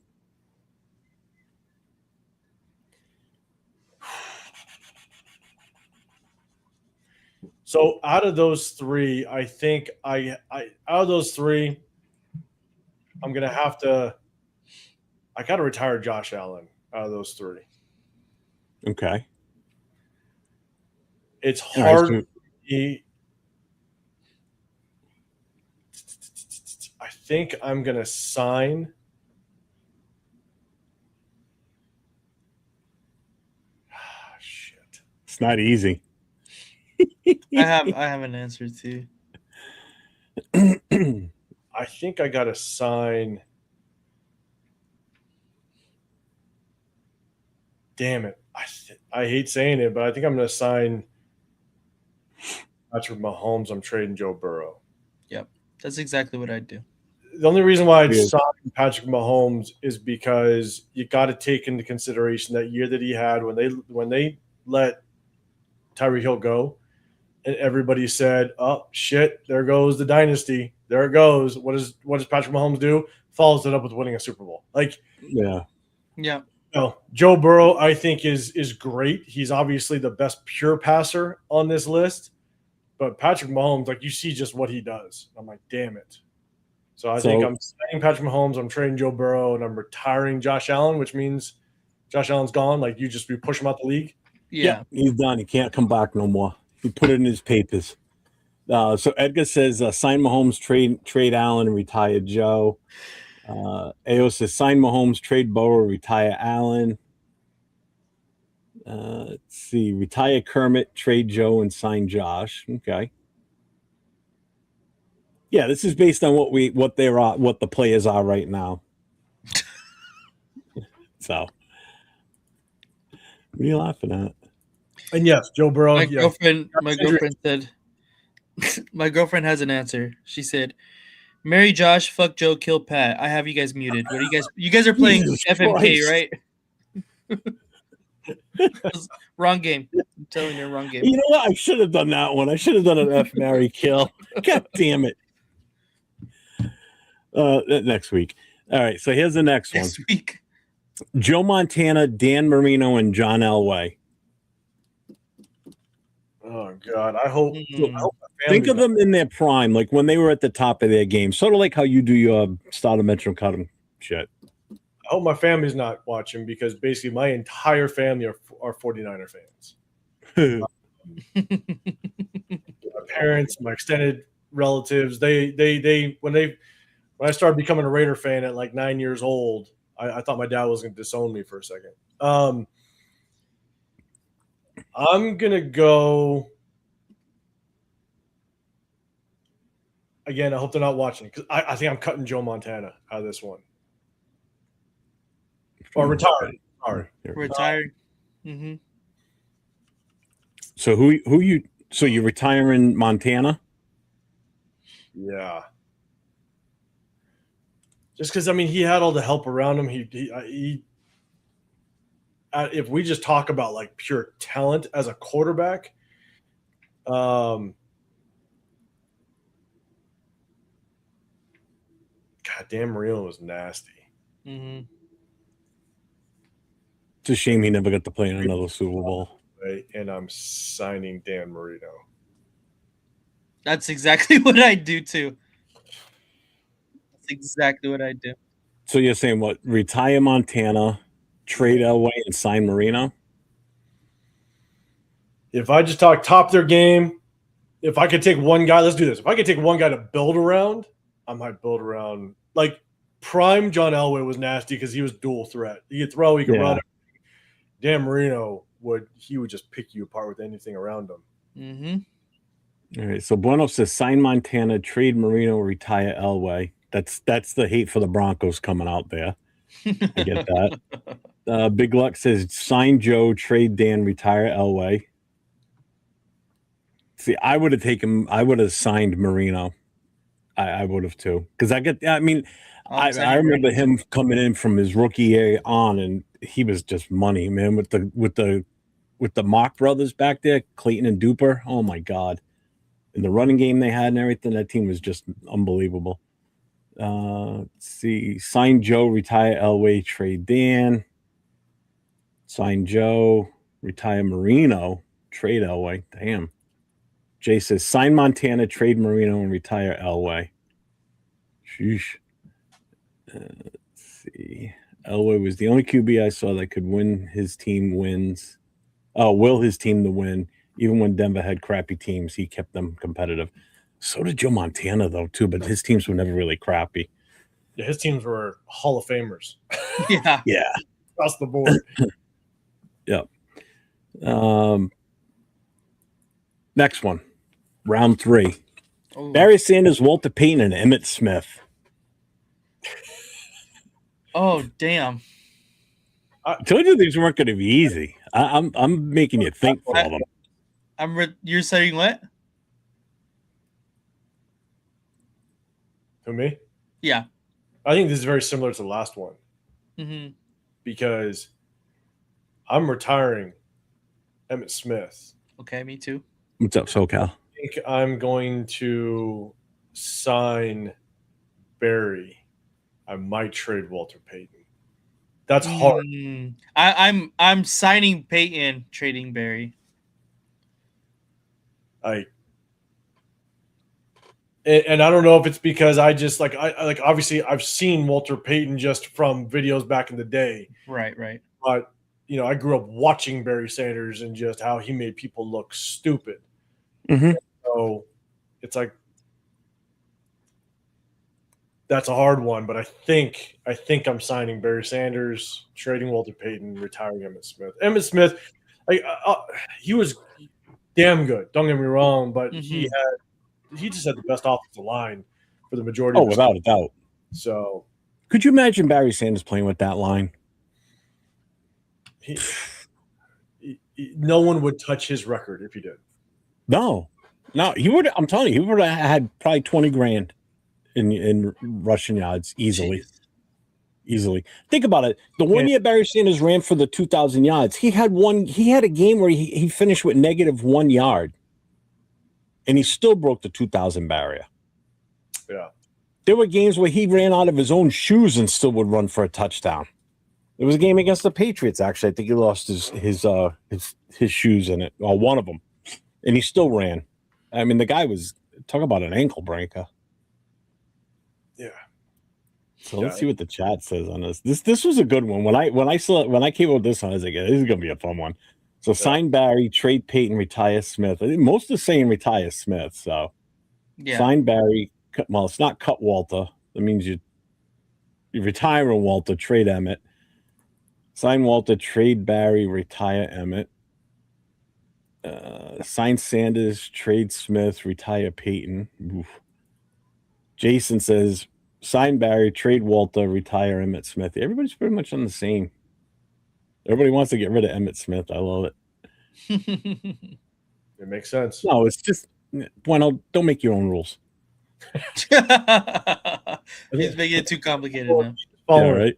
So out of those 3, I think out of those 3, I'm gonna have to. I got to retire Josh Allen out of those 3. Okay. It's hard. I think I'm gonna sign. Shit. It's not easy. I have an answer too. I think I gotta sign. Damn it! I hate saying it, but I think I'm gonna sign Patrick Mahomes. I'm trading Joe Burrow. Yep, that's exactly what I'd do. The only reason why I'd sign Patrick Mahomes is because you got to take into consideration that year that he had when they let Tyreek Hill go, and everybody said, "Oh shit, there goes the dynasty. There it goes." What does Patrick Mahomes do? Follows it up with winning a Super Bowl. Yeah. No, Joe Burrow, I think is great. He's obviously the best pure passer on this list, but Patrick Mahomes, you see just what he does. I'm like, damn it. So I think I'm signing Patrick Mahomes, I'm trading Joe Burrow, and I'm retiring Josh Allen, which means Josh Allen's gone. You push him out the league. Yeah, he's done. He can't come back no more. He put it in his papers. So Edgar says, sign Mahomes, trade Allen, and retire Joe. AO says, sign Mahomes, trade Burrow, retire Allen. Let's see, retire Kermit, trade Joe, and sign Josh. Okay. Yeah, this is based on what the players are right now. So, what are you laughing at? And yes, Joe Burrow. My Yeah. girlfriend said, my girlfriend has an answer. She said, "Marry Josh, fuck Joe, kill Pat." I have you guys muted. What are you guys? You guys are playing Jesus FMK, Christ. right? Wrong game. I'm telling you, wrong game. You know what? I should have done that one. I should have done an F, marry, kill. God damn it. Next week. All right. So here's the next one. Next week. Joe Montana, Dan Marino, and John Elway. Oh God, I hope. Think of them in their prime, like when they were at the top of their game, sort of like how you do your start of Metro Cutting shit. I hope my family's not watching because basically my entire family are 49er fans. My parents, my extended relatives, they when I started becoming a Raider fan at like 9 years old, I thought my dad was going to disown me for a second. I'm going to go. Again, I hope they're not watching because I think I'm cutting Joe Montana out of this one. Or retired. Sorry. Retired. Mm-hmm. So so you're retiring Montana? Yeah. Just because, I mean, he had all the help around him. He if we just talk about like pure talent as a quarterback, God, Dan Marino was nasty. Mm-hmm. It's a shame he never got to play in another Super Bowl. Right? And I'm signing Dan Marino. That's exactly what I do too. That's exactly what I do. So you're saying what? Retire Montana, trade Elway, and sign Marino? If I just talk top their game, if I could take one guy, let's do this. If I could take one guy to build around, I might build around. Like prime John Elway was nasty because he was dual threat. He could throw, he could run. Dan Marino would just pick you apart with anything around him. Mm-hmm. All right. So Bueno says sign Montana, trade Marino, retire Elway. That's the hate for the Broncos coming out there. I get that. Big Luck says sign Joe, trade Dan, retire Elway. See, I would have signed Marino. I would have too. Because I remember him coming in from his rookie year on, and he was just money, man, with the Mock brothers back there, Clayton and Duper. Oh my God. And the running game they had and everything, that team was just unbelievable. Let's see. Sign Joe, retire Elway, trade Dan. Sign Joe, retire Marino, trade Elway. Damn. Jay says sign Montana, trade Marino, and retire Elway. Sheesh. Let's see. Elway was the only QB I saw that could win his team wins. Oh, will his team to win. Even when Denver had crappy teams, he kept them competitive. So did Joe Montana, though, too, but his teams were never really crappy. Yeah, his teams were Hall of Famers. Yeah. Yeah. Across the board. Yep. Next one. Round 3. Ooh. Barry Sanders, Walter Payton, and Emmitt Smith. Oh, damn. I told you these weren't going to be easy. I'm making you think for them. You're saying what? To me? Yeah. I think this is very similar to the last one. Mm-hmm. Because I'm retiring Emmitt Smith. Okay, me too. What's up, SoCal? I think I'm going to sign Barry. I might trade Walter Payton. That's hard. I'm signing Peyton, trading Barry. And I don't know if it's because I just I obviously I've seen Walter Payton just from videos back in the day. Right. But I grew up watching Barry Sanders and just how he made people look stupid. Mm-hmm. So it's like that's a hard one, but I think I'm signing Barry Sanders, trading Walter Payton, retiring Emmitt Smith. Emmitt Smith, he was damn good. Don't get me wrong, but he just had the best offensive line for the majority. Oh, without a doubt. So, could you imagine Barry Sanders playing with that line? no one would touch his record if he did. No, he would. I'm telling you, he would have had probably 20 grand in rushing yards easily. Jeez. Easily. Think about it. The one year Barry Sanders ran for the 2,000 yards, he had a game where he finished with -1 yard, and he still broke the 2,000 barrier. Yeah. There were games where he ran out of his own shoes and still would run for a touchdown. There was a game against the Patriots, actually. I think he lost his shoes in it, or one of them, and he still ran. I mean, the guy was, talk about an ankle breaker. Yeah. So let's see what the chat says on this. This was a good one. When I came up with this one, I was like, this is gonna be a fun one. So sign Barry, trade Peyton, retire Smith. I think most are saying retire Smith. So sign Barry. Well, it's not cut Walter. That means you retire Walter, trade Emmett. Sign Walter, trade Barry, retire Emmett. Sign Sanders, trade Smith, retire Peyton. Oof. Jason says, sign Barry, trade Walter, retire Emmett Smith. Everybody's pretty much on the same. Everybody wants to get rid of Emmett Smith. I love it. It makes sense. No, it's just, bueno, don't make your own rules. He's making it too complicated now. Yeah, right.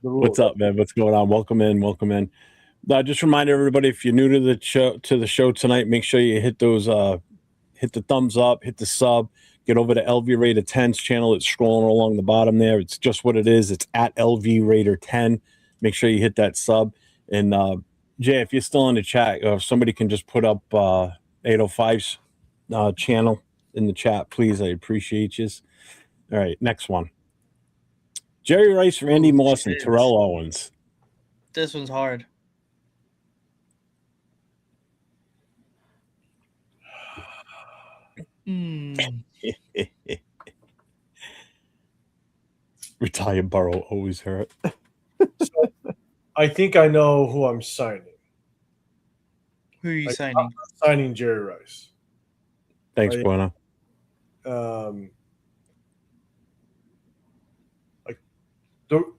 What's up, man? What's going on? Welcome in. Just remind everybody, if you're new to the show tonight, make sure you hit those hit the thumbs up, hit the sub, get over to LV Raider 10's channel. It's scrolling along the bottom there. It's just what it is. It's at LV Raider 10. Make sure you hit that sub. And Jay, if you're still in the chat, if somebody can just put up 805's channel in the chat, please. I appreciate you. All right, next one. Jerry Rice, Randy Moss, and Terrell Owens. This one's hard. Retire Burrow always hurt. So, I think I know who I'm signing. Who are you signing? I'm signing Jerry Rice. Thanks, Bueno.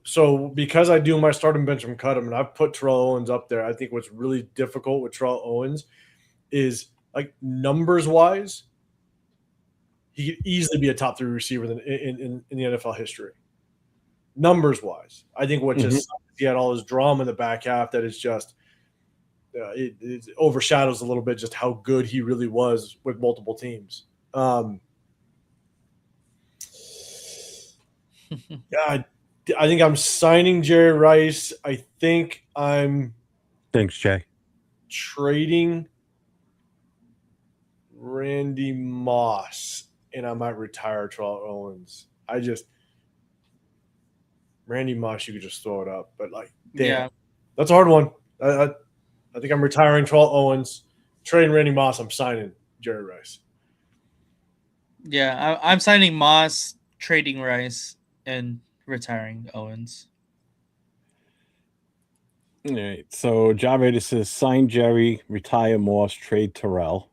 So because I do my starting bench from cut him, and I've put Terrell Owens up there, I think what's really difficult with Terrell Owens is, like, numbers wise, he could easily be a top 3 receiver in the NFL history. Numbers wise, I think what just he had all his drama in the back half that is just it overshadows a little bit just how good he really was with multiple teams. Yeah, I think I'm signing Jerry Rice. I think I'm Thanks, Jay. trading Randy Moss, and I might retire Terrell Owens. Randy Moss, you could just throw it up, but like, damn, that's a hard one. I think I'm retiring Terrell Owens, trading Randy Moss. I'm signing Jerry Rice. Yeah, I'm signing Moss, trading Rice, and retiring Owens. All right. So Javeda says sign Jerry, retire Moss, trade Terrell.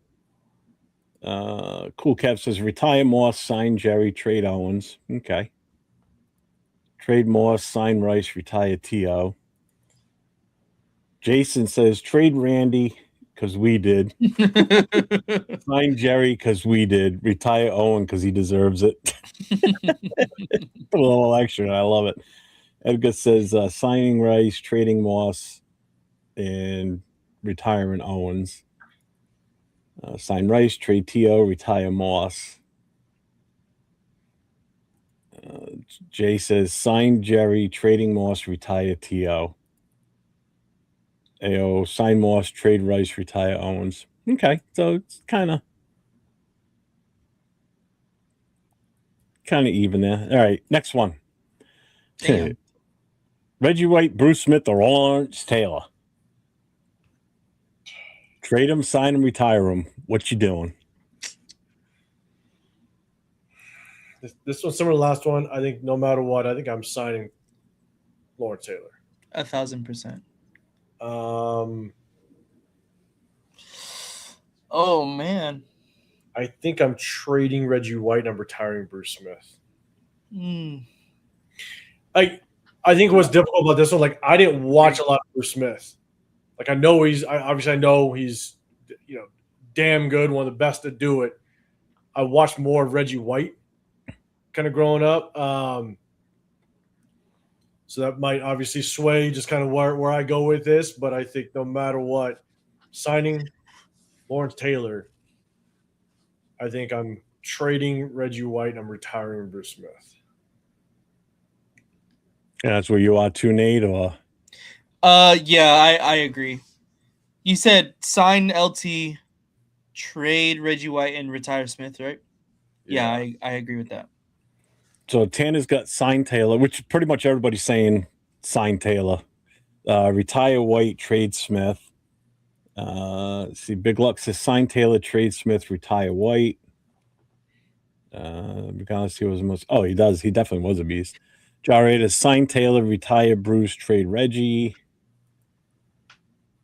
Cool Kev says retire Moss, sign Jerry, trade Owens. Okay. Trade Moss, sign Rice, retire T.O. Jason says trade Randy because we did. Sign Jerry because we did. Retire Owen because he deserves it. A little extra. I love it. Edgar says signing Rice, trading Moss, and retiring Owens. Sign Rice, trade T.O., retire Moss. Jay says sign Jerry, trading Moss, retire T.O. AO, sign Moss, trade Rice, retire Owens. Okay, so it's kind of even there. All right, next one. Reggie White, Bruce Smith, or Lawrence Taylor. Trade him, sign him, retire him. What you doing? This one's similar to the last one. I think no matter what, I think I'm signing Lawrence Taylor. 1,000%. Oh man, I think I'm trading Reggie White and I'm retiring Bruce Smith. I think what's difficult about this one, like, I didn't watch a lot of Bruce Smith. Like I know he's damn good, one of the best to do it. I watched more of Reggie White kind of growing up. So that might obviously sway just kind of where I go with this, but I think no matter what, signing Lawrence Taylor, I think I'm trading Reggie White and I'm retiring Bruce Smith. Yeah, that's where you are too, Nate, or Yeah, I agree. You said sign LT, trade Reggie White, and retire Smith, right? Yeah, I agree with that. so Tanner's got sign Taylor, which pretty much everybody's saying sign Taylor. Retire White, trade Smith. Let's see, Big Luck says sign Taylor, trade Smith, retire White. Because he was most. Oh, he does. He definitely was a beast. Jared sign Taylor, retire Bruce, trade Reggie.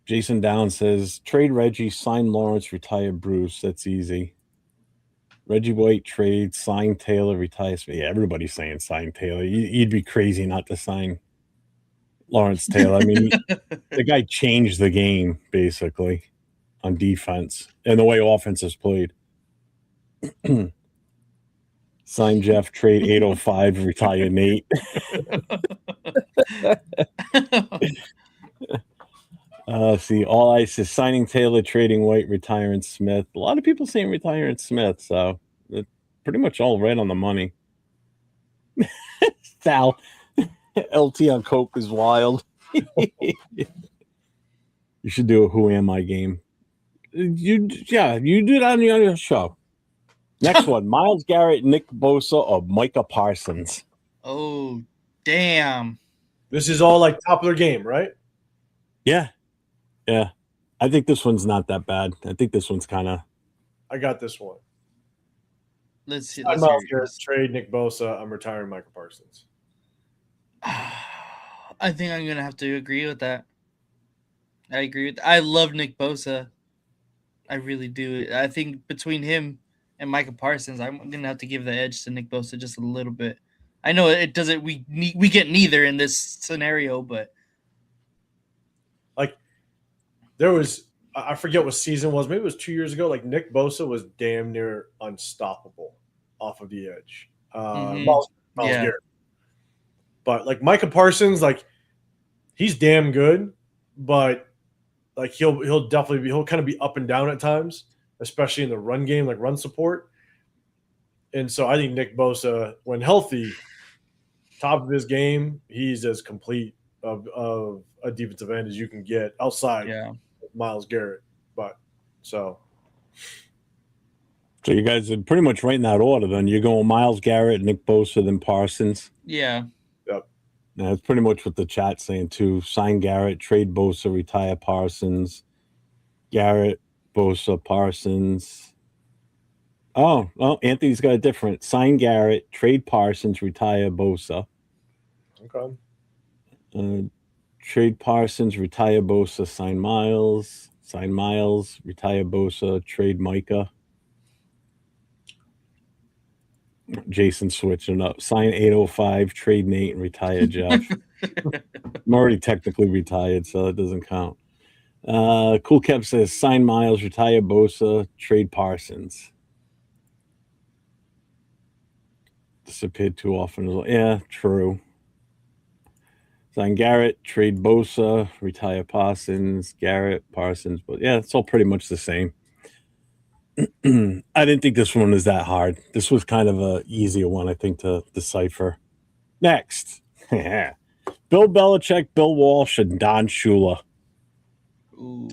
Jason Down says trade Reggie, sign Lawrence, retire Bruce. That's easy. Reggie White trade, sign Taylor, retire Smith. Yeah, everybody's saying sign Taylor. You'd be crazy not to sign Lawrence Taylor. I mean, the guy changed the game basically on defense and the way offense is played. Sign Jeff, trade 805, retire Nate. See, all ice is signing Taylor, trading White, retiring Smith. A lot of people saying retiring Smith, so it's pretty much all right on the money. Sal, LT on Coke is wild. You should do a Who Am I game. You did on your show. Next one, Myles Garrett, Nick Bosa, or Micah Parsons. Oh, damn. This is all like top of their game, right? Yeah. I think this one's not that bad. I think this one's kind of. I got this one. Let's see. Myles Garrett, trade Nick Bosa. I'm retiring Micah Parsons. I think I'm gonna have to agree with that. I agree with. I love Nick Bosa. I really do. I think between him and Micah Parsons, I'm gonna have to give the edge to Nick Bosa just a little bit. I know it doesn't. We get neither in this scenario, but like there was, I forget what season it was. Maybe it was 2 years ago. Like Nick Bosa was damn near unstoppable off of the edge. Myles Garrett. But like Micah Parsons, like he's damn good, but like he'll kind of be up and down at times, especially in the run game, like run support. And so I think Nick Bosa, when healthy, top of his game, he's as complete of a defensive end as you can get outside of Myles Garrett. But so you guys are pretty much right in that order. Then you're going Myles Garrett, Nick Bosa, then Parsons. Yeah. Yep. Yeah, that's pretty much what the chat's saying too. Sign Garrett, trade Bosa, retire Parsons. Garrett, Bosa, Parsons. Oh, well, Anthony's got a different. Sign Garrett, trade Parsons, retire Bosa. Okay. Trade Parsons, retire Bosa, sign Myles. Sign Myles, retire Bosa, trade Micah. Jason switching up. Sign 805, trade Nate, and retire Jeff. I'm already technically retired, so that doesn't count. Cool Kev says sign Myles, retire Bosa, trade Parsons. Disappeared too often as well. Yeah, true. Sign Garrett, trade Bosa, retire Parsons, Garrett, Parsons. But yeah, it's all pretty much the same. I didn't think this one was that hard. This was kind of a easier one, I think, to decipher. Next. Bill Belichick, Bill Walsh, and Don Shula. Ooh.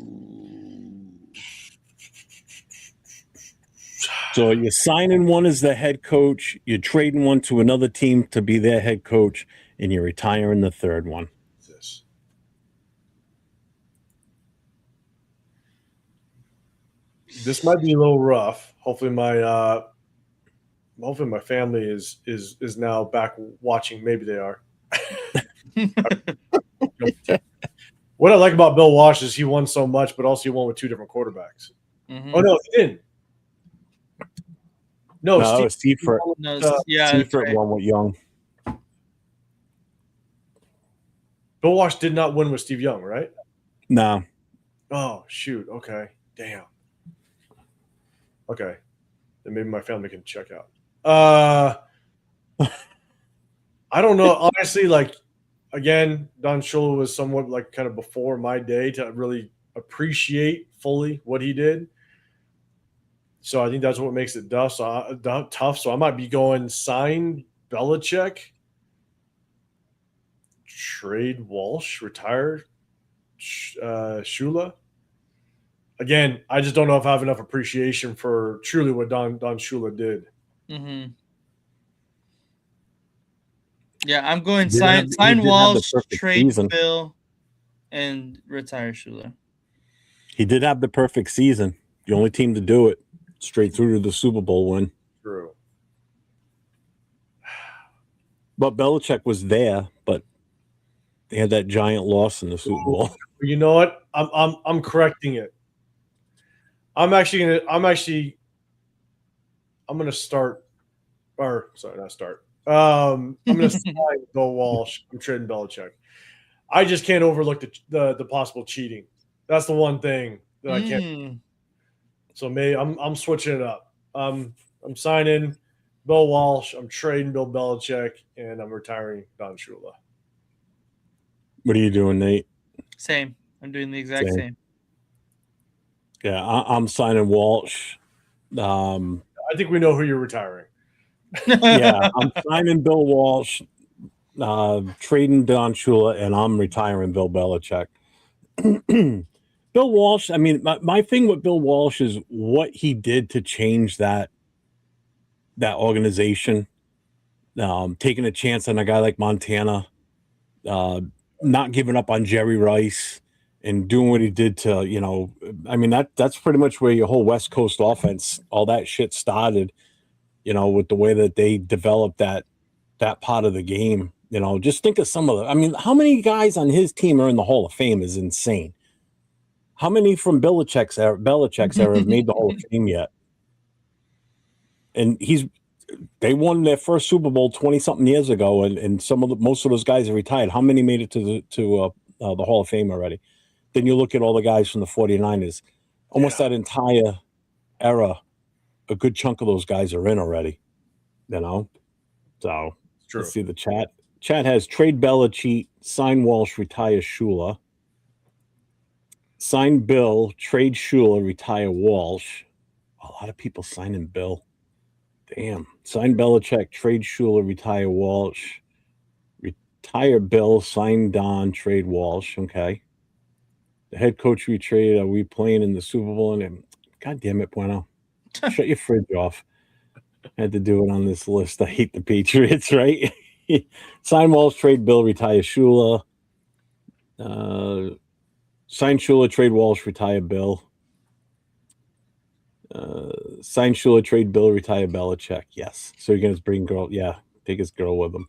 So you're signing one as the head coach, you're trading one to another team to be their head coach, and you're retiring the third one. This might be a little rough. Hopefully my family is now back watching. Maybe they are. What I like about Bill Walsh is he won so much, but also he won with two different quarterbacks. Mm-hmm. Oh no, he didn't. No, Steve Furt. Steve Furt right. won with Young. Bill Walsh did not win with Steve Young, right? No. Oh, shoot. Okay. Damn. Okay. Then maybe my family can check out. I don't know. Honestly, like, again, Don Shula was somewhat like kind of before my day to really appreciate fully what he did. So I think that's what makes it tough. So I might be going sign Belichick, trade Walsh, retire Shula. Again, I just don't know if I have enough appreciation for truly what Don Shula did. Mm-hmm. Yeah, I'm going He did sign have the Walsh, perfect trade season. Bill, and retire Shula. He did have the perfect season. The only team to do it. Straight through to the Super Bowl win. True. But Belichick was there, but they had that giant loss in the Super Bowl. You know what? I'm correcting it. I'm gonna start, or sorry, not start. I'm gonna sign Bill Walsh. I'm trading Belichick. I just can't overlook the possible cheating. That's the one thing that I can't. So maybe I'm switching it up. I'm signing Bill Walsh. I'm trading Bill Belichick, and I'm retiring Don Shula. What are you doing, Nate? Same. I'm doing the exact same. Yeah, I'm signing Walsh. I think we know who you're retiring. Yeah, I'm signing Bill Walsh, trading Don Shula, and I'm retiring Bill Belichick. Bill Walsh, I mean, my thing with Bill Walsh is what he did to change that organization. Taking a chance on a guy like Montana, not giving up on Jerry Rice, and doing what he did to, I mean, that's pretty much where your whole West Coast offense, all that shit started, with the way that they developed that part of the game. Just think of some of I mean, how many guys on his team are in the Hall of Fame is insane. How many from Belichick's era have made the Hall of Fame yet? And they won their first Super Bowl 20-something years ago, and most of those guys are retired. How many made it to the Hall of Fame already? Then you look at all the guys from the 49ers. Almost that entire era, a good chunk of those guys are in already. So True. Let's see the chat. Chat has trade Belichick, sign Walsh, retire Shula. Sign Bill, trade Shula, retire Walsh. A lot of people signing Bill. Damn. Sign Belichick, trade Shula, retire Walsh. Retire Bill, sign Don, trade Walsh. Okay. The head coach we traded, are we playing in the Super Bowl? And God damn it, Bueno. Shut your fridge off. I had to do it on this list. I hate the Patriots, right? Sign Walsh, trade Bill, retire Shula. Sign Shula, trade Walsh, retire Bill. Sign Shula, trade Bill, retire Belichick. Yes. So you're going to bring girl. Yeah. Take his girl with him.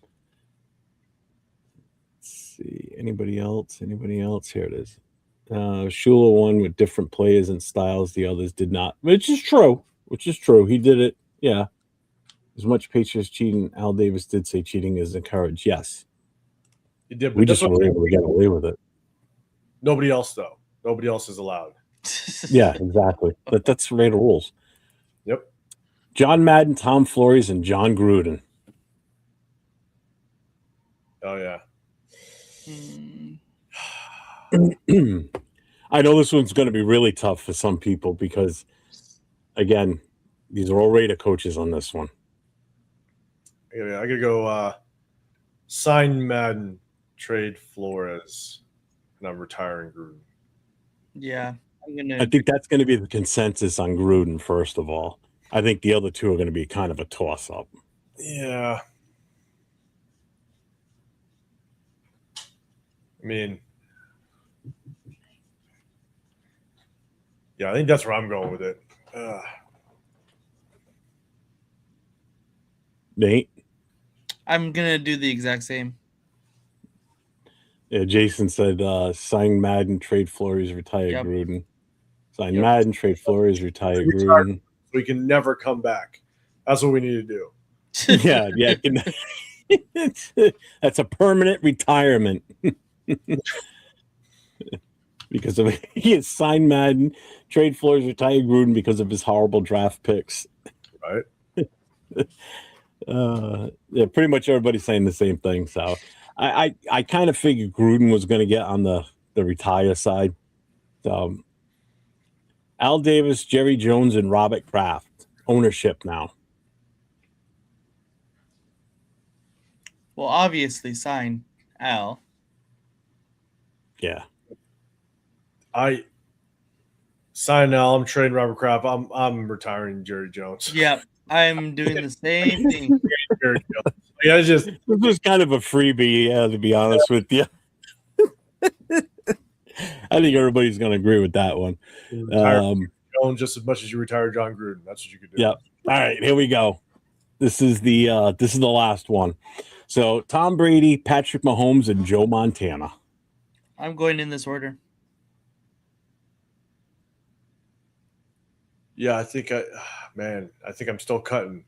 Let's see. Anybody else? Here it is. Shula won with different players and styles. The others did not, which is true. He did it. Yeah. As much Patriots cheating, Al Davis did say cheating is encouraged. Yes. He did. We just were able to get away with it. Nobody else, though. Nobody else is allowed. Yeah, exactly. That's the Raider rules. Yep. John Madden, Tom Flores, and John Gruden. Oh, yeah. I know this one's going to be really tough for some people because, again, these are all Raider coaches on this one. I gotta go sign Madden, trade Flores, and I'm retiring Gruden. Yeah. I think that's going to be the consensus on Gruden, first of all. I think the other two are going to be kind of a toss-up. Yeah. I mean, yeah, I think that's where I'm going with it. Nate? I'm going to do the exact same. Yeah, Jason said sign Madden, trade Flores, retire Gruden. Sign Madden, trade Flores, retire Gruden. We can never come back. That's what we need to do. Yeah. That's a permanent retirement. because of he has signed Madden, trade Flores, retire Gruden because of his horrible draft picks. Right. Yeah, pretty much everybody's saying the same thing. So I kind of figured Gruden was going to get on the retire side. So Al Davis, Jerry Jones, and Robert Kraft ownership now. Well, obviously, sign Al. Yeah. I sign Al. I'm trading Robert Kraft. I'm retiring Jerry Jones. Yeah, I'm doing the same thing. Jerry Jones. Yeah, it's just This was kind of a freebie, yeah, to be honest with you. I think everybody's going to agree with that one. Jones just as much as you retire John Gruden. That's what you could do. Yep. All right, here we go. This is the last one. So Tom Brady, Patrick Mahomes, and Joe Montana. I'm going in this order. Yeah, I think I'm still cutting.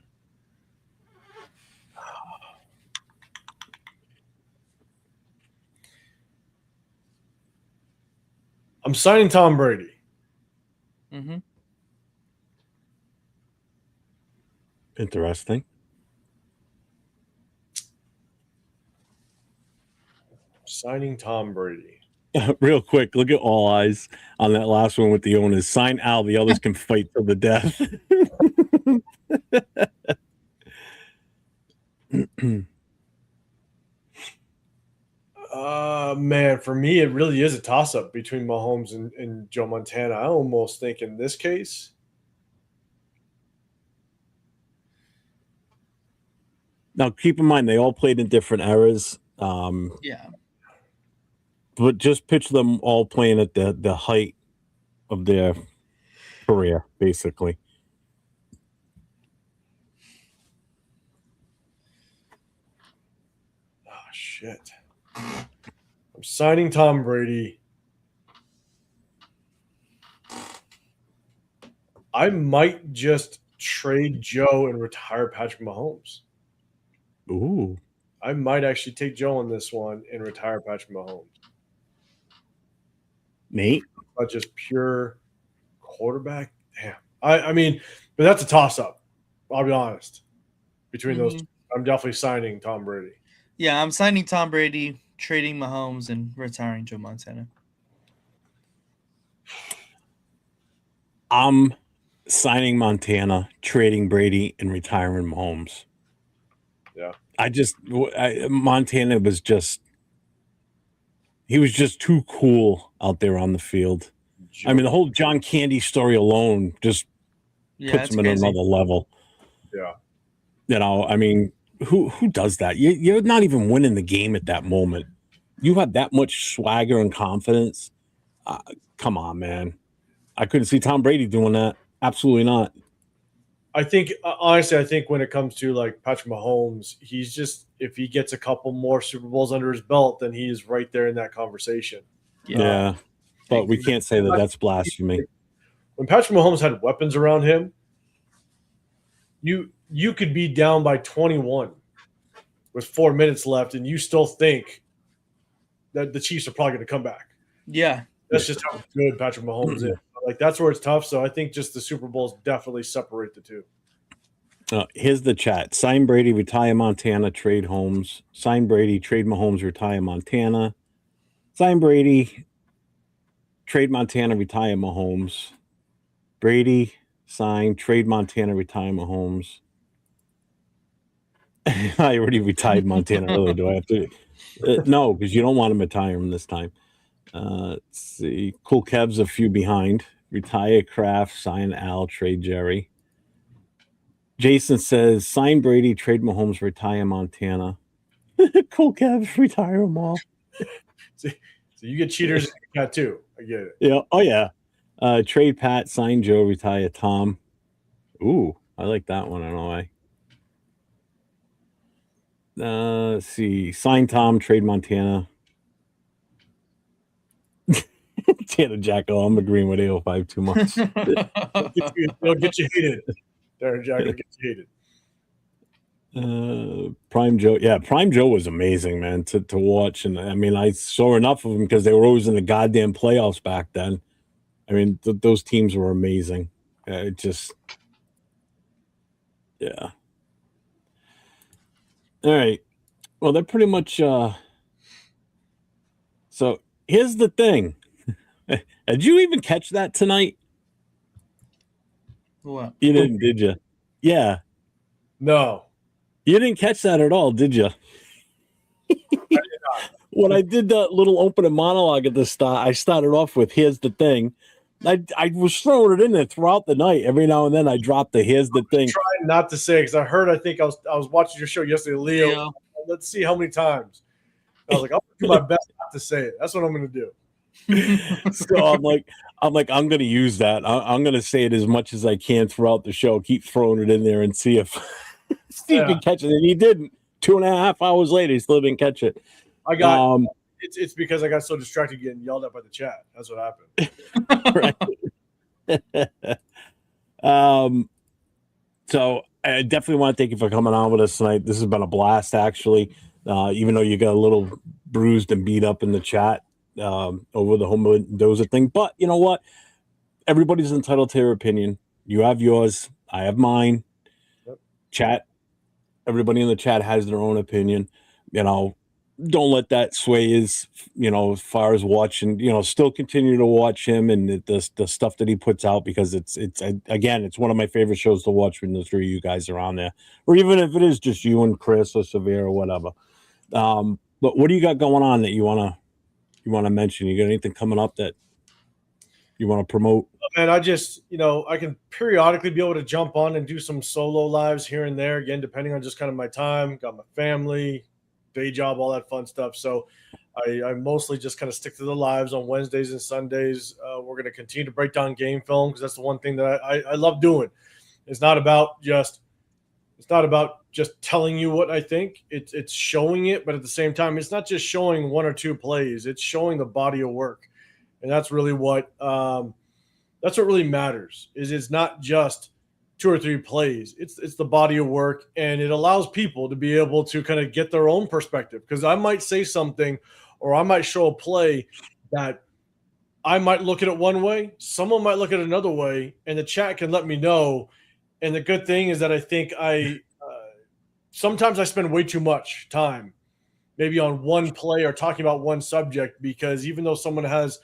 I'm signing Tom Brady. Mm-hmm. Interesting. Signing Tom Brady. Real quick, look at all eyes on that last one with the owners. Sign Al, the others can fight till the death. Man, for me, it really is a toss-up between Mahomes and Joe Montana. I almost think in this case, now keep in mind they all played in different eras. Yeah. But just picture them all playing at the height of their career, basically. oh shit. I'm signing Tom Brady. I might just trade Joe and retire Patrick Mahomes. Ooh. I might actually take Joe on this one and retire Patrick Mahomes. Nate? But just pure quarterback. Damn. I mean, but that's a toss-up. I'll be honest. Between those two, I'm definitely signing Tom Brady. Yeah, I'm signing Tom Brady, trading Mahomes, and retiring Joe Montana. I'm signing Montana, trading Brady, and retiring Mahomes. Yeah. Montana was just too cool out there on the field. I mean, the whole John Candy story alone just puts him in another level. Yeah. You know, I mean, who does that? You're not even winning the game at that moment. You have that much swagger and confidence. Come on, man. I couldn't see Tom Brady doing that. Absolutely not. I think, honestly, when it comes to like Patrick Mahomes, he's just, if he gets a couple more Super Bowls under his belt, then he is right there in that conversation. Yeah. But we can't say that that's blasphemy. When Patrick Mahomes had weapons around him, you could be down by 21 with 4 minutes left, and you still think that the Chiefs are probably going to come back. Yeah. That's just how good Patrick Mahomes is. Like, that's where it's tough. So I think just the Super Bowls definitely separate the two. Here's the chat. Sign Brady, retire Montana, trade Holmes. Sign Brady, trade Mahomes, retire Montana. Sign Brady, trade Montana, retire Mahomes. Brady, sign, trade Montana, retire Mahomes. I already retired Montana earlier. Do I have to? No, because you don't want to retire him this time. Let's see. Cool Kev's a few behind. Retire Kraft, sign Al, trade Jerry. Jason says, sign Brady, trade Mahomes, retire Montana. Cool Kev, retire them all. So you get cheaters in your cat too. I get it. Yeah. Oh, yeah. Trade Pat, sign Joe, retire Tom. Ooh, I like that one. I don't know why. Let's see. Sign Tom, trade Montana. Tanner Jacko, I'm agreeing with 805 too much. It'll get you hated. Darren Jack will get you Prime Joe. Yeah, Prime Joe was amazing, man, to watch. And I mean, I saw enough of them because they were always in the goddamn playoffs back then. I mean, those teams were amazing. It just, yeah. All right. Well, they're pretty much. So here's the thing. Did you even catch that tonight? What? You didn't, did you? Yeah. No. You didn't catch that at all, did you? When I did that little opening monologue at the start, I started off with "Here's the thing." I was throwing it in there throughout the night. Every now and then, I dropped the "Here's the thing." Trying not to say because I think I was watching your show yesterday, Leo. Yeah. Let's see how many times. I was like, I'll do my best not to say it. That's what I'm going to do. So I'm like, I'm going to use that. I'm going to say it as much as I can throughout the show. Keep throwing it in there and see if Steve can catch it. And he didn't. 2.5 hours later, he still didn't catch it. I got it's because I got so distracted getting yelled at by the chat. That's what happened. So I definitely want to thank you for coming on with us tonight. This has been a blast, actually. Even though you got a little bruised and beat up in the chat over the home Mendoza thing, but you know what? Everybody's entitled to their opinion. You have yours. I have mine. Yep. Chat. Everybody in the chat has their own opinion. You know, don't let that sway his, as far as watching, still continue to watch him and the stuff that he puts out, because it's again, it's one of my favorite shows to watch when the three of you guys are on there, or even if it is just you and Chris or Severe or whatever. But what do you got going on that you want to mention? You got anything coming up that you want to promote? And I just, I can periodically be able to jump on and do some solo lives here and there, again, depending on just kind of my time, got my family, day job, all that fun stuff. So I mostly just kind of stick to the lives on Wednesdays and Sundays. We're going to continue to break down game film because that's the one thing that I love doing. It's not about just telling you what I think. It's showing it, but at the same time, it's not just showing one or two plays. It's showing the body of work, and that's really what really matters. Is it's not just 2 or 3 plays. It's the body of work, and it allows people to be able to kind of get their own perspective. Because I might say something, or I might show a play that I might look at it one way, someone might look at it another way, and the chat can let me know. And the good thing is that I think sometimes I spend way too much time maybe on one play or talking about one subject, because even though someone has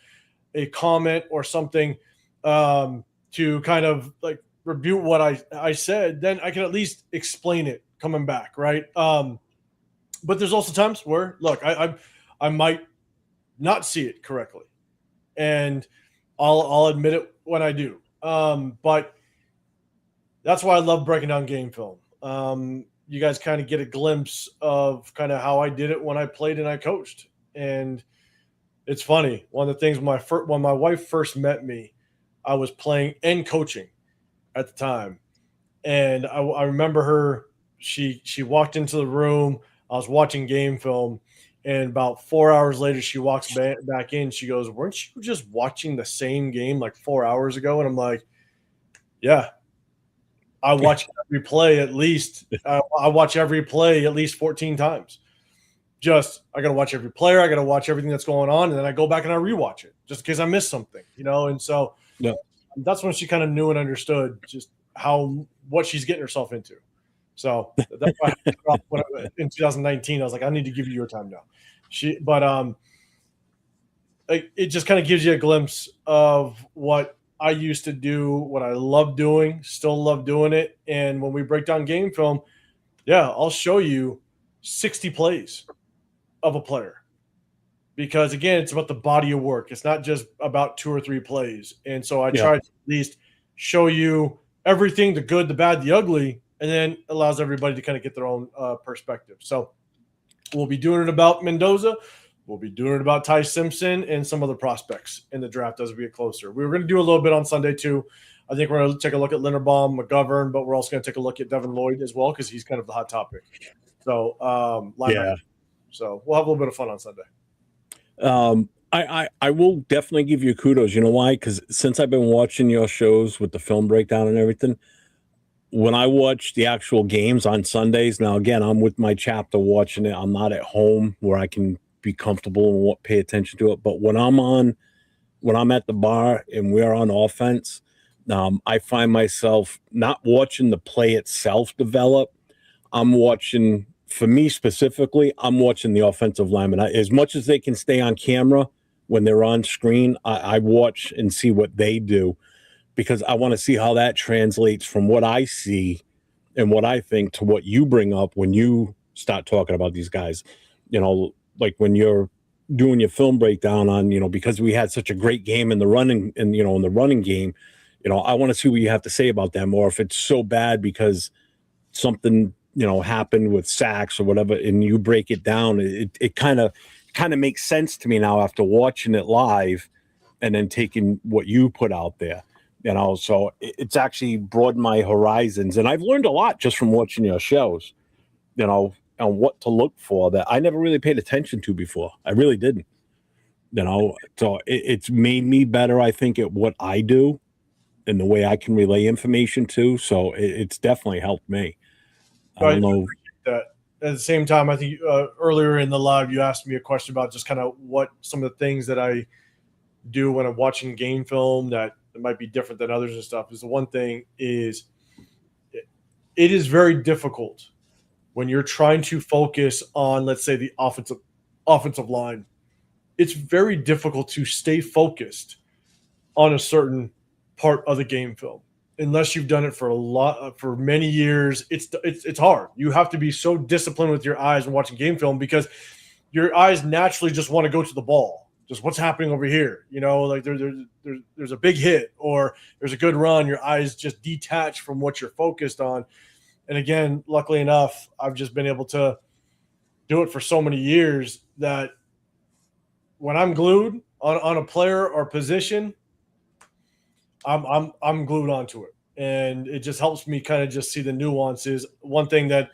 a comment or something to kind of like rebuke what I said, then I can at least explain it coming back, right? But there's also times where, look, I might not see it correctly, and I'll admit it when I do. But that's why I love breaking down game film. You guys kind of get a glimpse of kind of how I did it when I played and I coached. And it's funny. One of the things when my wife first met me, I was playing and coaching at the time. And I remember her, she walked into the room. I was watching game film. And about 4 hours later, she walks back in. She goes, "Weren't you just watching the same game like 4 hours ago?" And I'm like, "Yeah. I watch every play at least. I watch every play at least 14 times. I got to watch every player. I got to watch everything that's going on, and then I go back and I rewatch it just in case I missed something, And so that's when she kind of knew and understood just what she's getting herself into. So that's why in 2019 I was like, I need to give you your time now. It just kind of gives you a glimpse of what I used to do, what I love doing, still love doing it. And when we break down game film, I'll show you 60 plays of a player, because again, it's about the body of work. It's not just about 2 or 3 plays. And so I try to at least show you everything, the good, the bad, the ugly, and then allows everybody to kind of get their own perspective. So we'll be doing it about Mendoza. We'll be doing it about Ty Simpson and some other prospects in the draft as we get closer. We were going to do a little bit on Sunday too. I think we're going to take a look at Linderbaum, McGovern, but we're also going to take a look at Devin Lloyd as well, because he's kind of the hot topic. So, So we'll have a little bit of fun on Sunday. I will definitely give you kudos. You know why? Because since I've been watching your shows with the film breakdown and everything, when I watch the actual games on Sundays, now again, I'm with my chapter watching it. I'm not at home where I can be comfortable and pay attention to it. But when I'm at the bar and we're on offense, I find myself not watching the play itself develop. I'm watching, for me specifically, I'm watching the offensive linemen. As much as they can stay on camera when they're on screen, I watch and see what they do, because I want to see how that translates from what I see and what I think to what you bring up when you start talking about these guys. Like when you're doing your film breakdown on, because we had such a great game in the running and, in the running game, I want to see what you have to say about them, or if it's so bad because something, happened with sacks or whatever, and you break it down. It kind of makes sense to me now after watching it live and then taking what you put out there. So it's actually broadened my horizons, and I've learned a lot just from watching your shows, on what to look for that I never really paid attention to before. I really didn't, so it's made me better, I think, at what I do and the way I can relay information to. So it's definitely helped me. I don't know. That. At the same time, I think earlier in the live, you asked me a question about just kind of what some of the things that I do when I'm watching game film that might be different than others and stuff. Is the one thing is it is very difficult when you're trying to focus on, let's say, the offensive line. It's very difficult to stay focused on a certain part of the game film unless you've done it for many years. It's hard. You have to be so disciplined with your eyes when watching game film, because your eyes naturally just want to go to the ball. Just what's happening over here, like there's a big hit or there's a good run. Your eyes just detach from what you're focused on. And again, luckily enough, I've just been able to do it for so many years that when I'm glued on a player or position, I'm glued onto it, and it just helps me kind of just see the nuances. One thing that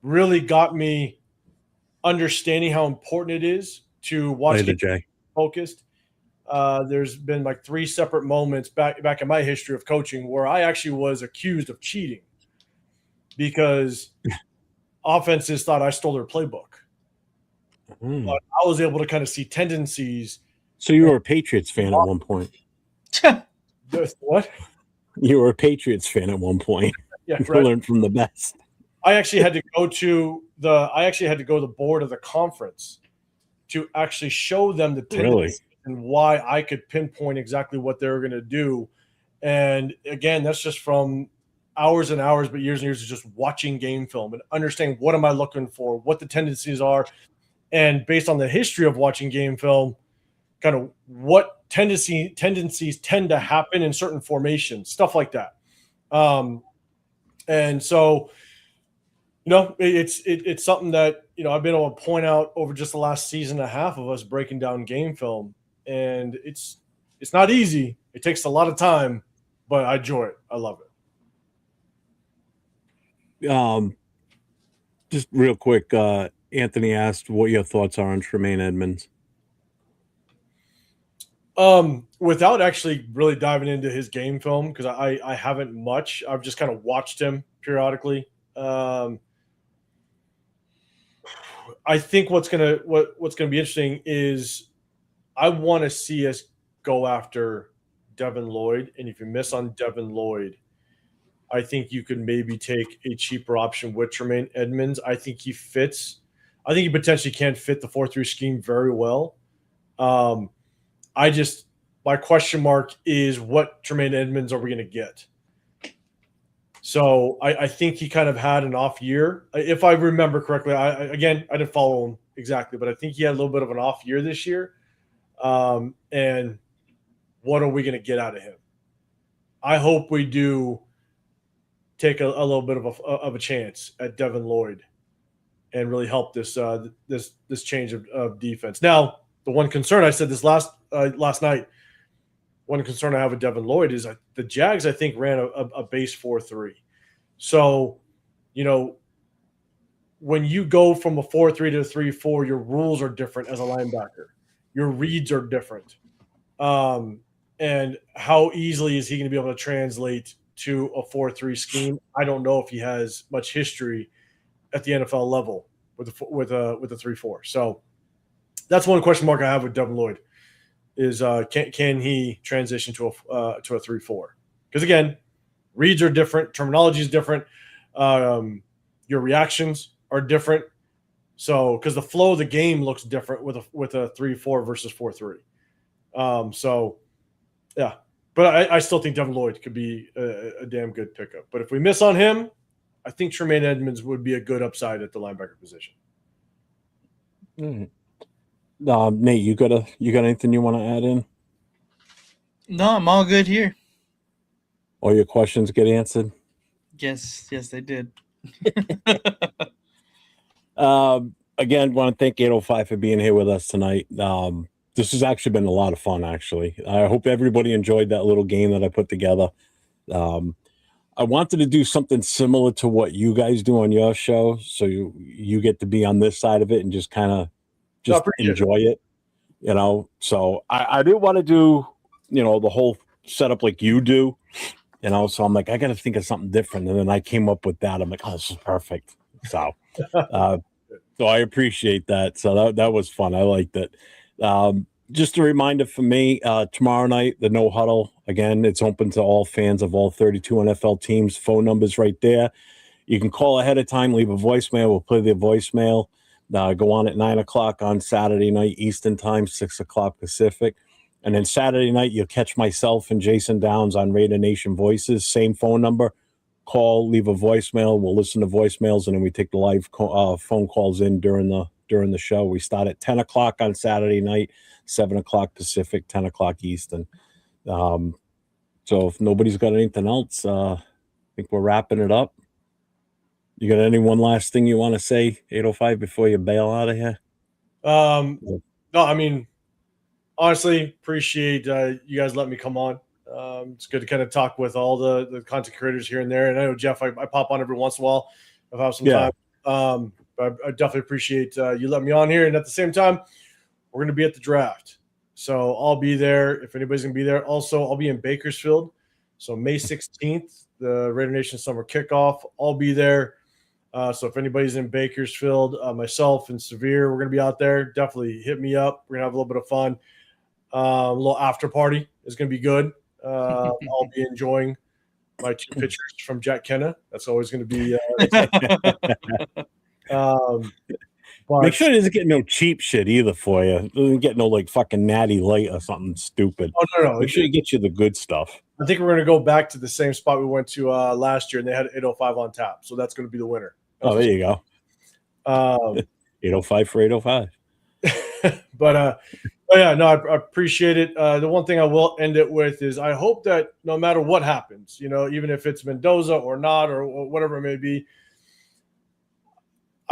really got me understanding how important it is to watch focused. There's been like 3 separate moments back in my history of coaching where I actually was accused of cheating because offenses thought I stole their playbook. But I was able to kind of see tendencies. So you were a Patriots fan at one point. What? You were a Patriots fan at one point. Yeah, you right. learned from the best. I actually had to go to the board of the conference to actually show them the tendencies and why I could pinpoint exactly what they were going to do. And again, that's just from hours and hours, but years and years of just watching game film and understanding what am I looking for, what the tendencies are, and based on the history of watching game film, kind of what tendencies tend to happen in certain formations, stuff like that. And so, it's something that, I've been able to point out over just the last season and a half of us breaking down game film. And it's not easy. It takes a lot of time, but I enjoy it. I love it. Just real quick, Anthony asked what your thoughts are on Tremaine Edmonds. Without actually really diving into his game film, because I haven't much. I've just kind of watched him periodically. I think what's gonna be interesting is I want to see us go after Devin Lloyd, and if you miss on Devin Lloyd, I think you could maybe take a cheaper option with Tremaine Edmonds. I think he fits. I think he potentially can fit the 4-3 scheme very well. My question mark is what Tremaine Edmonds are we going to get? So I think he kind of had an off year. If I remember correctly, I didn't follow him exactly, but I think he had a little bit of an off year this year. And what are we going to get out of him? I hope we do take a little bit of a chance at Devin Lloyd and really help this change of defense. Now, the one concern I said this last night, one concern I have with Devin Lloyd is the Jags, I think, ran a base 4-3. So, when you go from a 4-3 to a 3-4, your rules are different as a linebacker. Your reads are different. And how easily is he going to be able to translate to a 4-3 scheme. I don't know if he has much history at the NFL level with a 3-4. So that's one question mark I have with Devin Lloyd is can he transition to a 3-4? Because again, reads are different, terminology is different, your reactions are different. So because the flow of the game looks different with a 3-4 versus 4-3. So yeah, but I still think Devin Lloyd could be a damn good pickup. But if we miss on him, I think Tremaine Edmonds would be a good upside at the linebacker position. Nate, you got anything you want to add in? No, I'm all good here. All your questions get answered? Yes, they did. Again, want to thank 805 for being here with us tonight. This has actually been a lot of fun, actually. I hope everybody enjoyed that little game that I put together. I wanted to do something similar to what you guys do on your show, so you get to be on this side of it and just kind of enjoy it, you know. So I didn't want to do, you know, the whole setup like you do, you know. So I'm like, I got to think of something different, and then I came up with that. I'm like, oh, this is perfect. So, so I appreciate that. So that was fun. I liked it. Just a reminder for me, tomorrow night, the No Huddle, again, it's open to all fans of all 32 NFL teams. Phone numbers right there. You can call ahead of time, leave a voicemail. We'll play the voicemail. Go on at 9 o'clock on Saturday night, Eastern time, 6 o'clock Pacific. And then Saturday night, you'll catch myself and Jason Downs on Raider Nation Voices. Same phone number. Call, leave a voicemail. We'll listen to voicemails, and then we take the live phone calls in during the show. We start at 10 o'clock on Saturday night, 7 o'clock Pacific, 10 o'clock Eastern. So if nobody's got anything else, I think we're wrapping it up. You got any one last thing you want to say, 805, before you bail out of here? No, I mean, honestly, appreciate you guys letting me come on. It's good to kind of talk with all the content creators here and there. And I know, Jeff, I pop on every once in a while if I have some time. But I definitely appreciate you letting me on here. And at the same time, we're going to be at the draft. So I'll be there if anybody's going to be there. Also, I'll be in Bakersfield. So May 16th, the Raider Nation Summer Kickoff. I'll be there. So if anybody's in Bakersfield, myself and Severe, we're going to be out there. Definitely hit me up. We're going to have a little bit of fun. A little after party is going to be good. I'll be enjoying my 2 pictures from Jack Kenna. That's always going to be but make sure it doesn't get no cheap shit either for you. It doesn't get no like fucking Natty Light or something stupid. Oh, no. Make sure it gets you the good stuff. I think we're going to go back to the same spot we went to last year, and they had 805 on tap. So that's going to be the winner. Oh, there you go. 805 for 805. But yeah, no, I appreciate it. The one thing I will end it with is I hope that no matter what happens, you know, even if it's Mendoza or not or whatever it may be,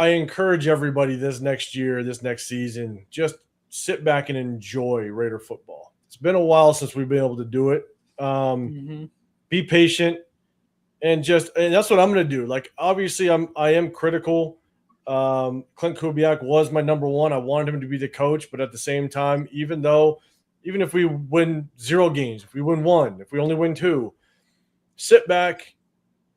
I encourage everybody this next year, this next season, just sit back and enjoy Raider football. It's been a while since we've been able to do it. Be patient and that's what I'm going to do. Like, obviously I am critical. Clint Kubiak was my number one. I wanted him to be the coach, but at the same time, even if we win 0 games, if we win 1, if we only win 2, sit back,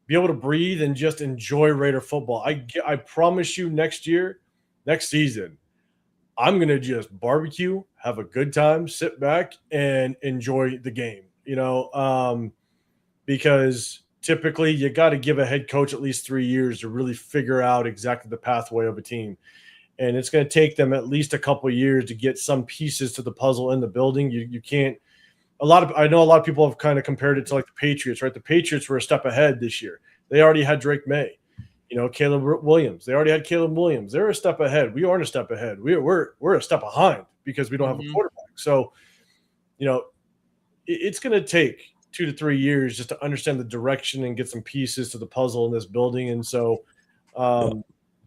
be able to breathe and just enjoy Raider football. I promise you next season, I'm going to just barbecue, have a good time, sit back and enjoy the game, you know, because typically you got to give a head coach at least 3 years to really figure out exactly the pathway of a team. And it's going to take them at least a couple of years to get some pieces to the puzzle in the building. You can't, I know a lot of people have kind of compared it to like the Patriots, right? The Patriots were a step ahead this year. They already had Drake May, you know, Caleb Williams. They already had Caleb Williams. They're a step ahead. We aren't a step ahead. We're a step behind because we don't have a quarterback. So, you know, it's going to take 2 to 3 years just to understand the direction and get some pieces to the puzzle in this building. And so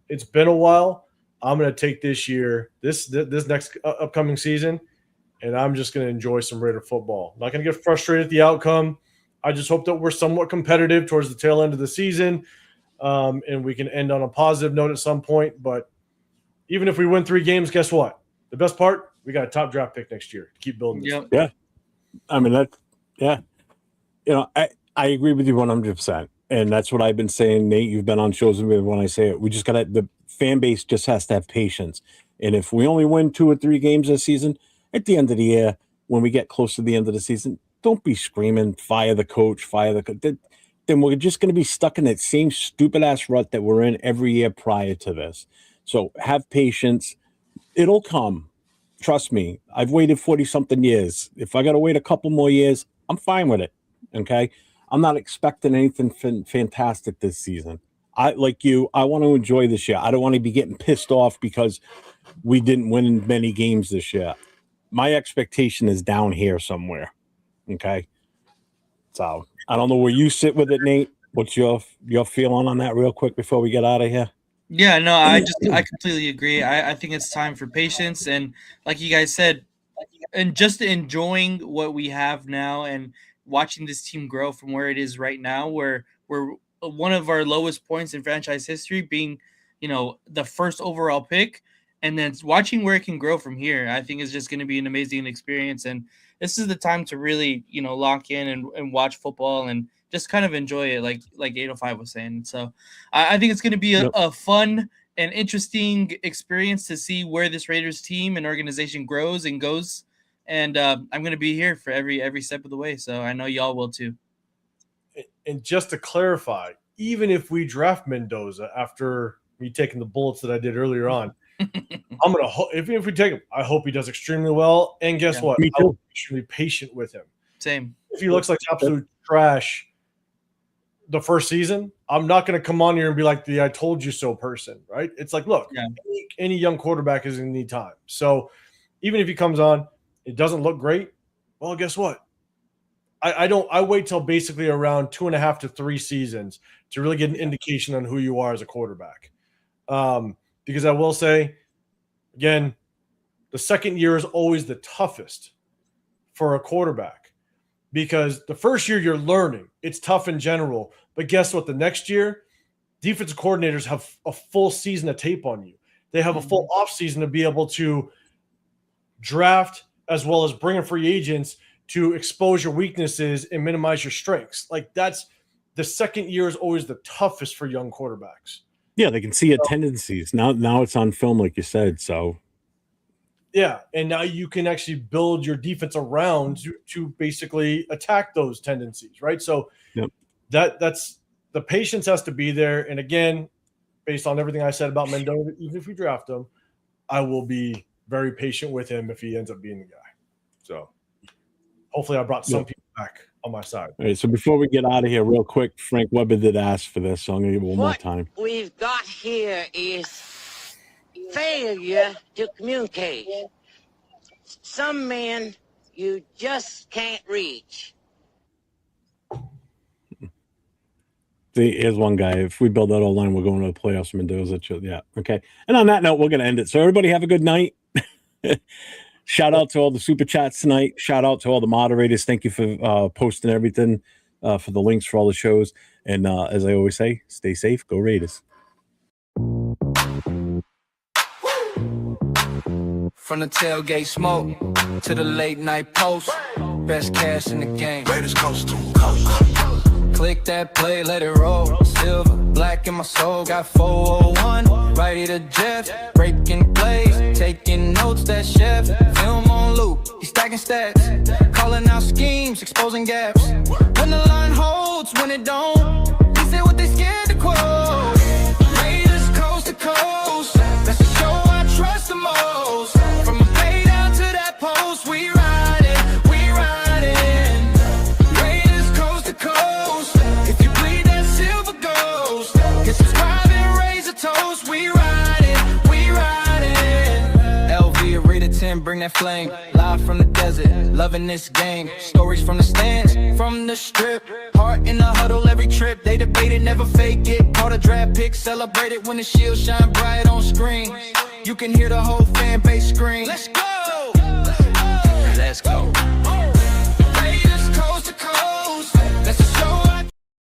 it's been a while. I'm going to take this year, this next upcoming season, and I'm just going to enjoy some Raider football. I'm not going to get frustrated at the outcome. I just hope that we're somewhat competitive towards the tail end of the season, and we can end on a positive note at some point. But even if we win 3 games, guess what? The best part, we got a top draft pick next year to keep building this. Yeah. I mean, you know, I agree with you 100%. And that's what I've been saying, Nate. You've been on shows with me when I say it. We just the fan base just has to have patience. And if we only win 2 or 3 games this season, at the end of the year, when we get close to the end of the season, don't be screaming, fire the coach, then we're just going to be stuck in that same stupid ass rut that we're in every year prior to this. So have patience. It'll come. Trust me. I've waited 40 something years. If I got to wait a couple more years, I'm fine with it. Okay. I'm not expecting anything fantastic this season. I want to enjoy this year. I don't want to be getting pissed off because we didn't win many games this year. My expectation is down here somewhere. Okay. So I don't know where you sit with it, Nate. What's your feeling on that real quick before we get out of here? Yeah, no, I completely agree. I think it's time for patience. And like you guys said, and just enjoying what we have now and watching this team grow from where it is right now, where we're one of our lowest points in franchise history, being, the first overall pick, and then watching where it can grow from here, I think is just going to be an amazing experience. And this is the time to really, lock in and watch football and just kind of enjoy it, like 805 was saying. So I think it's going to be a fun and interesting experience to see where this Raiders team and organization grows and goes. And I'm going to be here for every step of the way. So I know y'all will too. And just to clarify, even if we draft Mendoza after me taking the bullets that I did earlier on, I'm going to even if we take him, I hope he does extremely well. And guess what? Me too. I will be extremely patient with him. Same. If he looks like absolute trash the first season, I'm not going to come on here and be like the "I told you so" person, right? It's like, look, any young quarterback is going to need time. So even if he comes on, it doesn't look great. Well, guess what? I wait till basically around 2.5 to 3 seasons to really get an indication on who you are as a quarterback. Because I will say, again, the second year is always the toughest for a quarterback because the first year you're learning. It's tough in general. But guess what? The next year, defensive coordinators have a full season of tape on you. They have a full offseason to be able to draft as well as bring in free agents to expose your weaknesses and minimize your strengths. Like that's the second year is always the toughest for young quarterbacks. Yeah, they can see your tendencies. Now it's on film, like you said. So yeah, and now you can actually build your defense around to basically attack those tendencies, right? So that's the patience has to be there. And again, based on everything I said about Mendoza, even if we draft him, I will be very patient with him if he ends up being the guy. So hopefully I brought some people back on my side. All right, so before we get out of here real quick, Frank Weber did ask for this, so I'm going to give it one more time. What we've got here is failure to communicate. Some men you just can't reach. See, here's one guy. If we build that whole line, we're going to the playoffs. Mendoza, yeah, okay. And on that note, we're going to end it. So everybody have a good night. Shout out to all the super chats tonight. Shout out to all the moderators. Thank you for posting everything, for the links for all the shows. And as I always say, stay safe. Go Raiders. From the tailgate smoke to the late night post, best cash in the game. Raiders Coast2Coast. Click that play, let it roll. Silver, black in my soul, got 401. Righty to Jeff, breaking plays, taking notes. That chef, film on loop. He's stacking stats, calling out schemes, exposing gaps. When the line holds, when it don't, he said what they scared to quote. Raiders coast to coast, that's the show I trust the most. From a play down to that post, we riding, we riding. Raiders coast to coast, if you bleed that silver ghost, hit subscribe and raise a toast. We riding, we riding. LV, read a 10, bring that flame. Live from the desert, loving this game. Stories from the stands, from the strip. Heart in the huddle every trip. They debated, never fake it. Caught a draft pick, celebrated when the shield shine bright on screen. You can hear the whole fan base scream. Let's go! Let's go!